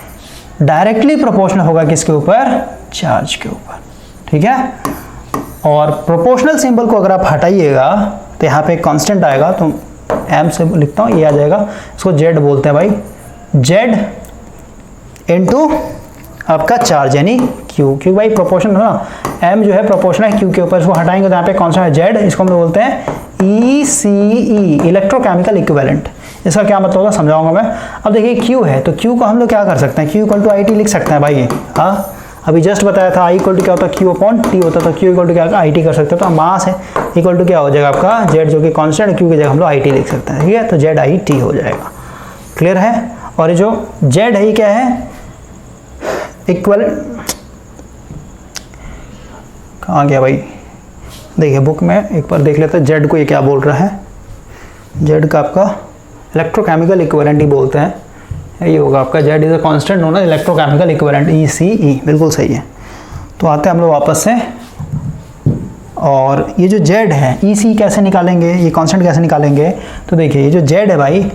डायरेक्टली प्रोपोर्शनल होगा किसके ऊपर, चार्ज के ऊपर, ठीक है। और प्रोपोर्शनल सिंबल को अगर आप हटाइएगा तो यहाँ पे एक कांस्टेंट आएगा, तो M से लिखता हूँ, ये आ जाएगा, इसको Z बोलते हैं भाई, Z इनटू आपका चार्ज यानी Q, क्योंकि भाई प्रोपोर्शनल है ना, M जो है प्रोपोर्शनल है Q के ऊपर, इसको हटाएंगे तो यहाँ पे कांस्टेंट है Z, इसको हम लोग बोलते हैं ECE, इलेक्ट्रोकेमिकल इक्विवेलेंट। इसका क्या मतलब होगा समझाऊंगा मैं। अब देखिए Q है तो Q को हम लोग क्या कर सकते हैं, Q इक्वल टू IT लिख सकते हैं भाई। हाँ, अभी जस्ट बताया था I इक्वल टू क्या होता है, Q अपॉन T होता है, तो Q इक्वल टू क्या IT कर सकते हैं, तो मास है इक्वल टू क्या हो जाएगा आपका Z, जो कि कांस्टेंट है, Q की जगह हम लोग IT लिख सकते हैं, ठीक है, तो ZIT हो जाएगा। क्लियर है। और ये जो Z है ये क्या है, इक्वल, कहाँ गया भाई, देखिए बुक में एक बार देख लेते हैं Z को ये क्या बोल रहा है। Z का आपका इलेक्ट्रोकेमिकल इक्विवेलेंट ही बोलते हैं, ये होगा आपका Z is a constant known as electrochemical equivalent, ECE, बिल्कुल सही है। तो आते हैं हम लोग वापस से, और ये जो Z है EC कैसे निकालेंगे, ये कांस्टेंट कैसे निकालेंगे, तो देखिए ये जो Z है भाई,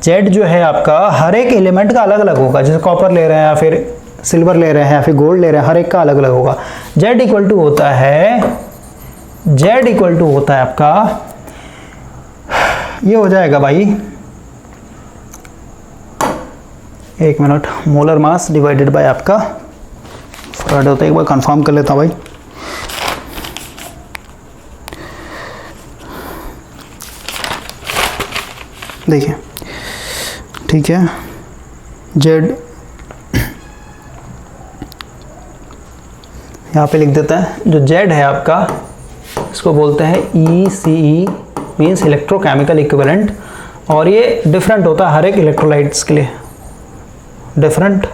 Z जो है आपका हर एक एलिमेंट का अलग अलग होगा, जैसे कॉपर ले रहे हैं या फिर सिल्वर ले रहे हैं या फिर गोल्ड ले रहे हैं, हर एक का अलग अलग होगा। Z इक्वल टू होता है, Z इक्वल टू होता है आपका, ये हो जाएगा भाई, एक minute, molar mass divided by आपका फराडे होता है, एक बार कंफर्म कर लेता हूँ भाई। देखिए ठीक है, Z यहाँ पे लिख देता है, जो Z है आपका इसको बोलते हैं ECE, मीन्स इलेक्ट्रोकेमिकल इक्विवेलेंट, और ये डिफरेंट होता है हर एक इलेक्ट्रोलाइट्स के लिए, डिफरेंट,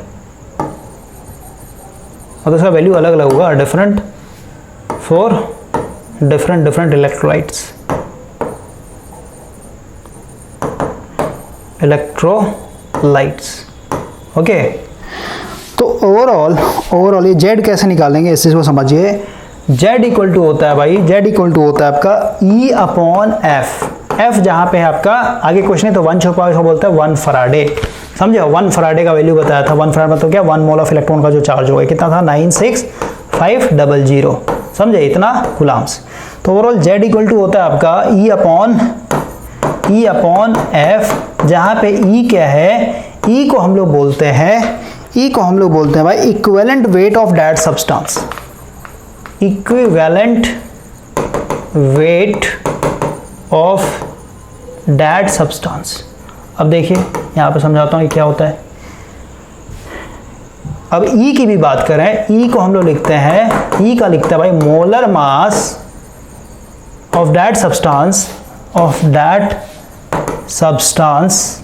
और इसका वैल्यू अलग अलग होगा, different for different electrolytes, electrolytes, okay. तो ओवरऑल ये Z कैसे निकालेंगे इस चीज को समझिए। Z इक्वल टू होता है भाई, Z इक्वल टू होता है आपका E अपॉन F, F जहाँ पे है आपका, आगे क्वेश्चन है तो 1 छुपा, इसको बोलते हैं 1 फराडे, समझे। 1 फराडे का वैल्यू बताया था, 1 फराडे मतलब क्या, 1 मोल ऑफ इलेक्ट्रॉन का जो चार्ज होगा, कितना था 96500, समझे, इतना कूलम्ब्स। तो ओवरऑल Z इक्वल टू होता है आपका E अपॉन F, जहाँ पे E क्या है, E को हम लोग बोलते हैं, E को हम लोग बोलते हैं भाई equivalent weight of that substance, equivalent weight of that substance. अब देखिए यहाँ पे समझाता हूँ ये क्या होता है। अब E की भी बात करें, E को हम लोग लिखते हैं, E का लिखते हैं भाई molar mass of that substance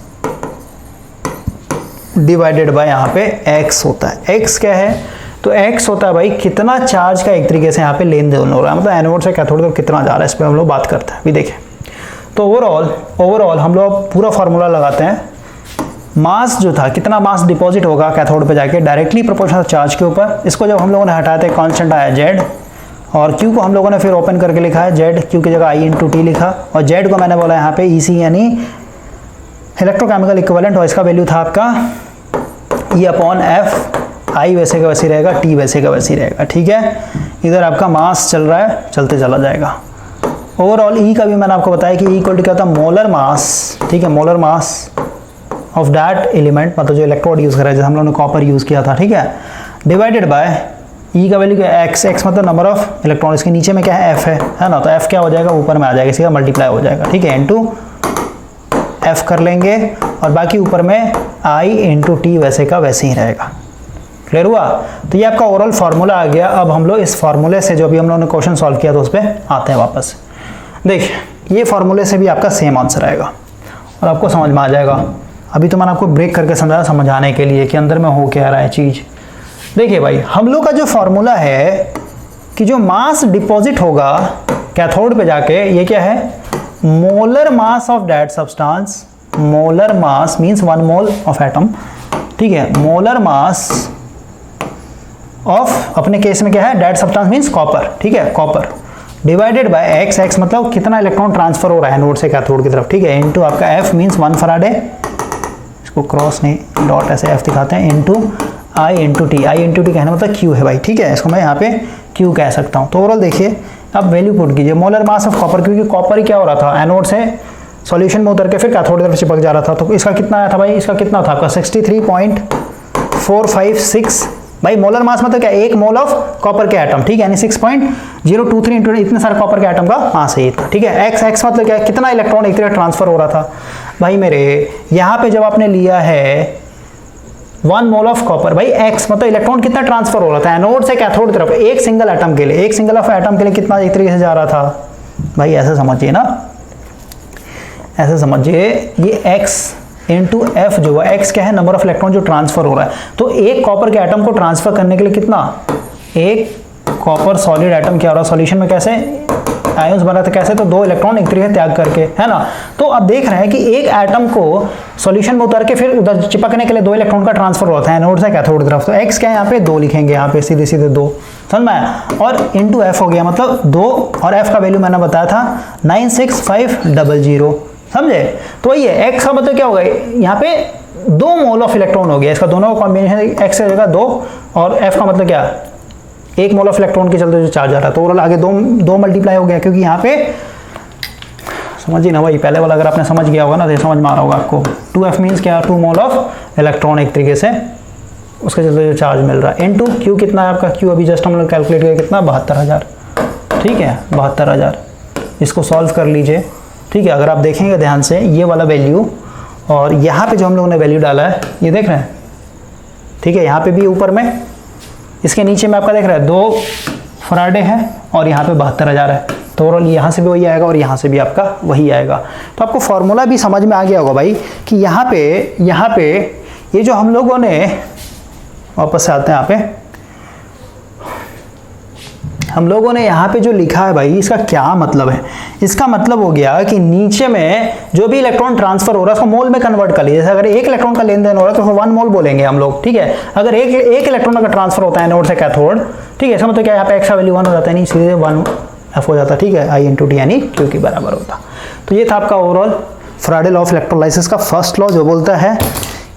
divided by यहाँ पे X होता है। X क्या है, तो X होता है भाई कितना चार्ज का एक तरीके से यहाँ पे लेन देन हो रहा है, मतलब एनोड से कैथोड तक कितना जा रहा है, इस पर हम लोग बात करते हैं। अभी देखें तो ओवरऑल हम लोग पूरा फार्मूला लगाते हैं, मास जो था, कितना मास डिपॉजिट होगा कैथोड पे जाके, डायरेक्टली प्रोपोर्शनल चार्ज के ऊपर। इसको जब हम लोगों ने हटाया था कांस्टेंट आया Z, और Q को हम लोगों ने फिर ओपन करके लिखा है Z, Q की जगह I इंटू T लिखा, और Z को मैंने बोला यहाँ पे EC यानी इलेक्ट्रोकेमिकल इक्विवेलेंट, और इसका वैल्यू था आपका E अपॉन F, I वैसे का वैसे रहेगा, T वैसे का वैसे रहेगा, ठीक है। इधर आपका मास चल रहा है, चलते चला जाएगा। ओवरऑल E का भी मैंने आपको बताया कि E इक्वल टू क्या होता है, मोलर मास, ठीक है, molar mass of that element, मतलब जो इलेक्ट्रोड यूज कर रहा है, जैसे हम लोगों ने कॉपर यूज किया था, ठीक है, डिवाइडेड बाय E का वैल्यू क्या है, X मतलब नंबर ऑफ इलेक्ट्रॉन, इसके नीचे में क्या है F है ना, तो F क्या हो जाएगा, ऊपर में आ जाएगा, इसी का मल्टीप्लाई हो जाएगा, ठीक है, इनटू F कर लेंगे, और बाकी ऊपर में I इंटू T वैसे का वैसे ही रहेगा। क्लियर हुआ। तो ये आपका ओवरऑल फार्मूला आ गया। अब हम लोग इस फार्मूले से जो अभी हम लोगों ने क्वेश्चन सॉल्व किया तो उस पर आते हैं वापस। देखिए ये फार्मूले से भी आपका सेम आंसर आएगा और आपको समझ में आ जाएगा। अभी तो मैंने आपको ब्रेक करके समझाया समझाने के लिए कि अंदर में हो क्या रहा है चीज़। देखिए भाई, हम लोग का जो फार्मूला है कि जो मास डिपॉजिट होगा कैथोड पे जाके, ये क्या है, molar mass of that substance. Molar mass means 1 mole of atom, ठीक है। मोलर मास ऑफ, अपने केस में क्या है, दैट सब्सटेंस मींस कॉपर, ठीक है, copper, divided by x, x मतलब कितना इलेक्ट्रॉन ट्रांसफर हो रहा है एनोड से कैथोड की तरफ, ठीक है, इनटू आपका एफ मींस 1 फराडे, इसको क्रॉस नहीं डॉट ऐसे एफ दिखाते हैं, into I into T. I into T कहना मतलब क्यू है भाई, ठीक है, इसको मैं यहाँ पे क्यू कह सकता हूँ। तो ओवरऑल देखिए, अब वैल्यू पुट कीजिए, मोलर मास ऑफ कॉपर, क्योंकि कॉपर ही क्या हो रहा था, एनोड से सॉल्यूशन में उतर के फिर कैथोड की तरफ चिपक जा रहा था। तो इसका कितना आया था भाई, इसका कितना था आपका 63.456 भाई। मोलर मास मतलब क्या, 1 मोल ऑफ कॉपर के एटम, ठीक है, यानी 6.023 इंटू इतने सारे कॉपर के एटम का मास है इतना, ठीक है। एक्स, एक्स मतलब क्या, कितना इलेक्ट्रॉन एक तरह ट्रांसफर हो रहा था भाई मेरे। यहाँ पे जब आपने लिया है 1 मोल ऑफ कॉपर, भाई एक्स मतलब इलेक्ट्रॉन कितना ट्रांसफर हो रहा था एनोड से कैथोड की तरफ, एक सिंगल एटम के लिए, एक सिंगल ऑफ एटम के लिए कितना एक तरीके से जा रहा था भाई, ऐसे समझिए ना, ऐसे समझिए, ये x इंटू एफ जो है, x क्या है, नंबर ऑफ इलेक्ट्रॉन जो ट्रांसफर हो रहा है। तो एक कॉपर के एटम को ट्रांसफर करने के लिए कितना, एक कॉपर सॉलिड एटम क्या हो रहा है सॉल्यूशन में, कैसे आयंस बना था, कैसे, तो 2 इलेक्ट्रॉन एक तरीके त्याग करके, है ना। तो अब देख रहे हैं कि एक एटम को सॉल्यूशन में उतर के फिर उधर चिपकने के लिए 2 इलेक्ट्रॉन का ट्रांसफर होता है एनोड से कैथोड की तरफ। तो x क्या है, यहाँ पे 2 लिखेंगे, यहाँ पे सीधे सीधे 2, समझ में आया, और इंटू एफ हो गया, मतलब 2, और f का वैल्यू मैंने बताया था 96500, समझे। तो वही है, x का मतलब क्या होगा, यहाँ पे 2 मोल ऑफ इलेक्ट्रॉन हो गया, इसका दोनों का कॉम्बिनेशन x की जगह 2, और f का मतलब क्या, 1 मोल ऑफ इलेक्ट्रॉन के चलते जो चार्ज आ रहा है। तो ओवरऑल आगे 2 मल्टीप्लाई हो गया, क्योंकि यहाँ पे समझिए ना भाई, पहले वाला अगर आपने समझ गया होगा ना तो समझ में आ रहा होगा आपको। 2f मीन्स क्या, 2 मोल ऑफ इलेक्ट्रॉन एक तरीके से उसके चलते जो चार्ज मिल रहा है, इनटू क्यू कितना है आपका, क्यू अभी जस्ट हम लोग कैलकुलेट किया कितना, 72,000, ठीक है, 72,000। इसको सॉल्व कर लीजिए, ठीक है। अगर आप देखेंगे ध्यान से ये वाला वैल्यू, और यहाँ पे जो हम लोगों ने वैल्यू डाला है ये देख रहे हैं, ठीक है, यहाँ पे भी ऊपर में, इसके नीचे में आपका देख रहा है 2 फराडे है, और यहाँ पे 72,000 है। तो ओवरऑल यहाँ से भी वही आएगा और यहाँ से भी आपका वही आएगा। तो आपको फॉर्मूला भी समझ में आ गया होगा भाई, कि यहाँ पे ये जो हम लोगों ने, वापस से आते हैं यहाँ पे, हम लोगों ने यहाँ पे जो लिखा है भाई, इसका क्या मतलब है, इसका मतलब हो गया कि नीचे में जो भी इलेक्ट्रॉन ट्रांसफर हो रहा है उसको मोल में कन्वर्ट कर लीजिए। जैसे अगर 1 इलेक्ट्रॉन का लेन देन हो रहा है तो उसको 1 मोल बोलेंगे हम लोग, ठीक है। अगर एक इलेक्ट्रॉन का ट्रांसफर होता है एनोड से कैथोड, ठीक है, इसका मतलब क्या, यहाँ पे x का वैल्यू 1 हो जाता है, नहीं सीधे 1f हो जाता, ठीक है, I इंटू टी यानी Q के बराबर होता। तो ये था आपका overall Faraday law of electrolysis का फर्स्ट लॉ, जो बोलता है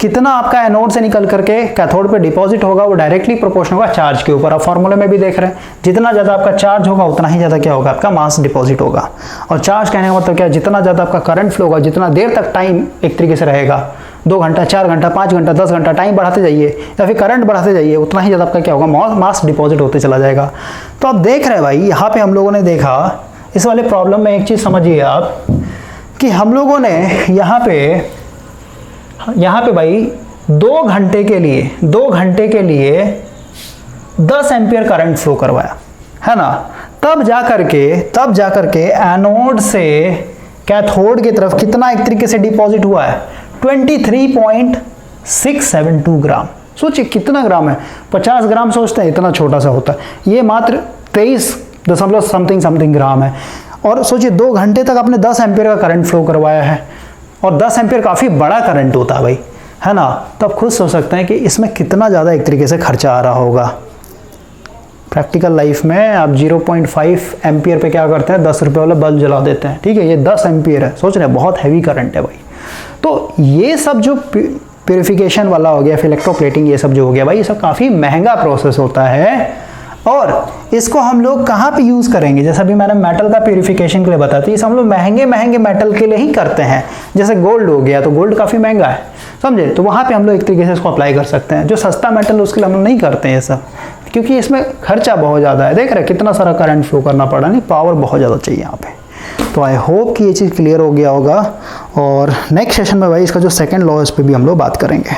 कितना आपका एनोड से निकल करके कैथोड पे डिपॉजिट होगा वो डायरेक्टली प्रोपोर्शनल होगा चार्ज के ऊपर। अब फॉर्मूले में भी देख रहे हैं, जितना ज़्यादा आपका चार्ज होगा उतना ही ज़्यादा क्या होगा, आपका मास डिपॉजिट होगा। और चार्ज कहने का मतलब क्या है, जितना ज़्यादा आपका करंट फ्लो होगा, जितना देर तक टाइम एक तरीके से रहेगा, 2 घंटा, 4 घंटा, 5 घंटा, 10 घंटा, टाइम बढ़ाते जाइए या फिर करंट बढ़ाते जाइए, उतना ही ज़्यादा आपका क्या होगा, मास डिपॉजिट होते चला जाएगा। तो आप देख रहे हैं भाई, यहाँ पर हम लोगों ने देखा, इस वाले प्रॉब्लम में एक चीज़ समझिए आप, कि हम लोगों ने यहाँ पे भाई 2 घंटे के लिए 10 एम्पियर करंट फ्लो करवाया, है ना। तब जा करके एनोड से कैथोड की तरफ कितना एक तरीके से डिपॉजिट हुआ है, 23.672 ग्राम। सोचिए कितना ग्राम है, 50 ग्राम सोचते हैं इतना छोटा सा होता है, ये मात्र 23 ग्राम है। और सोचिए 2 घंटे तक आपने 10 एम्पियर का करंट फ्लो करवाया है, और 10 एम्पियर काफ़ी बड़ा करंट होता है भाई, है ना। तो आप खुद सोच सकते हैं कि इसमें कितना ज़्यादा एक तरीके से खर्चा आ रहा होगा। प्रैक्टिकल लाइफ में आप 0.5 एम्पियर पे क्या करते हैं, 10 रुपये वाला बल्ब जला देते हैं, ठीक है, ये 10 एम्पियर है, सोच रहे हैं बहुत हैवी करंट है भाई। तो ये सब जो प्यूरिफिकेशन वाला हो गया, फिर इलेक्ट्रोप्लेटिंग, ये सब जो हो गया भाई, ये सब काफ़ी महंगा प्रोसेस होता है। और इसको हम लोग कहाँ पे यूज़ करेंगे, जैसा अभी मैंने मेटल का प्यूरिफिकेशन के लिए बताया, तो ये हम लोग महंगे मेटल के लिए ही करते हैं। जैसे गोल्ड हो गया, तो गोल्ड काफ़ी महंगा है, समझे, तो वहाँ पे हम लोग एक तरीके से इसको अप्लाई कर सकते हैं। जो सस्ता मेटल उसके लिए हम लोग नहीं करते हैं ये सब, क्योंकि इसमें खर्चा बहुत ज़्यादा है। देख रहे हैं कितना सारा करंट फ्लो करना पड़ा, नहीं, पावर बहुत ज़्यादा चाहिए यहाँ पे। तो आई होप कि ये चीज़ क्लियर हो गया होगा, और नेक्स्ट सेशन में भाई इसका जो सेकेंड लॉ है इस पर भी हम लोग बात करेंगे।